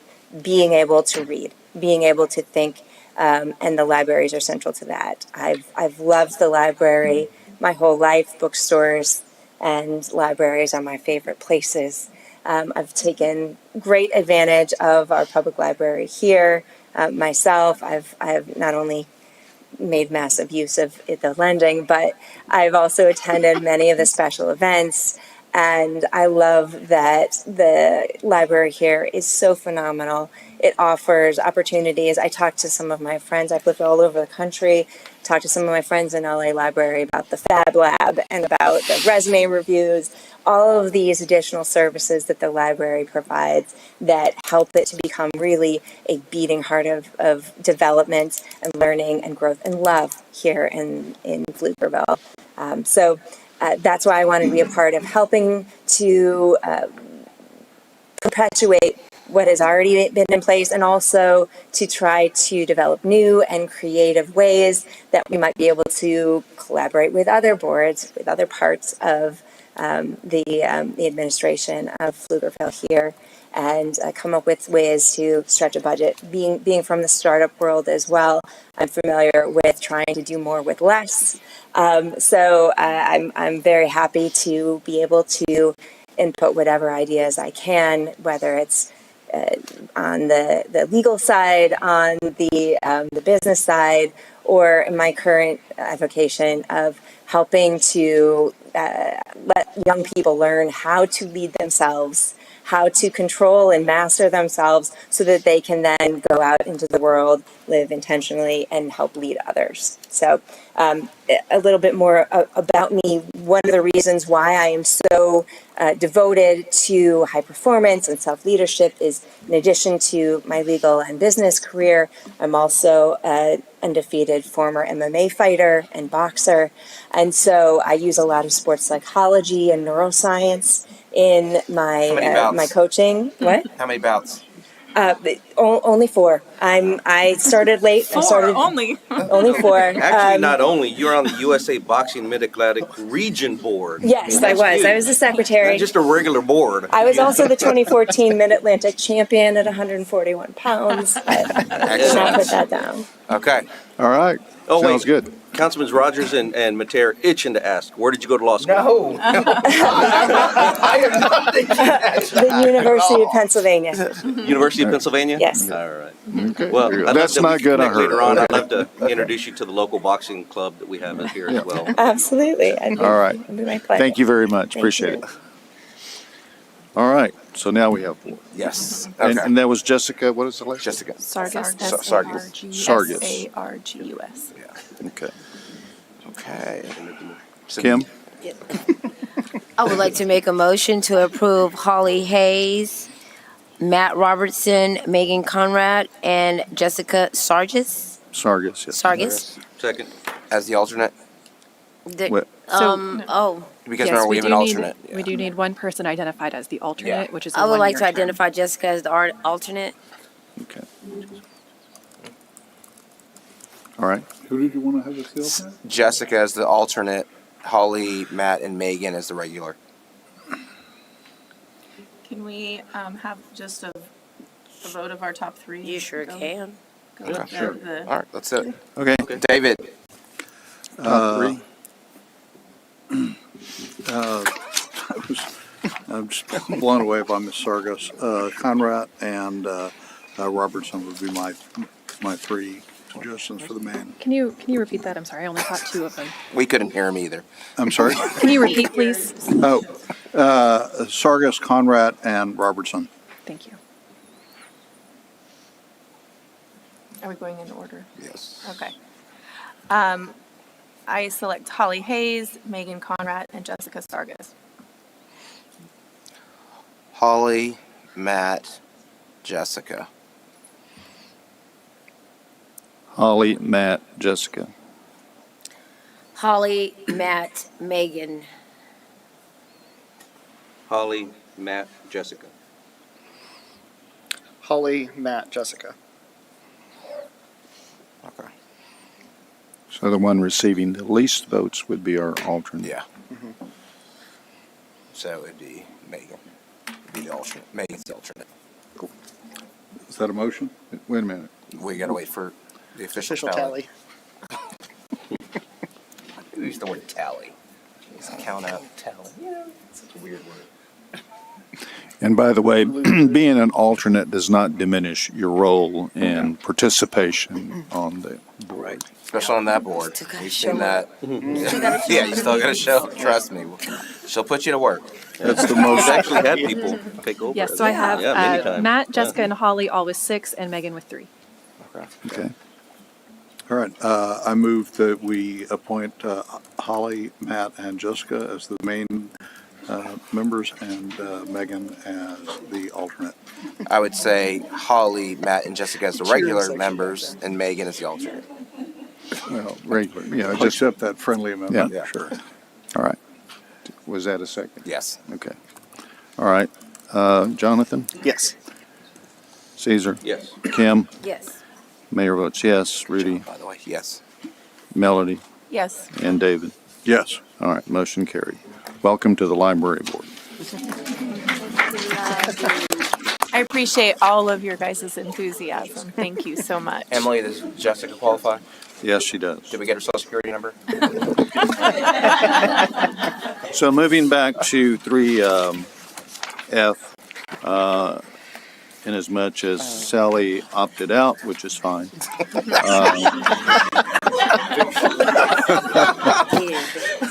being able to read, being able to think, and the libraries are central to that. I've loved the library my whole life. Bookstores and libraries are my favorite places. I've taken great advantage of our public library here. Myself, I've not only made massive use of the lending, but I've also attended many of the special events. And I love that the library here is so phenomenal. It offers opportunities. I talked to some of my friends. I've lived all over the country. Talked to some of my friends in LA Library about the Fab Lab and about the resume reviews, all of these additional services that the library provides that help it to become really a beating heart of development and learning and growth and love here in Pflugerville. That's why I wanted to be a part of helping to perpetuate what has already been in place, and also to try to develop new and creative ways that we might be able to collaborate with other boards, with other parts of the administration of Pflugerville here, and come up with ways to stretch a budget. Being from the startup world as well, I'm familiar with trying to do more with less. I'm very happy to be able to input whatever ideas I can, whether it's on the legal side, on the business side, or in my current avocation of helping to let young people learn how to lead themselves, how to control and master themselves so that they can then go out into the world, live intentionally, and help lead others. So a little bit more about me. One of the reasons why I am so devoted to high performance and self-leadership is, in addition to my legal and business career, I'm also an undefeated former MMA fighter and boxer. And so I use a lot of sports psychology and neuroscience in my coaching. What? How many bouts? Only 4. I started late. Only 4. Actually, not only. You're on the USA Boxing Mid-Atlantic Region Board. Yes, I was. I was the secretary. Not just a regular board. I was also the 2014 Mid-Atlantic champion at 141 pounds. I did not put that down. Okay. All right. Oh, Sounds wait. good. Councilman Rogers and Mater itching to ask, where did you go to law school? No. I am not thinking that. The University of Pennsylvania. University of Pennsylvania? Yes. All right. Okay. Well, I'd That's love to not good. I connect heard. later on. Okay. I'd love to introduce you to the local boxing club that we have here as well. Absolutely. All right. It'd be my pleasure. Thank you very much. Thank Appreciate you. it. All right. So now we have 4. Yes. And, Okay. and that was Jessica. What is the last? Jessica. Sargus, Sargus. Sargus. S-A-R-G-U-S. Okay. Okay. Kim? I would like to make a motion to approve Holly Hayes, Matt Robertson, Megan Conrad, and Jessica Sargis. Sargus. Yes. Sargis. Second. As the alternate? What? Because remember, we have an alternate. We do need one person identified as the alternate, which is a I would like to one-year term. identify Jessica as the alternate. Okay. All right. Who did you want to have as the alternate? Jessica as the alternate, Holly, Matt, and Megan as the regular. Can we have just a vote of our top 3? You sure can. Okay. Sure. All right, let's do it. Okay. David. Top 3. I'm just blown away by Ms. Sargis. Conrad and Robertson would be my 3 suggestions for the man. Can you repeat that? I'm sorry, I only caught 2 of them. We couldn't hear him either. I'm sorry? Can you repeat, please? Sargis, Conrad, and Robertson. Thank you. Are we going in order? Yes. Okay. I select Holly Hayes, Megan Conrad, and Jessica Sargis. Holly, Matt, Jessica. Holly, Matt, Jessica. Holly, Matt, Megan. Holly, Matt, Jessica. Holly, Matt, Jessica. Okay. So the one receiving the least votes would be our alternate. Yeah. So it'd be Megan. It'd be the alternate. Megan's the alternate. Is that a motion? Wait a minute. We gotta wait for the official Tally. We use the word tally. Just count out tally. Yeah, it's such a weird word. And by the way, being an alternate does not diminish your role and participation on the board. Right. Especially on that board. Still gotta We've show seen that. up. Yeah, you still gotta show. Trust me. She'll put you to work. That's the We've most. actually had people take over. Yes, so I have Yeah, many times. Matt, Jessica, and Holly all with 6, and Megan with 3. Okay. All right, I move that we appoint Holly, Matt, and Jessica as the main members and Megan as the alternate. I would say Holly, Matt, and Jessica as the regular members, and Megan as the alternate. Well, regular, yeah, just accept that friendly amendment, Yeah. sure. All right. Was that a second? Yes. Okay. All right. Jonathan? Yes. Caesar? Yes. Kim? Yes. Mayor votes yes. Rudy? By the way, yes. Melody? Yes. And David? Yes. All right, motion carried. Welcome to the library board. I appreciate all of your guys' enthusiasm. Thank you so much. Emily, does Jessica qualify? Yes, she does. Did we get her social security number? So moving back to 3F, in as much as Sally opted out, which is fine.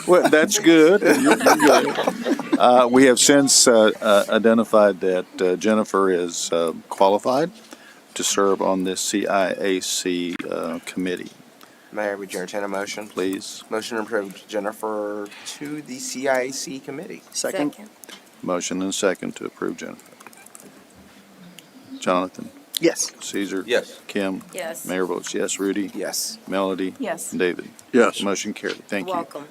Well, that's good. You're good. We have since identified that Jennifer is qualified to serve on this CIAC committee. Mayor, would you entertain a motion? Please. Motion to approve Jennifer to the CIAC committee. Second. Motion and second to approve Jennifer. Jonathan? Yes. Caesar? Yes. Kim? Yes. Mayor votes yes. Rudy? Yes. Melody? Yes. David? Yes. Motion carried. Thank you. Welcome.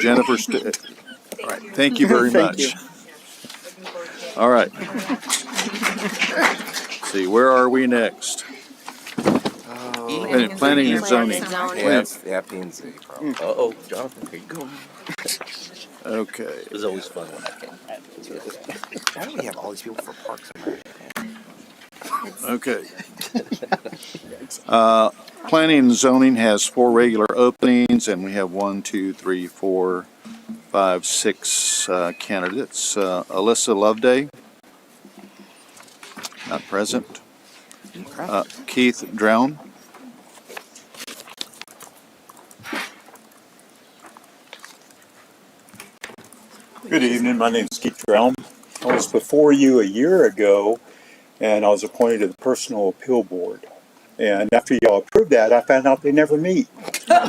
Jennifer, all right. Thank you very Thank much. you. All right. See, where are we next? Planning and zoning. Yeah, P&Z. Probably. Uh-oh, Jonathan, here you go. Okay. It was always fun. Why do we have all these people for Parks and Rec? Okay. Planning and zoning has 4 regular openings, and we have 1, 2, 3, 4, 5, 6 candidates. Alyssa Loveday, not present. Keith Drown. Good evening. My name is Keith Drown. I was before you a year ago, and I was appointed to the Personal Appeal Board. And after y'all approved that, I found out they never meet. Yet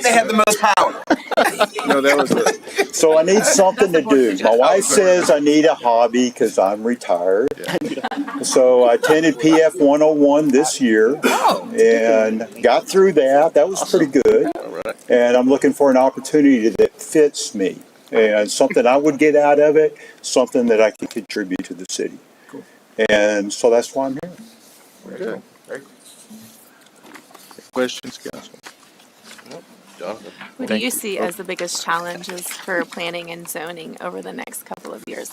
they have the most power. No, that was it. So I need something to do. My wife says I need a hobby because I'm retired. So I attended PF 101 this year and got through that. That was pretty good. And I'm looking for an opportunity that fits me and something I would get out of it, something that I can contribute to the city. And so that's why I'm here. Good. Questions, guys? Jonathan. What do you see as the biggest challenges for planning and zoning over the next couple of years?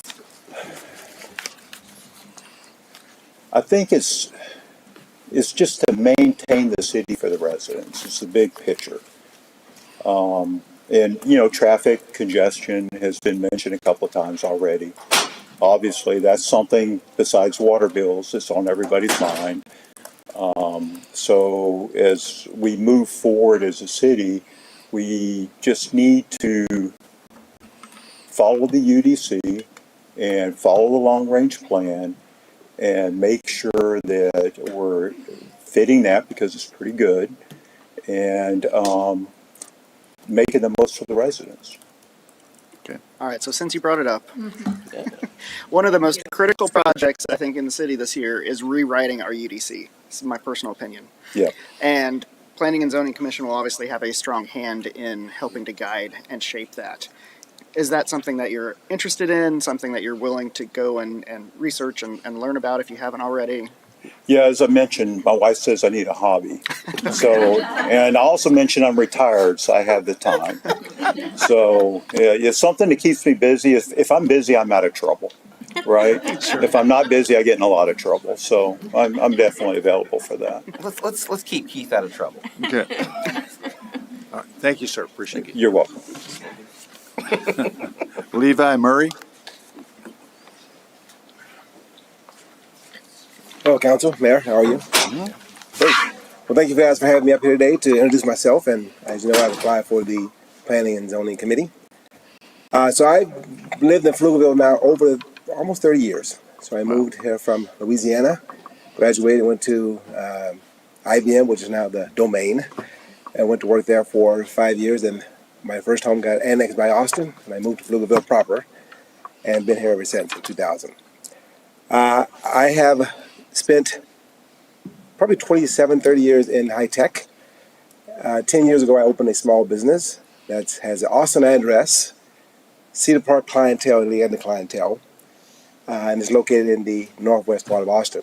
I think it's just to maintain the city for the residents. It's the big picture. And, you know, traffic congestion has been mentioned a couple of times already. Obviously, that's something besides water bills that's on everybody's mind. So as we move forward as a city, we just need to follow the UDC and follow the long-range plan and make sure that we're fitting that because it's pretty good, and making the most for the residents. All right, so since you brought it up, one of the most critical projects I think in the city this year is rewriting our UDC. This is my personal opinion. Yeah. And Planning and Zoning Commission will obviously have a strong hand in helping to guide and shape that. Is that something that you're interested in, something that you're willing to go and research and learn about if you haven't already? Yeah, as I mentioned, my wife says I need a hobby. So, and I also mentioned I'm retired, so I have the time. So, yeah, it's something that keeps me busy. If I'm busy, I'm out of trouble, right? Sure. If I'm not busy, I get in a lot of trouble. So, I'm definitely available for that. Let's keep Keith out of trouble. Okay. All right. Thank you, sir. Appreciate it. You're welcome. Levi Murray. Hello, Council, Mayor, how are you? Great. Well, thank you guys for having me up here today to introduce myself. And as you know, I've applied for the Planning and Zoning Committee. So I've lived in Pflugerville now over almost 30 years. So I moved here from Louisiana, graduated, went to IBM, which is now the Domain, and went to work there for 5 years. And my first home got annexed by Austin, and I moved to Pflugerville proper, and been here ever since in 2000. I have spent probably 30 years in high tech. 10 years ago, I opened a small business that has an Austin address, Cedar Park clientele, and the clientele, and is located in the northwest part of Austin.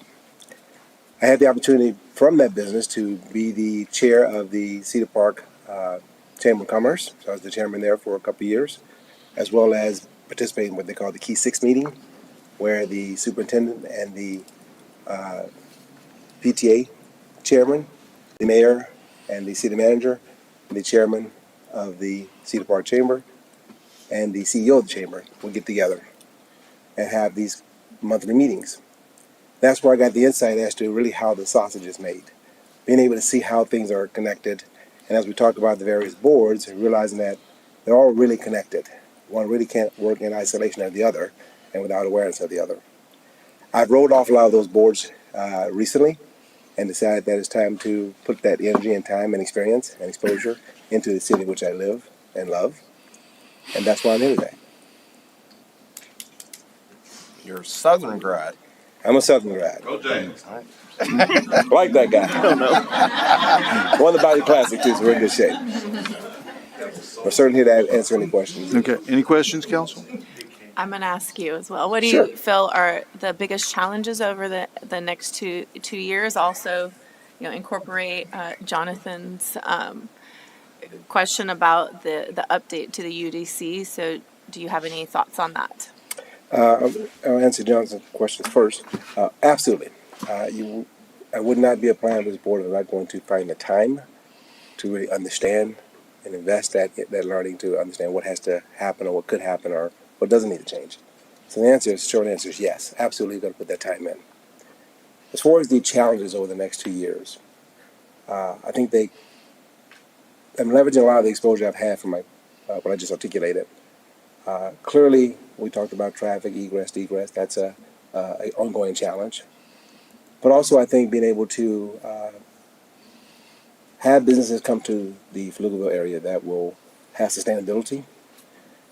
I had the opportunity from that business to be the chair of the Cedar Park Chamber of Commerce. So I was the chairman there for a couple of years, as well as participating in what they call the Key 6 meeting, where the superintendent and the PTA chairman, the mayor, and the city manager, and the chairman of the Cedar Park Chamber, and the CEO of the chamber would get together and have these monthly meetings. That's where I got the insight as to really how the sausage is made, being able to see how things are connected, and as we talk about the various boards, realizing that they're all really connected. One really can't work in isolation of the other and without awareness of the other. I've rolled off a lot of those boards recently and decided that it's time to put that energy and time and experience and exposure into the city which I live and love. And that's why I'm here today. You're a Southern grad. I'm a Southern grad. Go James. Like that guy. I don't know. Won the Body Classic too, so we're in good shape. We're certainly here to answer any questions. Okay. Any questions, Council? I'm going to ask you as well. What do Sure. you feel are the biggest challenges over the next two years? Also, incorporate Jonathan's question about the update to the UDC. So, do you have any thoughts on that? I'll answer Jonathan's questions first. Absolutely. I would not be applying to this board if I'm not going to find the time to really understand and invest that learning to understand what has to happen or what could happen or what doesn't need to change. So the short answer is yes, absolutely going to put that time in. As far as the challenges over the next 2 years, I think I'm leveraging a lot of the exposure I've had from what I just articulated. Clearly, we talked about traffic, egress. That's an ongoing challenge. But also, I think being able to have businesses come to the Pflugerville area that will have sustainability,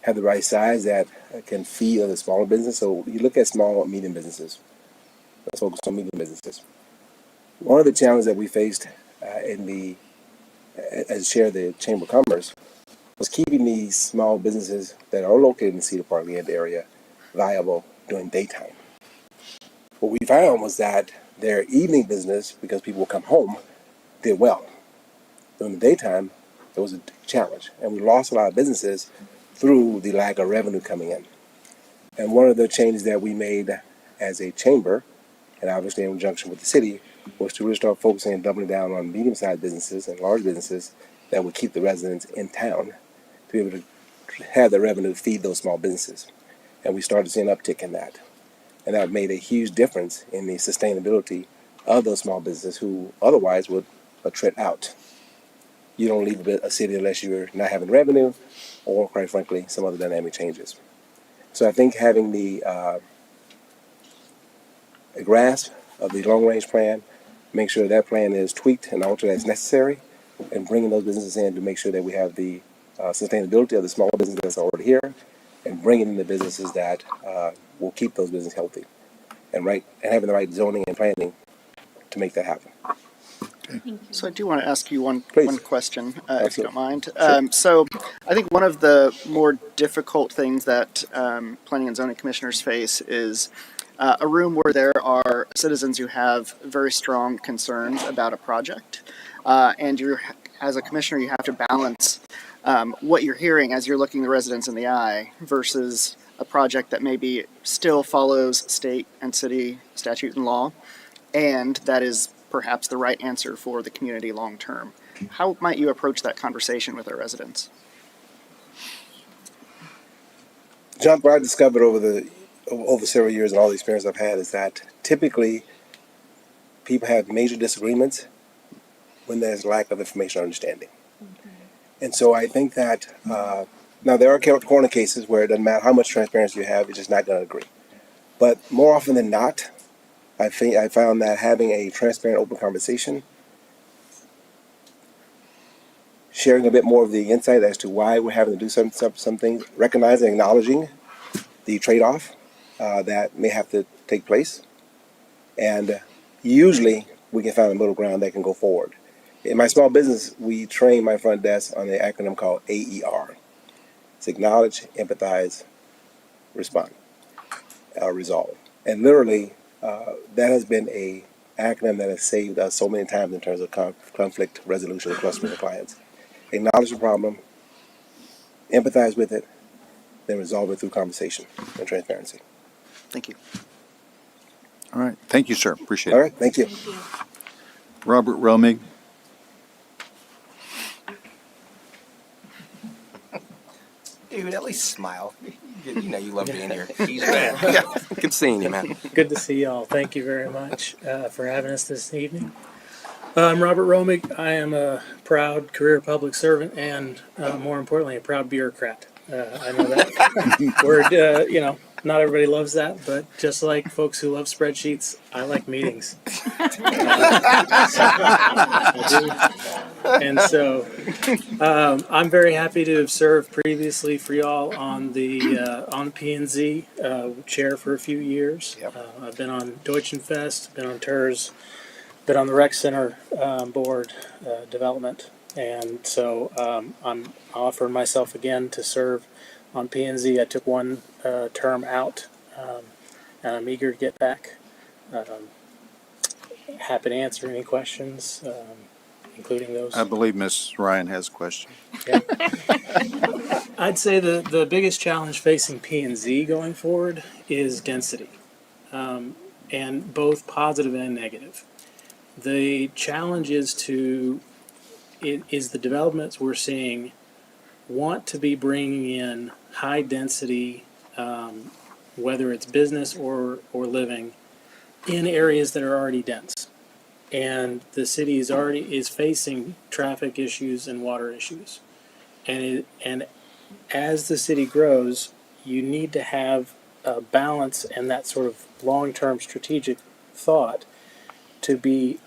have the right size that can feed other smaller businesses. So you look at small and medium businesses. Let's focus on medium businesses. One of the challenges that we faced as chair of the Chamber of Commerce was keeping these small businesses that are located in the Cedar Park Land area viable during daytime. What we found was that their evening business, because people would come home, did well. During the daytime, it was a challenge, and we lost a lot of businesses through the lack of revenue coming in. And one of the changes that we made as a chamber, and obviously in conjunction with the city, was to really start focusing and doubling down on medium-sized businesses and large businesses that would keep the residents in town to be able to have the revenue to feed those small businesses. And we started to see an uptick in that. And that made a huge difference in the sustainability of those small businesses who otherwise would attrit out. You don't leave a city unless you're not having revenue or, quite frankly, some other dynamic changes. So I think having the a grasp of the long-range plan, make sure that plan is tweaked and altered as necessary, and bringing those businesses in to make sure that we have the sustainability of the small businesses that's already here, and bringing in the businesses that will keep those businesses healthy, and having the right zoning and planning to make that happen. So I do want to ask you one question, if you Absolutely. don't mind. Sure. So I think one of the more difficult things that planning and zoning commissioners face is a room where there are citizens who have very strong concerns about a project, and you're, as a commissioner, you have to balance what you're hearing as you're looking the residents in the eye versus a project that maybe still follows state and city statute and law, and that is perhaps the right answer for the community long term. How might you approach that conversation with our residents? John, what I discovered over several years and all the experience I've had is that typically people have major disagreements when there's lack of information or understanding. And so I think that now there are corner cases where it doesn't matter how much transparency you have, it's just not going to agree. But more often than not, I found that having a transparent, open conversation, sharing a bit more of the insight as to why we're having to do some things, recognizing, acknowledging the trade-off that may have to take place, and usually we can find a middle ground that can go forward. In my small business, we train my front desk on the acronym called AER. It's acknowledge, empathize, respond, resolve. And literally, that has been a acronym that has saved us so many times in terms of conflict resolution with customers and clients. Acknowledge the problem, empathize with it, then resolve it through conversation and transparency. Thank you. All right. Thank you, sir. Appreciate it. All right. Thank you. Robert Romig. Dude, at least smile. You know you love being here. He's bad. Good seeing you, man. Good to see y'all. Thank you very much for having us this evening. I'm Robert Romig. I am a proud career public servant and, more importantly, a proud bureaucrat. I know that word, not everybody loves that, but just like folks who love spreadsheets, I like meetings. And so I'm very happy to have served previously for y'all on the P&Z chair for a few years. I've been on Deutschenfest, been on TERS, been on the Rec Center board development, and so I'm offering myself again to serve on P&Z. I took one term out, and I'm eager to get back. Happy to answer any questions, including those. I believe Ms. Ryan has a question. Yeah. I'd say the biggest challenge facing P&Z going forward is density, and both positive and negative. The challenge is the developments we're seeing want to be bringing in high density, whether it's business or living, in areas that are already dense. And the city is facing traffic issues and water issues. And as the city grows, you need to have a balance and that sort of long-term strategic thought to be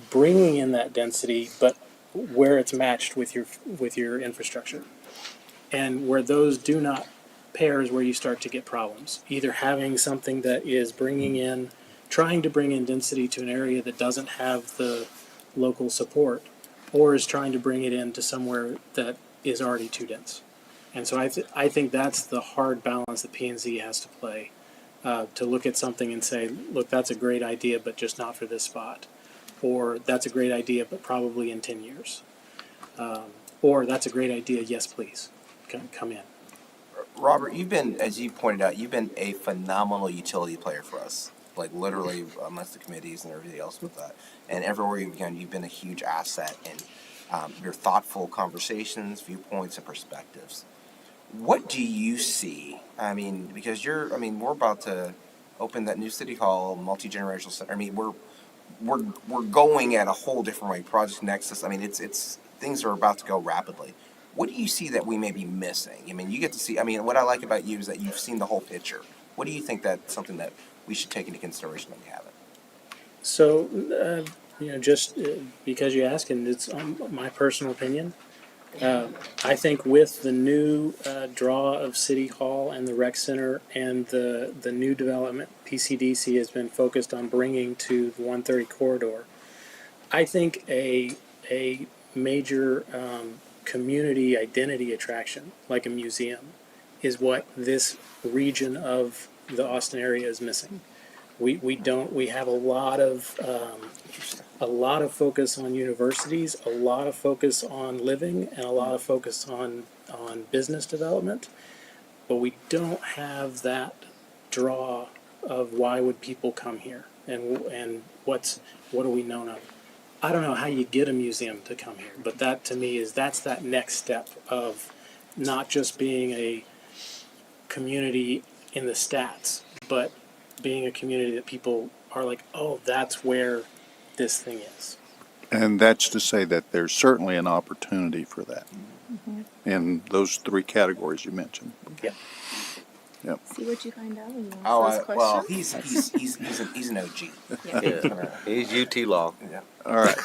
bringing in that density, but where it's matched with your infrastructure, and where those do not pair is where you start to get problems. Either having something that is trying to bring in density to an area that doesn't have the local support, or is trying to bring it into somewhere that is already too dense. And so I think that's the hard balance that P&Z has to play, to look at something and say, look, that's a great idea, but just not for this spot. Or that's a great idea, but probably in 10 years. Or that's a great idea, yes, please, come in. Robert, as you pointed out, you've been a phenomenal utility player for us. Like literally amongst the committees and everything else with that. And everywhere you've gone, you've been a huge asset in your thoughtful conversations, viewpoints, and perspectives. What do you see? I mean, because we're about to open that new city hall, multi-generational center. I mean, we're going at a whole different way. Project Nexus. I mean, it's things are about to go rapidly. What do you see that we may be missing? I mean, you get to see. I mean, what I like about you is that you've seen the whole picture. What do you think that's something that we should take into consideration that we haven't? So, just because you ask, and it's my personal opinion, I think with the new draw of City Hall and the Rec Center and the new development PCDC has been focused on bringing to the 130 corridor, I think a major community identity attraction like a museum is what this region of the Austin area is missing. We have a lot of focus on universities, a lot of focus on living, and a lot of focus on business development, but we don't have that draw of why would people come here and what are we known of. I don't know how you get a museum to come here, but that to me that's that next step of not just being a community in the stats, but being a community that people are like, oh, that's where this thing is. And that's to say that there's certainly an opportunity for that in those three categories you mentioned. Yep. Yep. See what you find out when you Oh, ask those well, questions. he's an OG. Yeah. He's UT Law. Yeah. All right.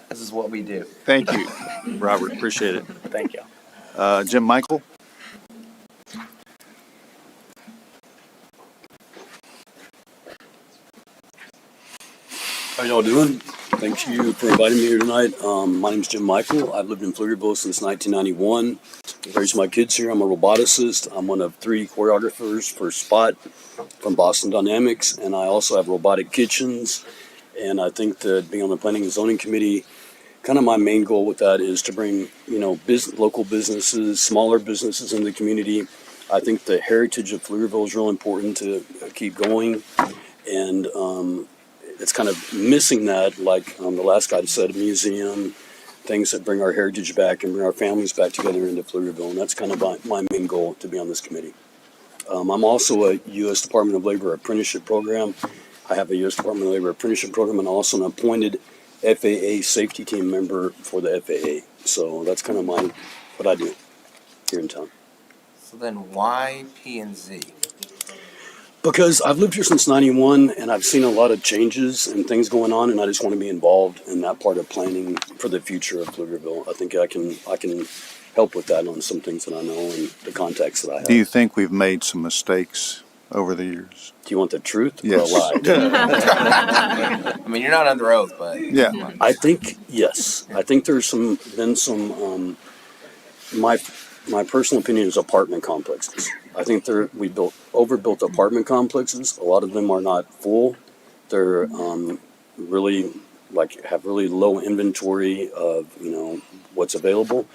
This is what we do. Thank you, Robert. Appreciate it. Thank you. Jim Michael? How y'all doing? Thank you for inviting me here tonight. My name's Jim Michael. I've lived in Pflugerville since 1991. Raised my kids here. I'm a roboticist. I'm one of 3 choreographers for Spot from Boston Dynamics, and I also have robotic kitchens. And I think that being on the Planning and Zoning Committee, kind of my main goal with that is to bring, local businesses, smaller businesses in the community. I think the heritage of Pflugerville is real important to keep going, and it's kind of missing that, like the last guy said, a museum, things that bring our heritage back and bring our families back together into Pflugerville, and that's kind of my main goal to be on this committee. I'm also a U.S. Department of Labor apprenticeship program. I have a U.S. Department of Labor apprenticeship program and also an appointed FAA safety team member for the FAA. So that's kind of what I do here in town. So then why P&Z? Because I've lived here since 91 and I've seen a lot of changes and things going on, and I just want to be involved in that part of planning for the future of Pflugerville. I think I can help with that on some things that I know and the contacts that I have. Do you think we've made some mistakes over the years? Do you want the truth Yes. or a lie? I mean, you're not under oath, but yeah. I think yes. I think there's been some. My personal opinion is apartment complexes. I think we overbuilt apartment complexes. A lot of them are not full. They're really have really low inventory of what's available,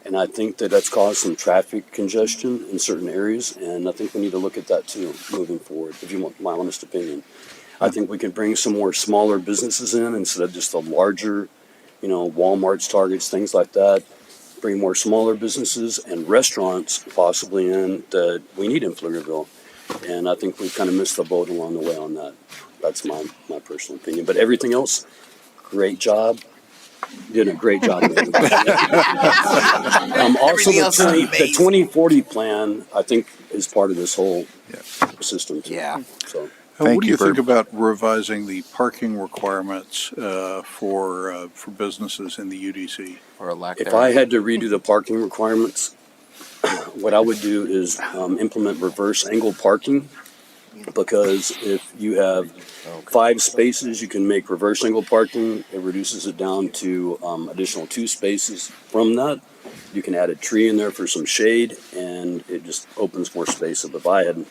and I think that's caused some traffic congestion in certain areas. And I think we need to look at that too moving forward. If you want my honest opinion, I think we can bring some more smaller businesses in instead of just the larger, Walmart's, Targets, things like that. Bring more smaller businesses and restaurants possibly in that we need in Pflugerville. And I think we've kind of missed the boat along the way on that. That's my personal opinion. But everything else, great job. Did a great job. Also, the 2040 plan, I think, is part of this whole system too. Yeah. So. Thank what do you you think about revising the parking requirements for businesses in the UDC? Or a lack If thereof. I had to redo the parking requirements, what I would do is implement reverse angle parking, because if you have 5 spaces, you can make reverse angle parking. It reduces it down to additional 2 spaces. From that, you can add a tree in there for some shade, and it just opens more space up if I had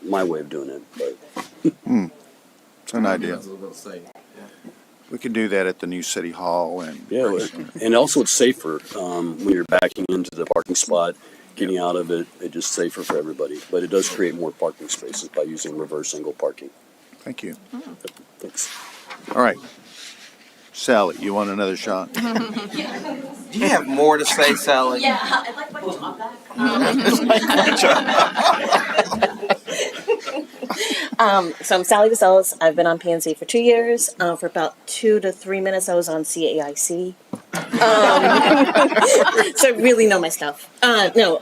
my way of doing it. But It's an idea. We could do that at the new city hall and and also it's safer when you're backing into the parking spot, getting out of it. It's just safer for everybody. But it does create more parking spaces by using reverse angle parking. Thank you. Thanks. All right. Sally, you want another shot? Do you have more to say, Sally? Yeah, I'd like my job back. So I'm Sally DeSellis. I've been on PNC for 2 years. For about 2 to 3 minutes, I was on CAIC. So I really know my stuff. No.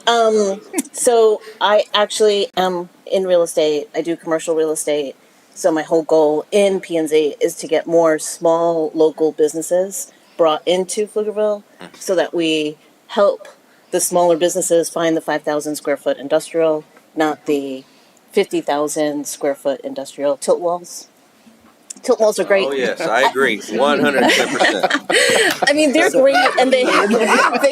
So I actually am in real estate. I do commercial real estate. So my whole goal in P&Z is to get more small local businesses brought into Pflugerville so that we help the smaller businesses find the 5,000 square foot industrial, not the 50,000 square foot industrial tilt walls. Tilt walls are great. Oh, yes, I agree, 110%. I mean, they're great, and they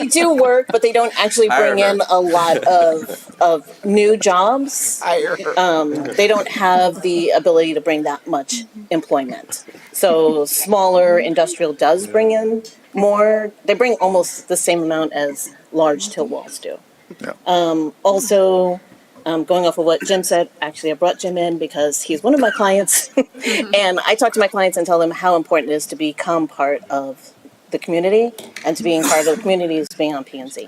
do work, but they don't actually bring in a lot of new jobs. They don't have the ability to bring that much employment. So smaller industrial does bring in more. They bring almost the same amount as large tilt walls do. Yeah. Also, going off of what Jim said, actually I brought Jim in because he's one of my clients. And I talk to my clients and tell them how important it is to become part of the community, and to being part of the community is being on P&Z.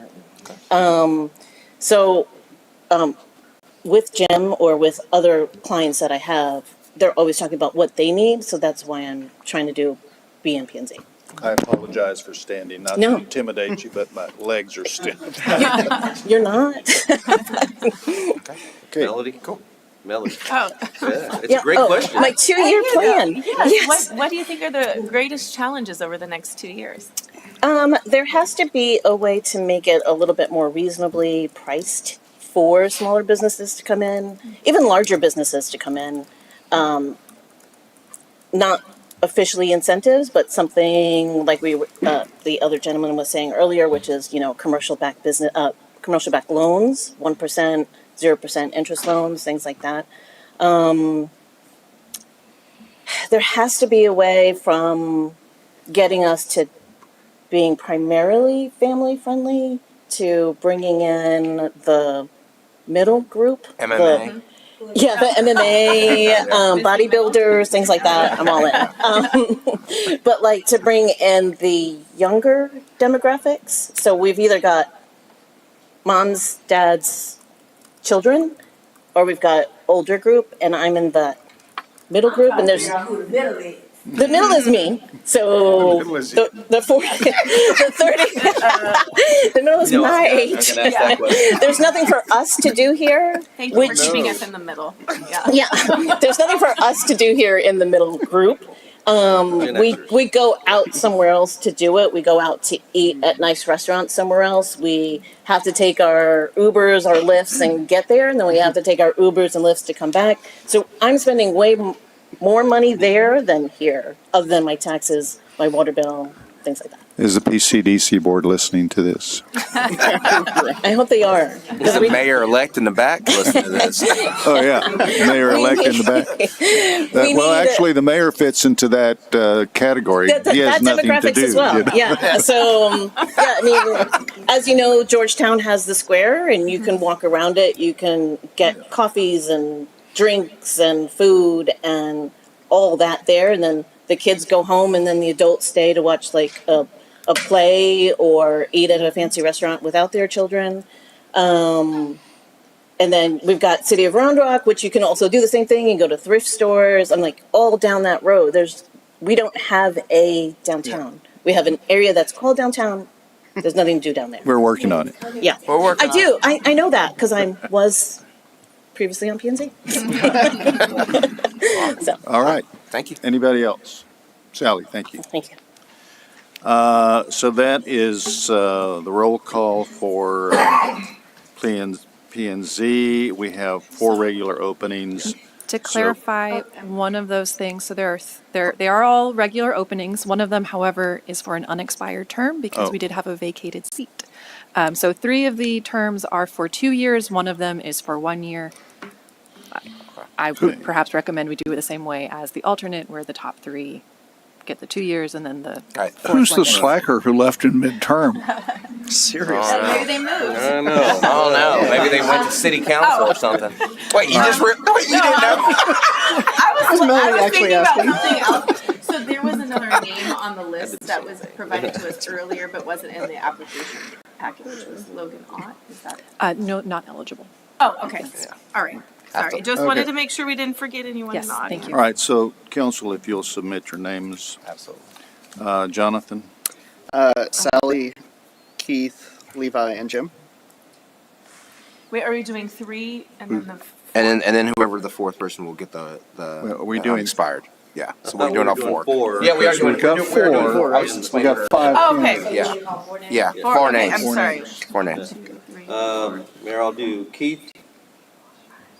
With Jim or with other clients that I have, they're always talking about what they need, so that's why I'm trying to be in P&Z. I apologize for standing, not No. to intimidate you, but my legs are stiff. You're not. Okay. Melody, cool. Melody. Oh. Yeah, it's a great question. My 2-year plan. Yes. What do you think are the greatest challenges over the next 2 years? There has to be a way to make it a little bit more reasonably priced for smaller businesses to come in, even larger businesses to come in. Not officially incentives, but something like the other gentleman was saying earlier, which is, commercial backed loans, 1%, 0% interest loans, things like that. There has to be a way from getting us to being primarily family friendly to bringing in the middle group. MMA. The MMA, bodybuilders, things like that. I'm all in. But like to bring in the younger demographics. So we've either got moms, dads, children, or we've got older group, and I'm in the middle group. And there's the middle is me. So the 40, the 30, the middle is my age. There's nothing for us to do here. Thank you for keeping us in the middle. Yeah, there's nothing for us to do here in the middle group. We go out somewhere else to do it. We go out to eat at nice restaurants somewhere else. We have to take our Ubers, our Lyfts, and get there, and then we have to take our Ubers and Lyfts to come back. So I'm spending way more money there than here, other than my taxes, my water bill, things like that. Is the PCDC board listening to this? I hope they are. There's a mayor-elect in the back listening to this. Oh, yeah, mayor-elect in the back. Actually, the mayor fits into that category. He has That nothing to demographics do. as well. Yeah. So, I mean, as you know, Georgetown has the square, and you can walk around it. You can get coffees and drinks and food and all that there, and then the kids go home, and then the adults stay to watch like a play or eat at a fancy restaurant without their children. And then we've got City of Round Rock, which you can also do the same thing and go to thrift stores. I'm like all down that road. We don't have a downtown. We have an area that's called downtown. There's nothing to do down there. We're working on it. Yeah, I do. I know that because I was previously on P&Z. So. All right. Thank you. Anybody else? Sally, thank you. Thank you. So that is the roll call for P&Z. We have 4 regular openings. To clarify one of those things, so they are all regular openings. One of them, however, is for an unexpired term because we did have a vacated seat. So 3 of the terms are for 2 years. One of them is for 1 year. I would perhaps recommend we do it the same way as the alternate, where the top 3 get the 2 years and then the Who's the slacker who left in midterm? Seriously. Maybe they moved. I don't know. Oh no. Maybe they went to city council or something. Wait, you just wait, you didn't know? I was thinking about something else. So there was another name on the list that was provided to us earlier, but wasn't in the application package. It was Logan Ott. Is that? No, not eligible. Oh, okay. All right. Sorry. Just wanted to make sure we didn't forget anyone in the audience. Thank you. All right, so council, if you'll submit your names. Absolutely. Jonathan? Sally, Keith, Levi, and Jim. Wait, are we doing 3 and then the? And then whoever the fourth person will get the Are we doing expired. Yeah. So thought we're doing we all were doing four. four. Yeah, we are Because doing. we've got We're doing four. four. I was just We explaining. got 5 Oh, okay. candidates. Yeah. Four Four okay, names. I'm sorry. Four names. Mayor, I'll do Keith,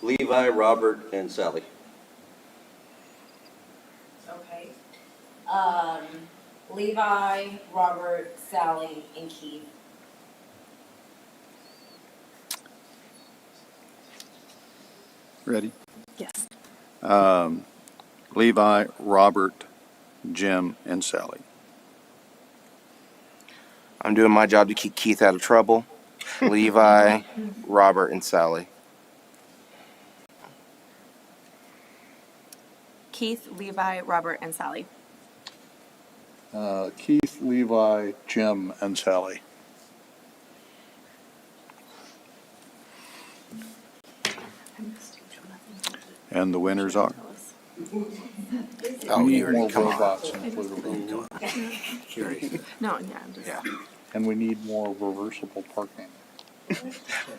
Levi, Robert, and Sally. Okay. Levi, Robert, Sally, and Keith. Ready? Yes. Levi, Robert, Jim, and Sally. I'm doing my job to keep Keith out of trouble. Levi, Robert, and Sally. Keith, Levi, Robert, and Sally. Keith, Levi, Jim, and Sally. And the winners are? Oh, We you need more already come on. robots in Pflugerville. No, yeah, I'm just. Yeah. And we need more reversible parking.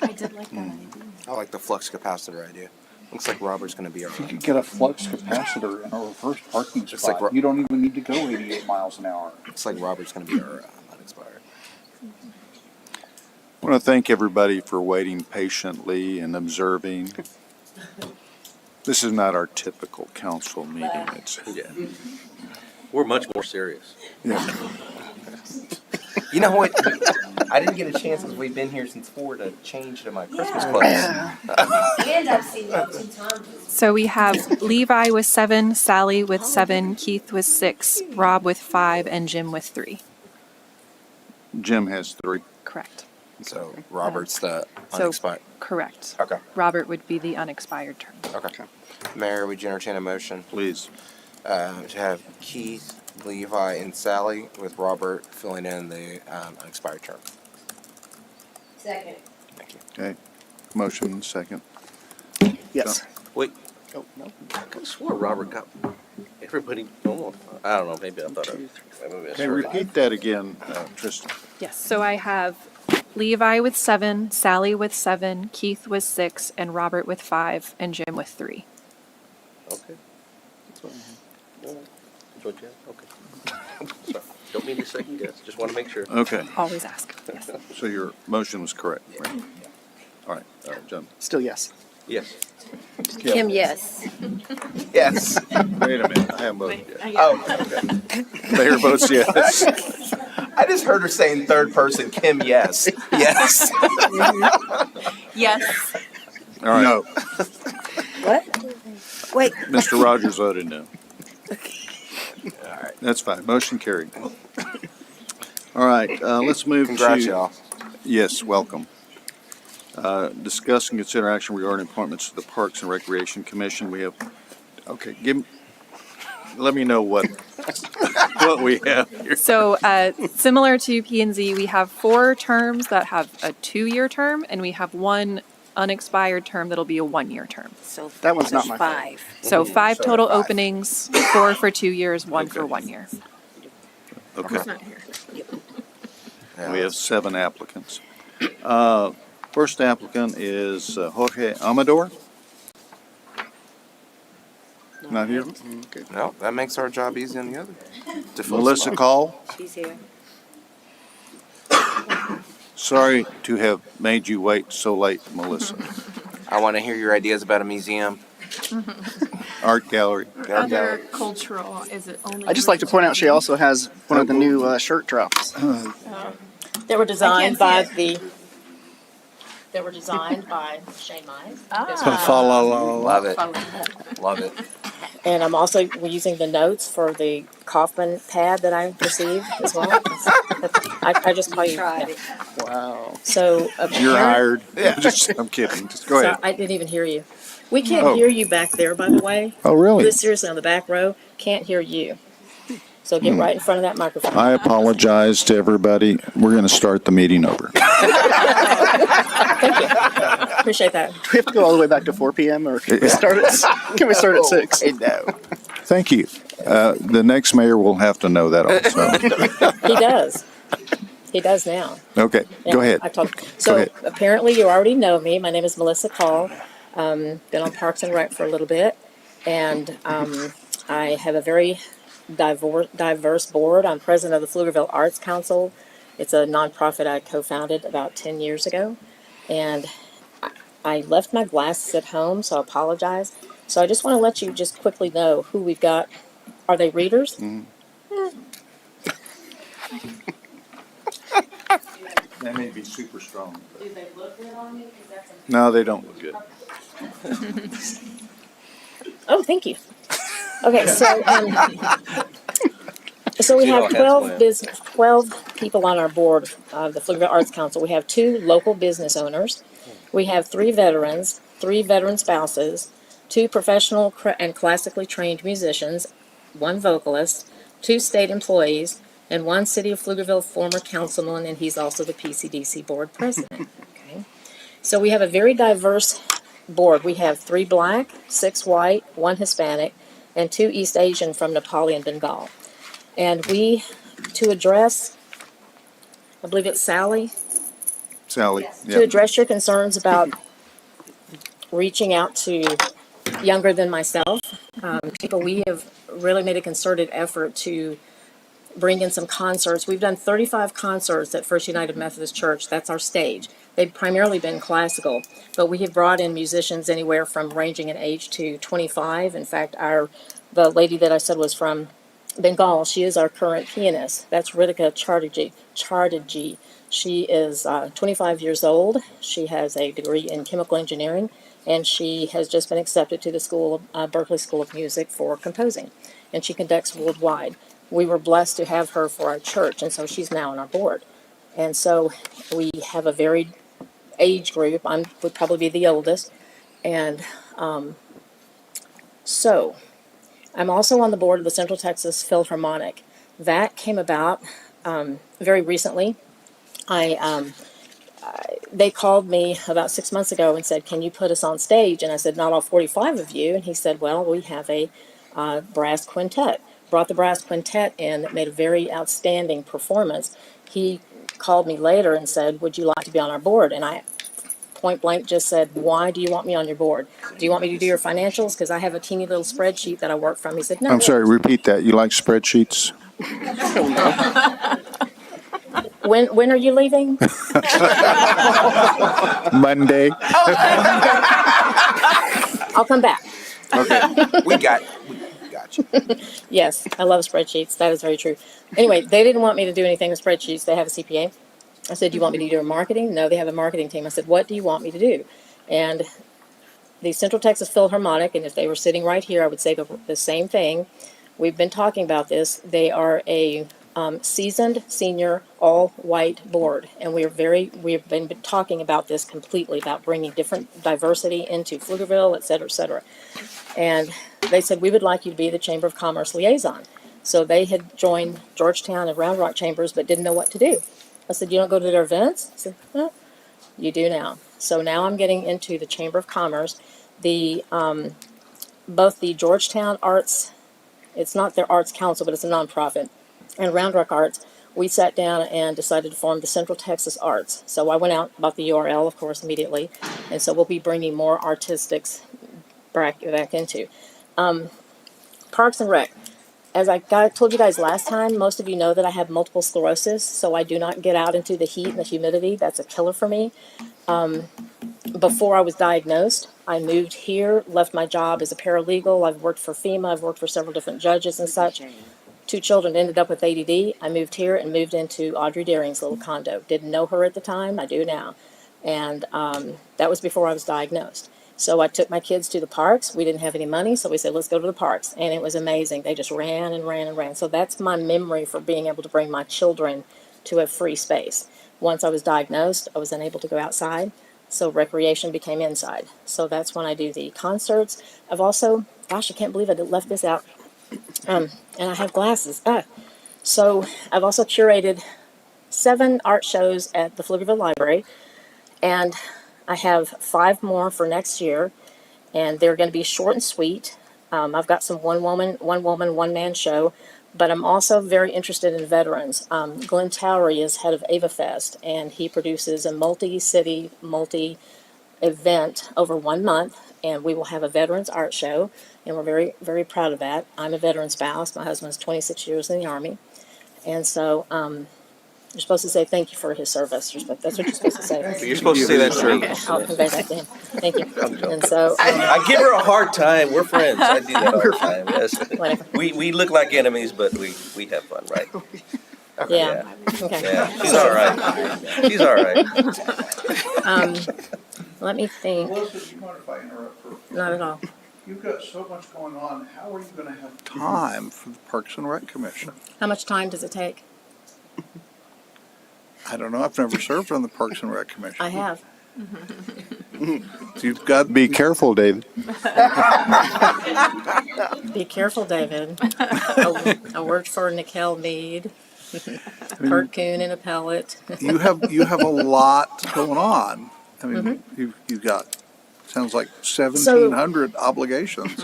I did like that idea. I like the flux capacitor idea. Looks like Robert's going to be our. If you could get a flux capacitor in a reverse parking It's spot, like you don't even need to go 88 miles an hour. Looks like Robert's going to be our unexpired. I want to thank everybody for waiting patiently and observing. This is not our typical council meeting. It's Yeah. We're much more serious. yeah. You know what? I didn't get a chance because we've been here since 4 to change to my Christmas clothes. And I've seen you 2 times. So we have Levi with 7, Sally with 7, Keith with 6, Rob with 5, and Jim with 3. Jim has 3. Correct. So Robert's the So- unexpired. Correct. Okay. Robert would be the unexpired term. Okay. Mayor, would you entertain a motion Please. to have Keith, Levi, and Sally with Robert filling in the unexpired term? Second. Thank you. Okay. Motion second. Yes. Wait, Oh, no. I could have swore Robert got everybody. Oh, I don't know. Maybe I thought maybe I Okay, misheard. repeat that again, Tristan. Yes, so I have Levi with 7, Sally with 7, Keith with 6, and Robert with 5, and Jim with 3. Okay. That's what you have? Okay. Sorry. Don't mean to second guess. Just want to make sure. Okay. Always ask. Yes. So your motion was correct, right? All right, John. Still yes. Yes. Kim, yes. Yes. Wait a minute, I haven't voted yet. Oh, okay. Mayor votes yes. I just heard her saying third person, Kim, yes. Yes. Yes. All right. No. What? Wait. Mr. Rogers voted no. All right. That's fine. Motion carried. All right, let's move to. Congrats, y'all. Yes, welcome. Discuss and consider action regarding appointments to the Parks and Recreation Commission. We have, okay, let me know what we have here. So similar to P&Z, we have 4 terms that have a 2-year term, and we have 1 unexpired term that'll be a 1-year term. So That one's not my fault. 5. So 5 So total 5. openings, 4 for 2 years, 1 for 1 year. Okay, Yeah. we have 7 applicants. First applicant is Jorge Amador. Not here? Okay. No, that makes our job easy on the other. to fill Melissa spots. Call. She's here. Sorry to have made you wait so late, Melissa. I want to hear your ideas about a museum. Art gallery. Other cultural, is it only? I just like to point out she also has one of the new shirt drops. They were designed by see the. They were designed by Shane Mize. Love it. Love it. And I'm also using the notes for the Kaufman pad that I received as well. I just call you. Tried yeah. it. Wow. So You're hired. Yeah, I'm kidding. Just go ahead. I didn't even hear you. We can't Oh. hear you back there, by the way. Oh, really? Seriously, on the back row, can't hear you. So get right in front of that microphone. I apologize to everybody. We're going to start the meeting over. Thank you. Appreciate that. Do we have to go all the way back to 4 p.m. or can we start at 6? No. Thank you. The next mayor will have to know that also. He does. He does now. Okay, Yeah, go ahead. I told. Go So ahead. apparently you already know me. My name is Melissa Call. Been on Parks and Rec for a little bit, and I have a very diverse board. I'm president of the Pflugerville Arts Council. It's a nonprofit I co-founded about 10 years ago, and I left my glasses at home, so I apologize. So I just want to let you just quickly know who we've got. Are they readers? That may be super strong. Do they look good on me? No, they don't look good. Oh, thank you. Okay, so so we See how have handsome I am. 12 people on our board of the Pflugerville Arts Council. We have 2 local business owners. We have 3 veterans, 3 veteran spouses, 2 professional and classically trained musicians, 1 vocalist, 2 state employees, and 1 City of Pflugerville former councilman, and he's also the PCDC board president. Okay, so we have a very diverse board. We have 3 black, 6 white, 1 Hispanic, and 2 East Asian from Nepal and Bengal. And to address, I believe it's Sally, Sally, to address your concerns about reaching out to younger than myself, people, we have really made a concerted effort to bring in some concerts. We've done 35 concerts at First United Methodist Church. That's our stage. They've primarily been classical, but we have brought in musicians anywhere from ranging in age to 25. In fact, the lady that I said was from Bengal, she is our current pianist. That's Ritika Chatterjee. She is 25 years old. She has a degree in chemical engineering, and she has just been accepted to the Berklee School of Music for composing, and she conducts worldwide. We were blessed to have her for our church, and so she's now on our board. And so we have a varied age group. I would probably be the oldest, and so I'm also on the board of the Central Texas Philharmonic. That came about very recently. They called me about 6 months ago and said, "Can you put us on stage?" And I said, "Not all 45 of you." And he said, "Well, we have a brass quintet." Brought the brass quintet in that made a very outstanding performance. He called me later and said, "Would you like to be on our board?" And I point blank just said, "Why do you want me on your board? Do you want me to do your financials? Because I have a teeny little spreadsheet that I work from." He said, "No." I'm sorry, repeat that. You like spreadsheets? When are you leaving? Monday. I'll come back. Okay. We got you. Yes, I love spreadsheets. That is very true. Anyway, they didn't want me to do anything with spreadsheets. They have a CPA. I said, "Do you want me to do marketing?" "No, they have a marketing team." I said, "What do you want me to do?" And the Central Texas Philharmonic, and if they were sitting right here, I would say the same thing. We've been talking about this. They are a seasoned senior all-white board, and we've been talking about this completely, about bringing different diversity into Pflugerville, et cetera, et cetera. And they said, "We would like you to be the Chamber of Commerce liaison." So they had joined Georgetown and Round Rock chambers, but didn't know what to do. I said, "You don't go to their events?" I said, "No, you do now." So now I'm getting into the Chamber of Commerce. The both the Georgetown Arts, it's not their arts council, but it's a nonprofit, and Round Rock Arts, we sat down and decided to form the Central Texas Arts. So I went out, bought the URL, of course, immediately, and so we'll be bringing more artistics back into. Parks and Rec. As told you guys last time, most of you know that I have multiple sclerosis, so I do not get out into the heat and the humidity. That's a killer for me. Before I was diagnosed, I moved here, left my job as a paralegal. I've worked for FEMA. I've worked for several different judges and such. 2 children ended up with ADD. I moved here and moved into Audrey Deering's little condo. Didn't know her at the time. I do now. And that was before I was diagnosed. So I took my kids to the parks. We didn't have any money, so we said, "Let's go to the parks." And it was amazing. They just ran and ran and ran. So that's my memory for being able to bring my children to a free space. Once I was diagnosed, I was unable to go outside, so recreation became inside. So that's when I do the concerts. I've also, gosh, I can't believe I left this out. And I have glasses. So I've also curated 7 art shows at the Pflugerville Library, and I have 5 more for next year, and they're going to be short and sweet. I've got some one woman, one man show. But I'm also very interested in veterans. Glenn Towery is head of Ava Fest, and he produces a multi-city, multi-event over 1 month, and we will have a veterans art show, and we're very, very proud of that. I'm a veteran spouse. My husband's 26 years in the Army, and so you're supposed to say thank you for his service. That's what you're supposed to say. You're supposed to say that to me. Okay, I'll convey that to him. Thank you. I'm joking. And so, I give her a hard time. We're friends. I do that all the time. Yes. Whatever. We look like enemies, but we have fun, right? yeah. Okay. Yeah. She's all right. She's all right. Let me think. Melissa, do you mind if I interrupt for? Not at all. You've got so much going on. How are you going to have time for the Parks and Rec Commission? How much time does it take? I don't know. I've never served on the Parks and Rec Commission. I have. You've got to be careful, David. Be careful, David. I worked for Nickel Mead, Kurt Kuhn in Appellate. You have a lot going on. I mean, you've got sounds like 1,700 obligations.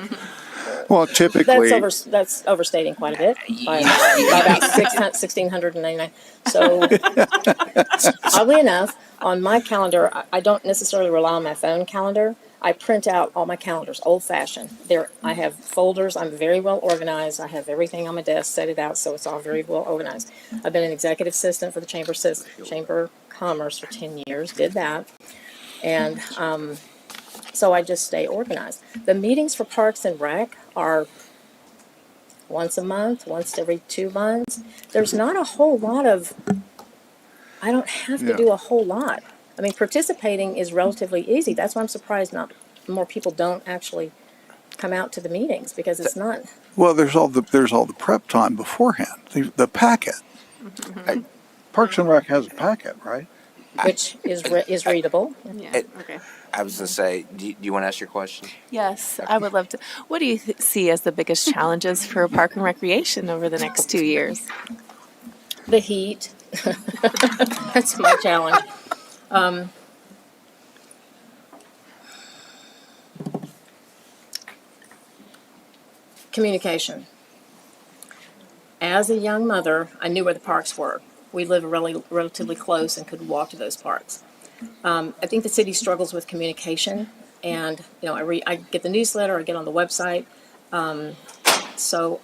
Well, typically That's overstating quite a bit by about 1,699. So, oddly enough, on my calendar, I don't necessarily rely on my phone calendar. I print out all my calendars, old-fashioned. I have folders. I'm very well organized. I have everything on my desk, set it out, so it's all very well organized. I've been an executive assistant for the Chamber of Commerce for 10 years. Did that, and so I just stay organized. The meetings for Parks and Rec are once a month, once every 2 months. There's not a whole lot of, I don't have to do a whole lot. I mean, participating is relatively easy. That's why I'm surprised not more people don't actually come out to the meetings, because it's not. well, there's all the prep time beforehand. The packet. Parks and Rec has a packet, right? Which is readable. Yeah. Okay. I was going to say, do you want to ask your question? Yes, I would love to. What do you see as the biggest challenges for Park and Recreation over the next 2 years? The heat. That's my challenge. Communication. As a young mother, I knew where the parks were. We live relatively close and could walk to those parks. I think the city struggles with communication, and I get the newsletter, I get on the website. So,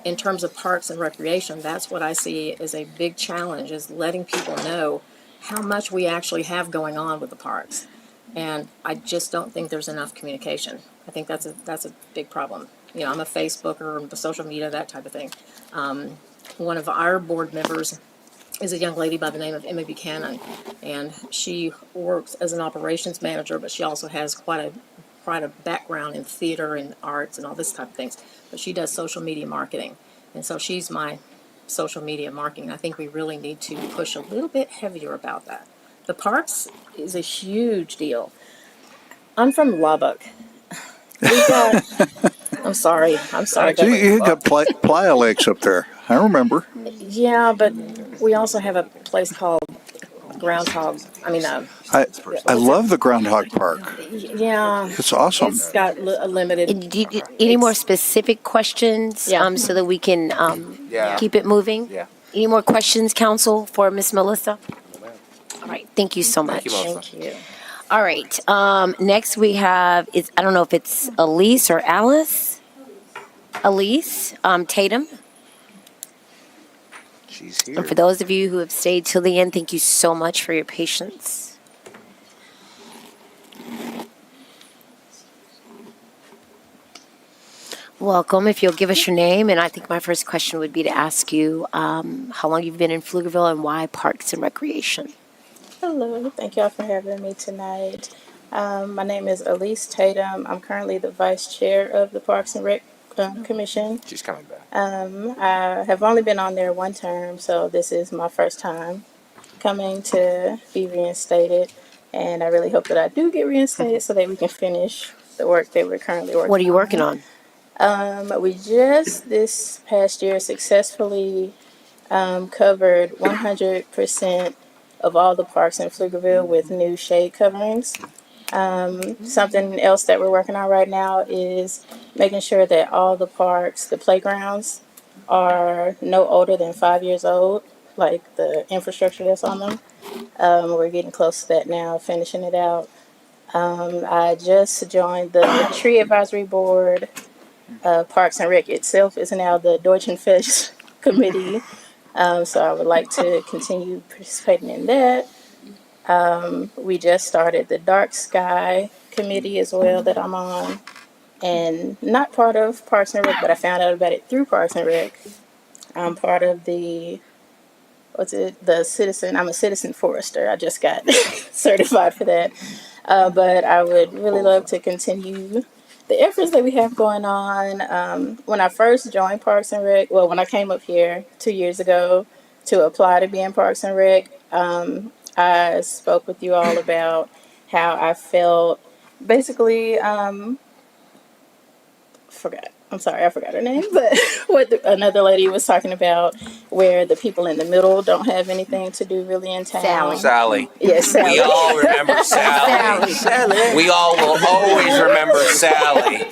in terms of Parks and Recreation, that's what I see as a big challenge: is letting people know how much we actually have going on with the parks. And I just don't think there's enough communication. I think that's a big problem. I'm a Facebooker, social media, that type of thing. One of our board members is a young lady by the name of Emma Buchanan, and she works as an operations manager, but she also has quite a background in theater and arts and all this type of things. But she does social media marketing, and so she's my social media marketing. I think we really need to push a little bit heavier about that. The parks is a huge deal. I'm from Lubbock. We've got. I'm sorry. You got Playa Lakes up there. I remember. Yeah, but we also have a place called Groundhog. I love the Groundhog Park. Yeah, It's awesome. It's got a limited. Any more specific questions? Yeah. So that we can keep it moving. Yeah. Any more questions, council, for Miss Melissa? All right. Thank you so much. Thank you. All right. Next we have I don't know if it's Elise or Alice. Elise Tatum. She's here. And for those of you who have stayed till the end, thank you so much for your patience. Welcome. If you'll give us your name, and I think my first question would be to ask you how long you've been in Pflugerville and why Parks and Recreation. Hello, thank y'all for having me tonight. My name is Elise Tatum. I'm currently the vice chair of the Parks and Rec Commission. She's coming back. I have only been on there one term, so this is my first time coming to be reinstated, and I really hope that I do get reinstated so that we can finish the work that we're currently working on. What are you working on? We just this past year successfully covered 100% of all the parks in Pflugerville with new shade coverings. Something else that we're working on right now is making sure that all the parks, the playgrounds, are no older than 5 years old, like the infrastructure that's on them. We're getting close to that now, finishing it out. I just joined the Tree Advisory Board. Parks and Rec itself is now the Deutschenfest committee. So I would like to continue participating in that. We just started the Dark Sky committee as well that I'm on. And not part of Parks and Rec, but I found out about it through Parks and Rec. I'm part of the I'm a citizen forester. I just got certified for that. But I would really love to continue the efforts that we have going on. When I first joined Parks and Rec, well, when I came up here 2 years ago to apply to be in Parks and Rec, I spoke with you all about how I felt. Basically, I'm sorry, I forgot her name, but another lady was talking about where the people in the middle don't have anything to do really in town. Sally. Yes, Sally. We all remember Sally. Sally. We all will always remember Sally.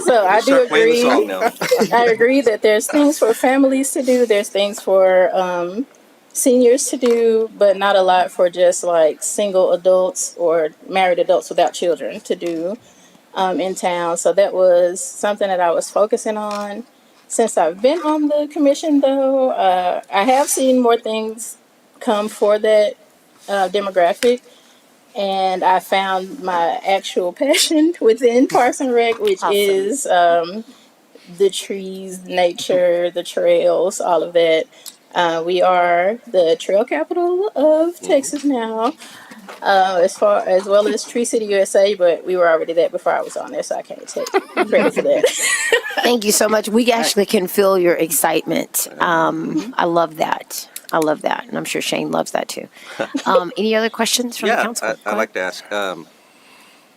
So I do Start playing the agree. song now. I agree that there's things for families to do. There's things for seniors to do, but not a lot for just like single adults or married adults without children to do in town. So that was something that I was focusing on. Since I've been on the commission, though, I have seen more things come for that demographic. And I found my actual passion within Parks and Rec, which is the trees, nature, the trails, all of that. We are the trail capital of Texas now, as well as Tree City, USA. But we were already that before I was on there, so I can't take credit for that. Thank you so much. We actually can feel your excitement. I love that. I love that. And I'm sure Shane loves that too. Any other questions from the council? I'd like to ask.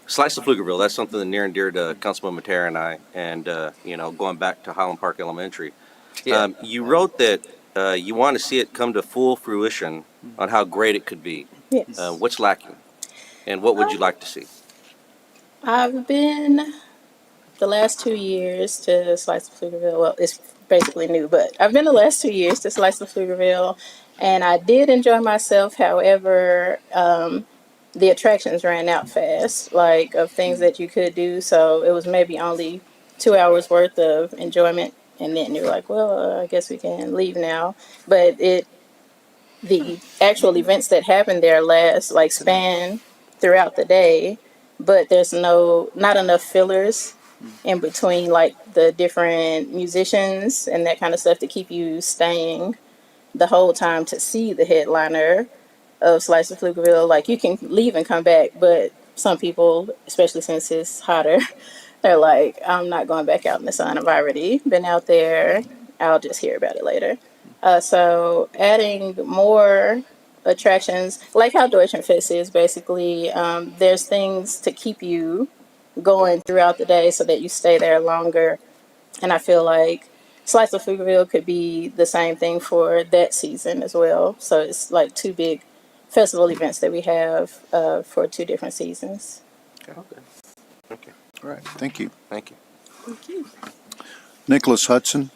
Slice of Pflugerville, that's something that near and dear to Councilman Matera and I, and, going back to Highland Park Elementary. Yeah. You wrote that you want to see it come to full fruition on how great it could be. Yes. What's lacking? And what would you like to see? I've been the last 2 years to Slice of Pflugerville. Well, it's basically new, but I've been the last 2 years to Slice of Pflugerville, and I did enjoy myself. However, the attractions ran out fast, like of things that you could do. So it was maybe only 2 hours worth of enjoyment, and then you're like, well, I guess we can leave now. But the actual events that happen there span throughout the day, but there's not enough fillers in between like the different musicians and that kind of stuff to keep you staying the whole time to see the headliner of Slice of Pflugerville. Like you can leave and come back, but some people, especially since it's hotter, they're like, I'm not going back out in the sun. I've already been out there. I'll just hear about it later. So adding more attractions, like how Deutschenfest is basically, there's things to keep you going throughout the day so that you stay there longer. And I feel like Slice of Pflugerville could be the same thing for that season as well. So it's like two big festival events that we have for two different seasons. Okay. All right, thank you. Thank you. Nicholas Hudson?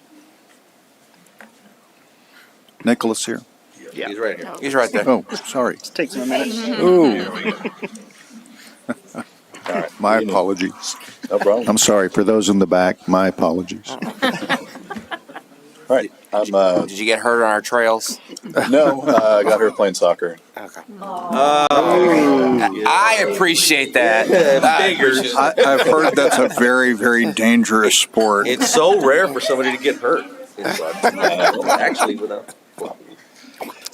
Nicholas here? Yeah. He's right here. He's right there. Oh, sorry. It takes him a minute. Ooh. All right. My apologies. No problem. I'm sorry for those in the back. My apologies. All right. Did you get hurt on our trails? No, I got hurt playing soccer. Okay. I appreciate that. I've heard that's a very, very dangerous sport. It's so rare for somebody to get hurt. Actually, without.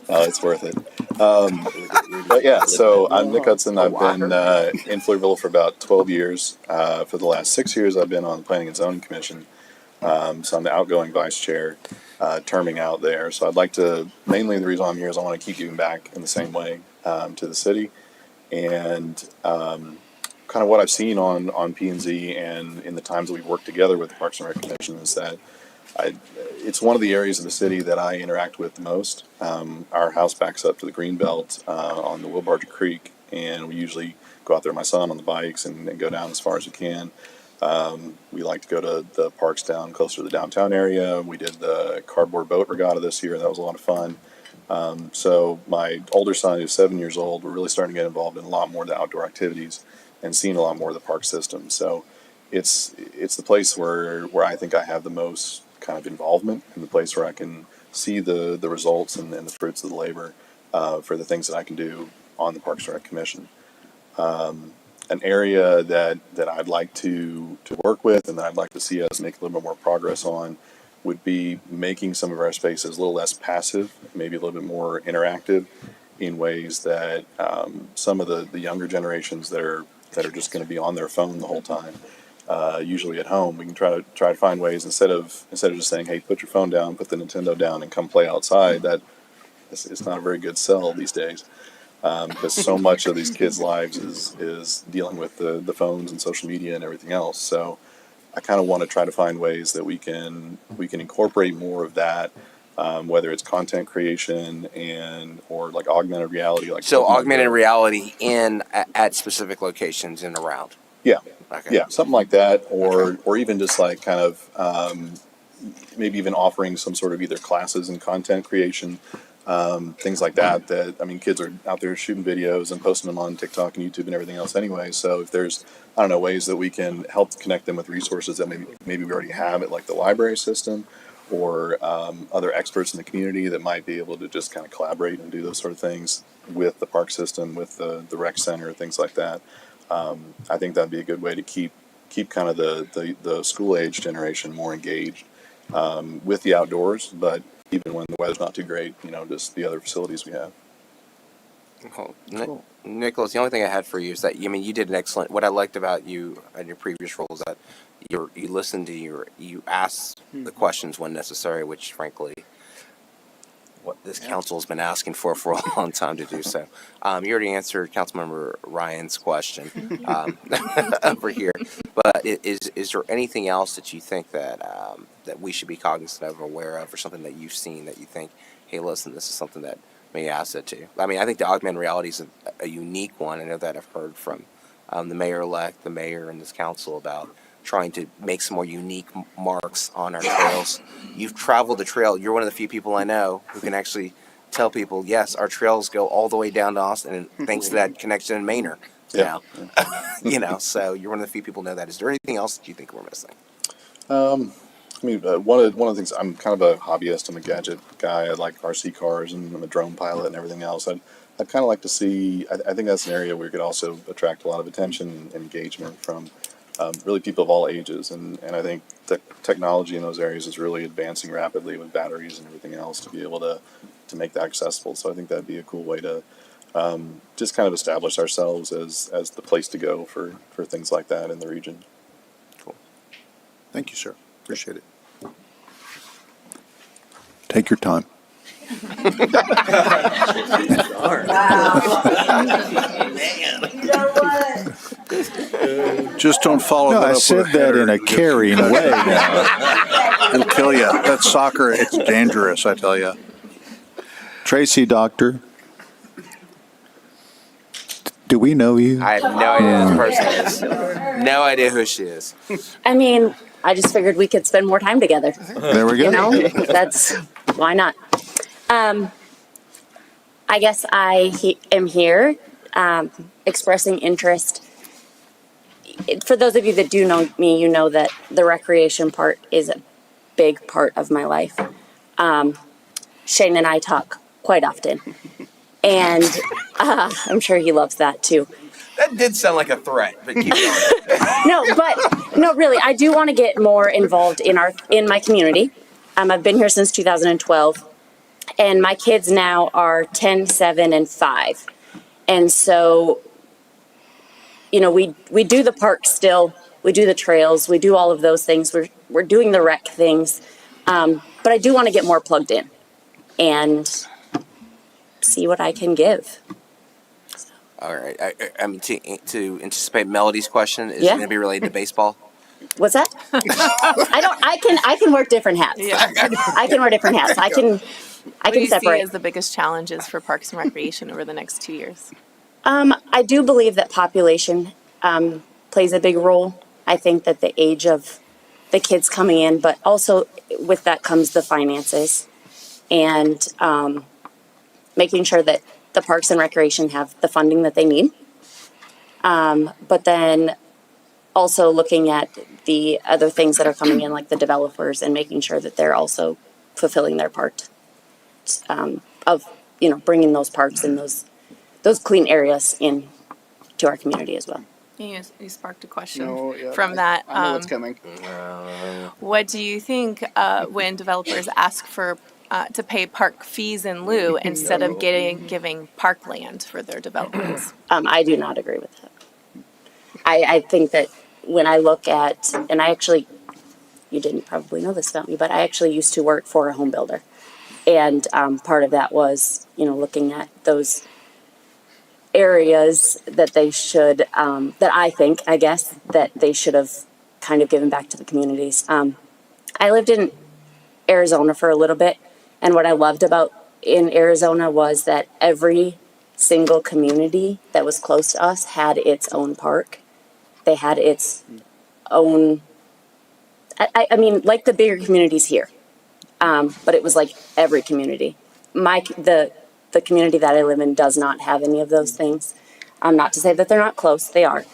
It's worth it. But yeah, so I'm Nick Hudson. I've been in Pflugerville for about 12 years. For the last 6 years, I've been on the Planning and Zoning Commission. So I'm the outgoing vice chair, terming out there. So I'd like to, mainly the reason I'm here is I want to keep giving back in the same way to the city. And kind of what I've seen on P&Z and in the times that we've worked together with the Parks and Rec Commission is that it's one of the areas of the city that I interact with the most. Our house backs up to the Greenbelt on the Wilbarger Creek, and we usually go out there with my son on the bikes and go down as far as we can. We like to go to the parks down closer to the downtown area. We did the cardboard boat regatta this year. That was a lot of fun. So my older son, who's 7 years old, we're really starting to get involved in a lot more of the outdoor activities and seeing a lot more of the park system. So it's the place where I think I have the most kind of involvement, and the place where I can see the results and the fruits of the labor for the things that I can do on the Parks and Rec Commission. An area that I'd like to work with and that I'd like to see us make a little bit more progress on would be making some of our spaces a little less passive, maybe a little bit more interactive in ways that some of the younger generations that are just going to be on their phone the whole time, usually at home, we can try to find ways instead of just saying, hey, put your phone down, put the Nintendo down, and come play outside. That it's not a very good sell these days. Because so much of these kids' lives is dealing with the phones and social media and everything else. So I kind of want to try to find ways that we can incorporate more of that, whether it's content creation or like augmented reality. So augmented reality at specific locations and around. Yeah. Okay. Yeah, something like that, or even just like kind of maybe even offering some sort of either classes in content creation. Things like that, I mean, kids are out there shooting videos and posting them on TikTok and YouTube and everything else anyway. So if there's, I don't know, ways that we can help connect them with resources that maybe we already have at like the library system or other experts in the community that might be able to just kind of collaborate and do those sort of things with the park system, with the rec center, things like that. I think that'd be a good way to keep kind of the school age generation more engaged with the outdoors, but even when the weather's not too great, just the other facilities we have. Cool. Nicholas, the only thing I had for you is that, you did an excellent, what I liked about you and your previous role is that you listened to you asked the questions when necessary, which frankly, what this council has been asking for a long time to do so. You already answered Councilmember Ryan's question over here, but is there anything else that you think that we should be cognizant of, or aware of, or something that you've seen that you think, hey, listen, this is something that may ask it to? I think the augmented reality is a unique one. I know that I've heard from the mayor-elect, the mayor, and this council about trying to make some more unique marks on our trails. You've traveled the trail. You're one of the few people I know who can actually tell people, yes, our trails go all the way down to Austin, and thanks to that connection in Manor now. So you're one of the few people who know that. Is there anything else that you think we're missing? One of the things, I'm kind of a hobbyist. I'm a gadget guy. I like RC cars, and I'm a drone pilot and everything else. I'd kind of like to see, I think that's an area where we could also attract a lot of attention and engagement from really people of all ages. And I think the technology in those areas is really advancing rapidly with batteries and everything else to be able to make that accessible. So I think that'd be a cool way to just kind of establish ourselves as the place to go for things like that in the region. Cool. Thank you, sir. Appreciate it. Take your time. Just don't follow that up. I said that in a caring way now. It'll kill you. That's soccer. It's dangerous, I tell you. Tracy, doctor. Do we know you? I have no idea who this person is. No idea who she is. I just figured we could spend more time together. There we go. That's why not. I guess I am here expressing interest. For those of you that do know me, you know that the recreation part is a big part of my life. Shane and I talk quite often, and I'm sure he loves that too. That did sound like a threat, but keep going. No, really, I do want to get more involved in my community. I've been here since 2012, and my kids now are 10, 7, and 5. And so, we do the park still, we do the trails, we do all of those things. We're doing the rec things, but I do want to get more plugged in and see what I can give. All right. To anticipate Melody's question, is it going to be related to baseball? What's that? I can wear different hats. Yeah. I can wear different hats. I can What do you separate. see as the biggest challenges for Parks and Recreation over the next 2 years? I do believe that population plays a big role. I think that the age of the kids coming in, but also with that comes the finances and making sure that the Parks and Recreation have the funding that they need. But then also looking at the other things that are coming in, like the developers, and making sure that they're also fulfilling their part of bringing those parks and those clean areas in to our community as well. You sparked a question No, yeah, from that. I know what's coming. What do you think when developers ask for to pay park fees in lieu instead of giving parkland for their developments? I do not agree with that. I think that when I look at, and I actually, you didn't probably know this about me, but I actually used to work for a home builder. And part of that was, looking at those areas that they should, that I think, I guess, that they should have kind of given back to the communities. I lived in Arizona for a little bit, and what I loved about in Arizona was that every single community that was close to us had its own park. They had its own, I mean, like the bigger communities here, but it was like every community. The community that I live in does not have any of those things. Not to say that they're not close, they are.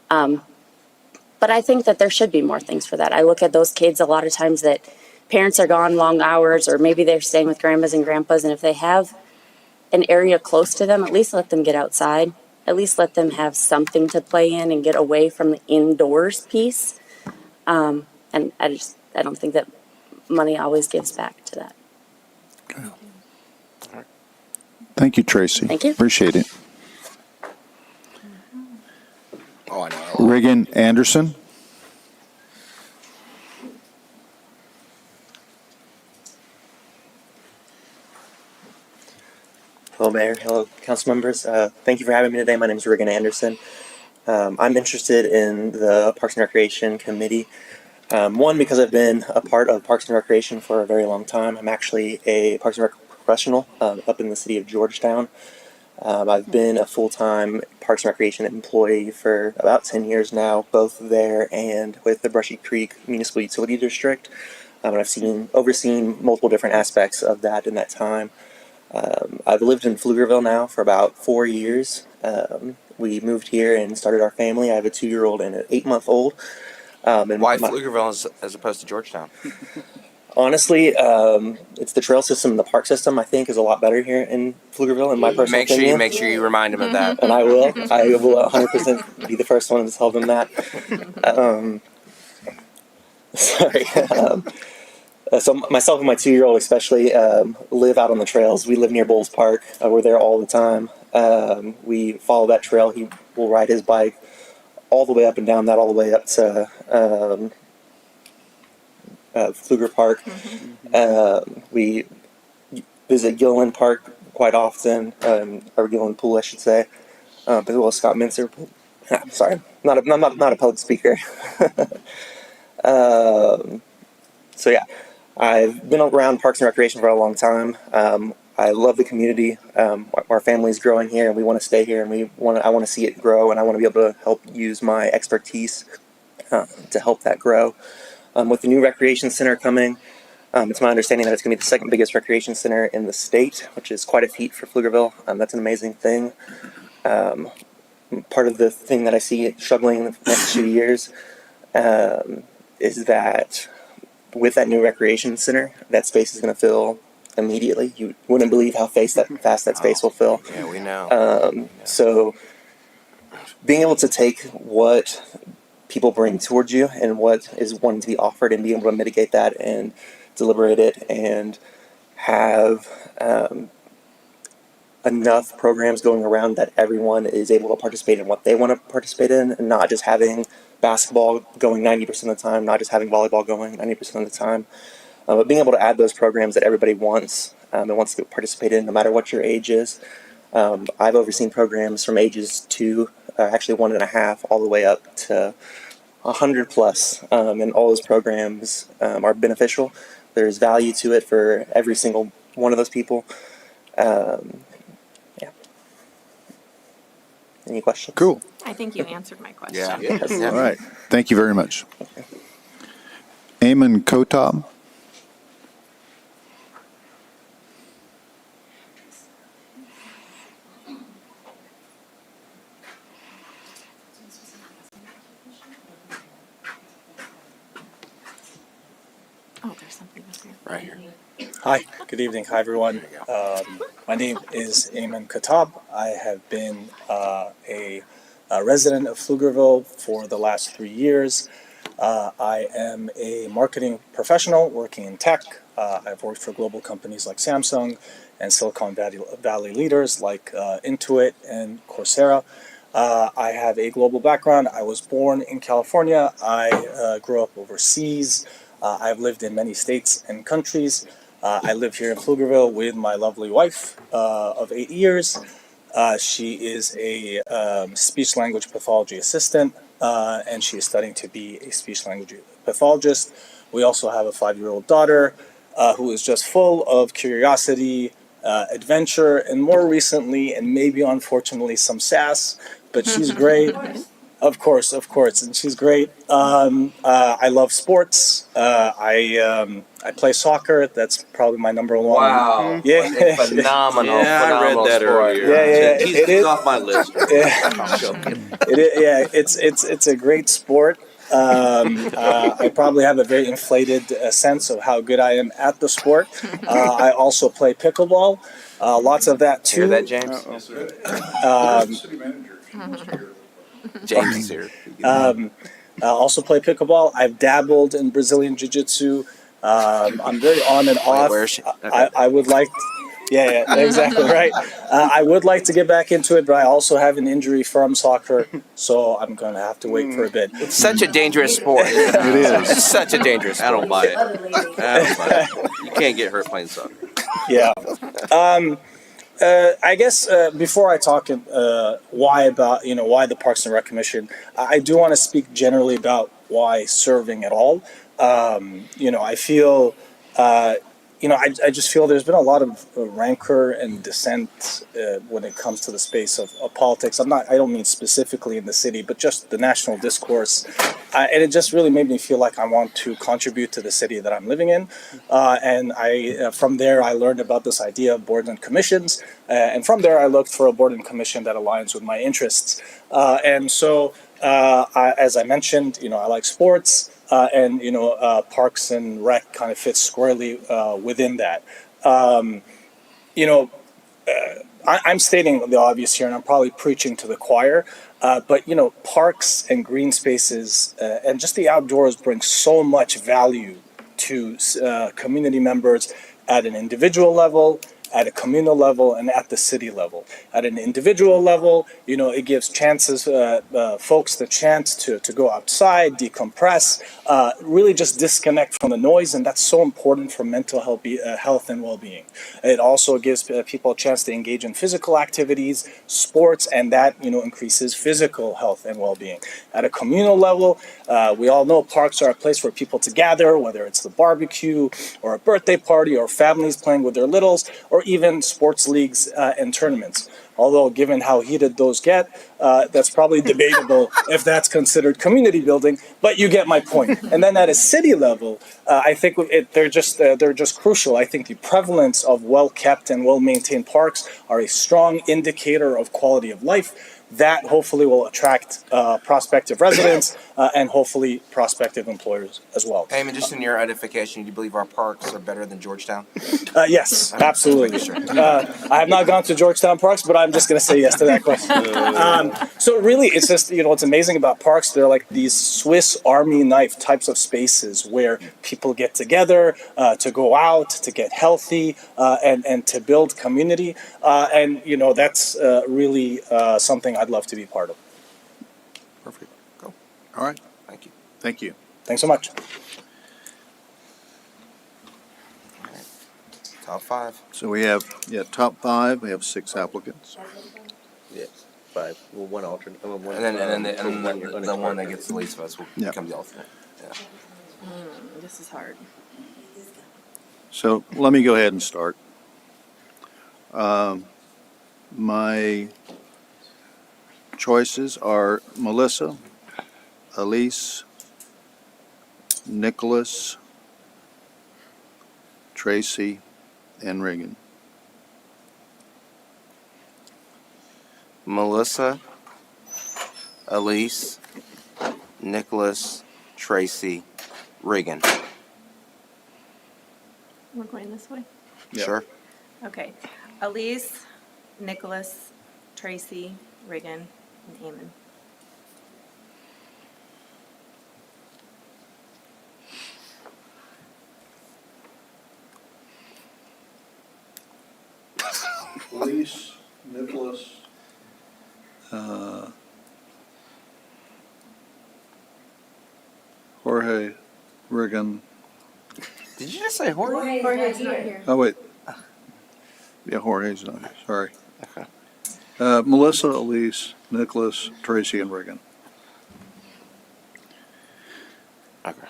But I think that there should be more things for that. I look at those kids a lot of times that parents are gone long hours, or maybe they're staying with grandmas and grandpas, and if they have an area close to them, at least let them get outside. At least let them have something to play in and get away from the indoors piece. And I don't think that money always gives back to that. Thank you, Tracy. Thank you. Appreciate it. Oh, I know. Reagan Anderson. Hello, Mayor. Hello, council members. Thank you for having me today. My name is Reagan Anderson. I'm interested in the Parks and Recreation Committee. One, because I've been a part of Parks and Recreation for a very long time. I'm actually a Parks and Rec professional up in the city of Georgetown. I've been a full-time Parks and Recreation employee for about 10 years now, both there and with the Brushy Creek Municipal Utility District. And I've overseen multiple different aspects of that in that time. I've lived in Pflugerville now for about 4 years. We moved here and started our family. I have a 2-year-old and an 8-month-old. And Why Pflugerville as opposed to Georgetown? Honestly, it's the trail system and the park system, I think, is a lot better here in Pflugerville, in my personal opinion. Make sure you remind him of that. And I will 100% be the first one to tell them that. Sorry. So myself and my 2-year-old especially live out on the trails. We live near Bowles Park. We're there all the time. We follow that trail. He will ride his bike all the way up and down that, all the way up to Pfluger Park. We visit Gilliland Park quite often, or Gilliland Pool, I should say, as well as Scott Mincer Pool. Sorry, not a public speaker. So yeah, I've been around Parks and Recreation for a long time. I love the community. Our family's growing here, and we want to stay here, and I want to see it grow, and I want to be able to help use my expertise to help that grow. With the new recreation center coming, it's my understanding that it's going to be the second biggest recreation center in the state, which is quite a feat for Pflugerville. That's an amazing thing. Part of the thing that I see struggling in the next 2 years is that with that new recreation center, that space is going to fill immediately. You wouldn't believe how fast that space will fill. Yeah, we know. So being able to take what people bring towards you and what is wanting to be offered and be able to mitigate that and deliberate it and have enough programs going around that everyone is able to participate in what they want to participate in, and not just having basketball going 90% of the time, not just having volleyball going 90% of the time, but being able to add those programs that everybody wants and wants to participate in, no matter what your age is. I've overseen programs from ages 2, actually 1.5, all the way up to 100 plus, and all those programs are beneficial. There's value to it for every single one of those people. Yeah. Any questions? Cool. I think you answered my question. Yeah. Yes. Yeah. All right. Thank you very much. Eamon Kotab. Oh, there's something up here. Right here. Hi, good evening. Hi, everyone. My name is Eamon Katab. I have been a resident of Pflugerville for the last 3 years. I am a marketing professional working in tech. I've worked for global companies like Samsung and Silicon Valley leaders like Intuit and Coursera. I have a global background. I was born in California. I grew up overseas. I've lived in many states and countries. I live here in Pflugerville with my lovely wife of 8 years. She is a speech language pathology assistant, and she is studying to be a speech language pathologist. We also have a 5-year-old daughter who is just full of curiosity, adventure, and more recently, and maybe unfortunately, some sass. But she's great. Of course, and she's great. I love sports. I play soccer. That's probably my number one. Wow. Yeah. What a phenomenal, Yeah, I read phenomenal that sport. earlier. Yeah. He's off my list. Yeah. I'm joking. It's a great sport. I probably have a very inflated sense of how good I am at the sport. I also play pickleball. Lots of that too. Hear that, James? James is here. Also play pickleball. I've dabbled in Brazilian jiu-jitsu. I'm very on and off. where is she? I would like, yeah, exactly right. I would like to get back into it, but I also have an injury from soccer, so I'm going to have to wait for a bit. It's such a dangerous sport. It is. It's such a dangerous sport. I don't buy it. You can't get hurt playing soccer. Yeah. I guess before I talk why the Parks and Rec Commission, I do want to speak generally about why serving at all. I feel, I just feel there's been a lot of rancor and dissent when it comes to the space of politics. I don't mean specifically in the city, but just the national discourse. And it just really made me feel like I want to contribute to the city that I'm living in. And from there, I learned about this idea of boards and commissions. And from there, I looked for a board and commission that aligns with my interests. As I mentioned, I like sports. Parks and Rec kind of fits squarely within that. I'm stating the obvious here, and I'm probably preaching to the choir. But parks and green spaces and just the outdoors bring so much value to community members at an individual level, at a communal level, and at the city level. At an individual level, it gives folks the chance to go outside, decompress, really just disconnect from the noise, and that's so important for mental health and well-being. It also gives people a chance to engage in physical activities, sports, and that increases physical health and well-being. At a communal level, we all know parks are a place for people to gather, whether it's the barbecue or a birthday party or families playing with their littles, or even sports leagues and tournaments. Although, given how heated those get, that's probably debatable if that's considered community building. But you get my point. And then at a city level, I think they're just crucial. I think the prevalence of well-kept and well-maintained parks are a strong indicator of quality of life. That hopefully will attract prospective residents and hopefully prospective employers as well. Eamon, just in your edification, do you believe our parks are better than Georgetown? Yes, absolutely. I have not gone to Georgetown Parks, but I'm just going to say yes to that question. So really, it's just, what's amazing about parks, they're like these Swiss Army knife types of spaces where people get together to go out, to get healthy, and to build community. That's really something I'd love to be part of. Perfect. Go. All right. Thank you. Thank you. Thanks so much. Top 5. So we have, top 5. We have 6 applicants. Yes, 5. Well, one alternate. One, And then the unexpired. one that gets the least votes will Yeah. become the alternate. Yeah. This is hard. So let me go ahead and start. My choices are Melissa, Elise, Nicholas, Tracy, and Reagan. Melissa, Elise, Nicholas, Tracy, Reagan. We're going this way? Sure. Okay. Elise, Nicholas, Tracy, Reagan, and Eamon. Elise, Nicholas, Jorge, Reagan. Did you just say Jorge? Jorge's not here. Oh, wait. Yeah, Jorge's not here. Sorry. Melissa, Elise, Nicholas, Tracy, and Reagan. Okay.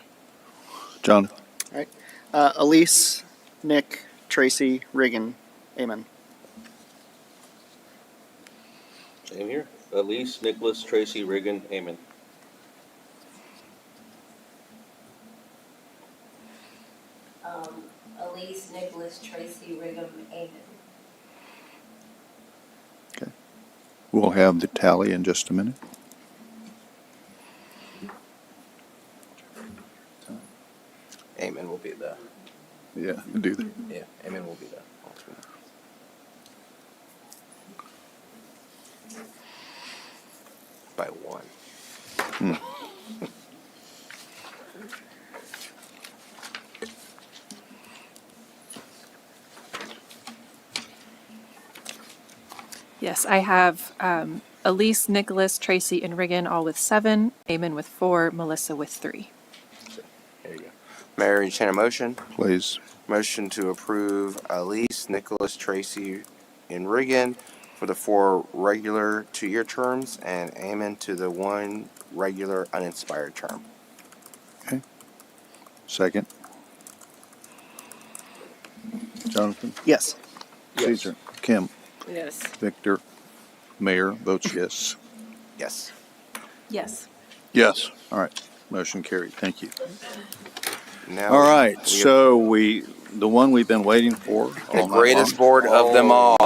Jonathan? All right. Elise, Nick, Tracy, Reagan, Amen. Same here. Elise, Nicholas, Tracy, Reagan, Amen. Elise, Nicholas, Tracy, Righam, Amen. Okay. We'll have the tally in just a minute. Amen will be the. Yeah, do that. Yeah, Amen will be the alternate. By one. Yes, I have Elise, Nicholas, Tracy, and Reagan all with 7, Eamon with 4, Melissa with 3. There you go. Mayor, entertain a motion. Please. Motion to approve Elise, Nicholas, Tracy, and Reagan for the 4 regular 2-year terms and Amen to the 1 regular uninspired term. Okay. Second. Jonathan? Yes. Caesar? Kim? Yes. Victor? Mayor votes yes. Yes. Yes. Yes. All right. Motion carried. Thank you. Now All right. So the one we've been waiting for. the greatest board of them all.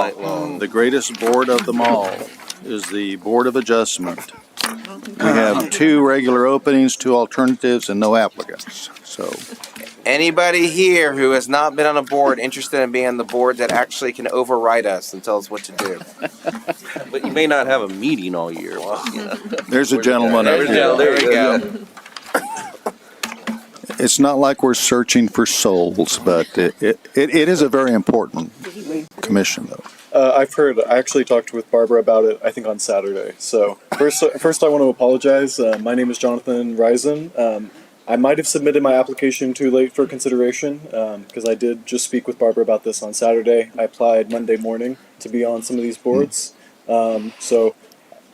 The greatest board of them all is the Board of Adjustment. We have 2 regular openings, 2 alternatives, and no applicants. So Anybody here who has not been on a board interested in being on the board that actually can override us and tell us what to do? But you may not have a meeting all year. there's a gentleman up here. There we go. It's not like we're searching for souls, but it is a very important commission, though. I've heard. I actually talked with Barbara about it, I think, on Saturday. So first I want to apologize. My name is Jonathan Risen. I might have submitted my application too late for consideration because I did just speak with Barbara about this on Saturday. I applied Monday morning to be on some of these boards. So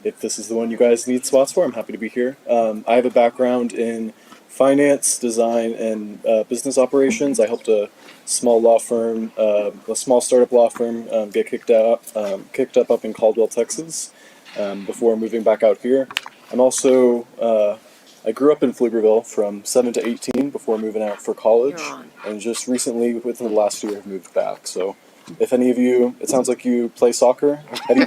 if this is the one you guys need spots for, I'm happy to be here. I have a background in finance, design, and business operations. I helped a small law firm, a small startup law firm, get kicked up in Caldwell, Texas, before moving back out here. I'm also I grew up in Pflugerville from 7 to 18 before moving out for college, and just recently, within the last year, have moved back. So, if any of you, it sounds like you play soccer. Have you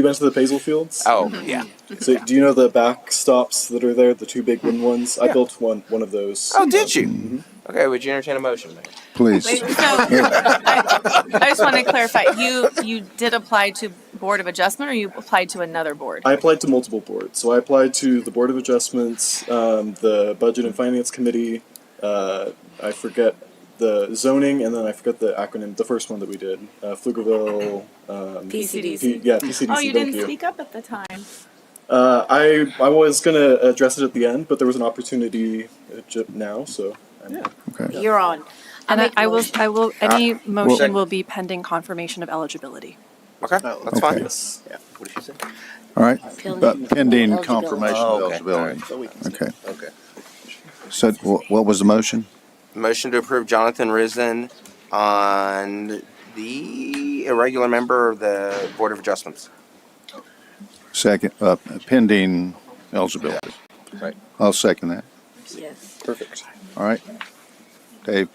been to the Paisel Fields? Oh, yeah. So, do you know the backstops that are there, the 2 big wooden ones? I built one of those. Oh, did you? Okay, would you entertain a motion, Mayor? Please. Wait, so I just want to clarify. You did apply to Board of Adjustment, or you applied to another board? I applied to multiple boards. So I applied to the Board of Adjustments, the Budget and Finance Committee, I forget the zoning, and then I forgot the acronym, the first one that we did, Pflugerville. PCDC. PCDC. Oh, you thank didn't speak up at the time. I was going to address it at the end, but there was an opportunity now, so. Okay. You're on. And I will, any motion Well- will be pending confirmation of eligibility. Okay, that's Okay. fine. Yeah. What did she say? All right. Pending Pending eligibility. confirmation of Oh, okay. eligibility. So we can Okay. Okay. So what was the motion? Motion to approve Jonathan Risen on the irregular member of the Board of Adjustments. Second, pending eligibility. Right. I'll second that. Yes. Perfect. All right. Dave?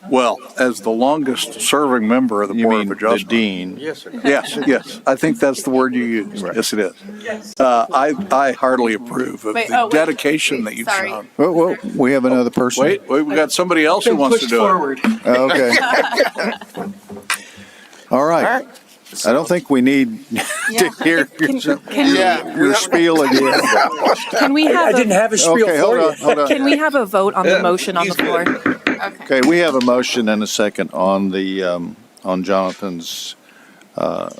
Well, as the longest serving member of the You Board mean of the Adjustment. dean? Yes or no? Yes. I think that's the word you used. Right. Yes, it is. I heartily approve of the dedication that you've sorry. shown. Whoa, we have another person. Wait, we got somebody else who wants to do it. Okay. All right. I don't think we need to hear your spiel again. Can we have I didn't have a spiel Okay, for you. hold on. Can we have a vote on the motion on the floor? Okay, we have a motion and a second on the, on Jonathan's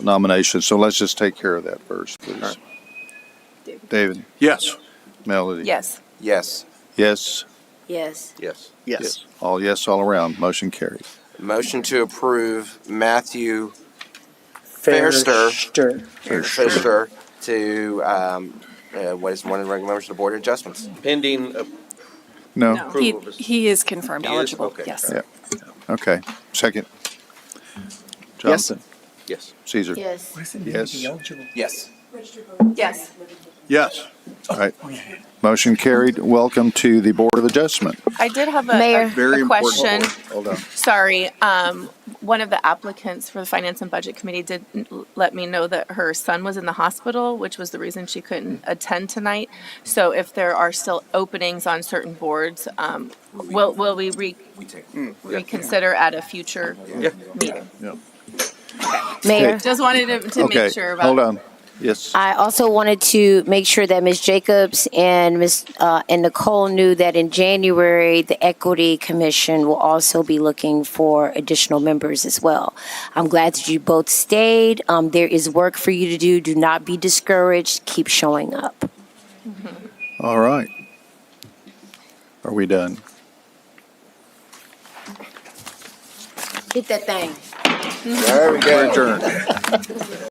nomination, so let's just take care of that first, please. David? Yes. Melody? Yes. Yes. Yes? Yes. Yes. Yes. All yes all around, motion carried. Motion to approve Matthew Fairster to, what is one of the regular members of the Board of Adjustments? Pending No? approval of his. He is confirmed He is? eligible, Okay. yes. Yeah. Okay, second. Yes. Jonathan? Yes. Caesar? Yes. Yes. Yes. Yes. Yes. All right. Motion carried. Welcome to the Board of Adjustment. I did have Mayor. Very a question. Hold on. Sorry, one of the applicants for the Finance and Budget Committee did let me know that her son was in the hospital, which was the reason she couldn't attend tonight. So if there are still openings on certain boards, will we reconsider at a future meeting? Yeah. Mayor. Just wanted to Okay, make sure about. hold on. Yes. I also wanted to make sure that Ms. Jacobs and and Nicole knew that in January, the Equity Commission will also be looking for additional members as well. I'm glad that you both stayed. There is work for you to do. Do not be discouraged. Keep showing up. All right. Are we done? Hit that thing. There we go. We're adjourned.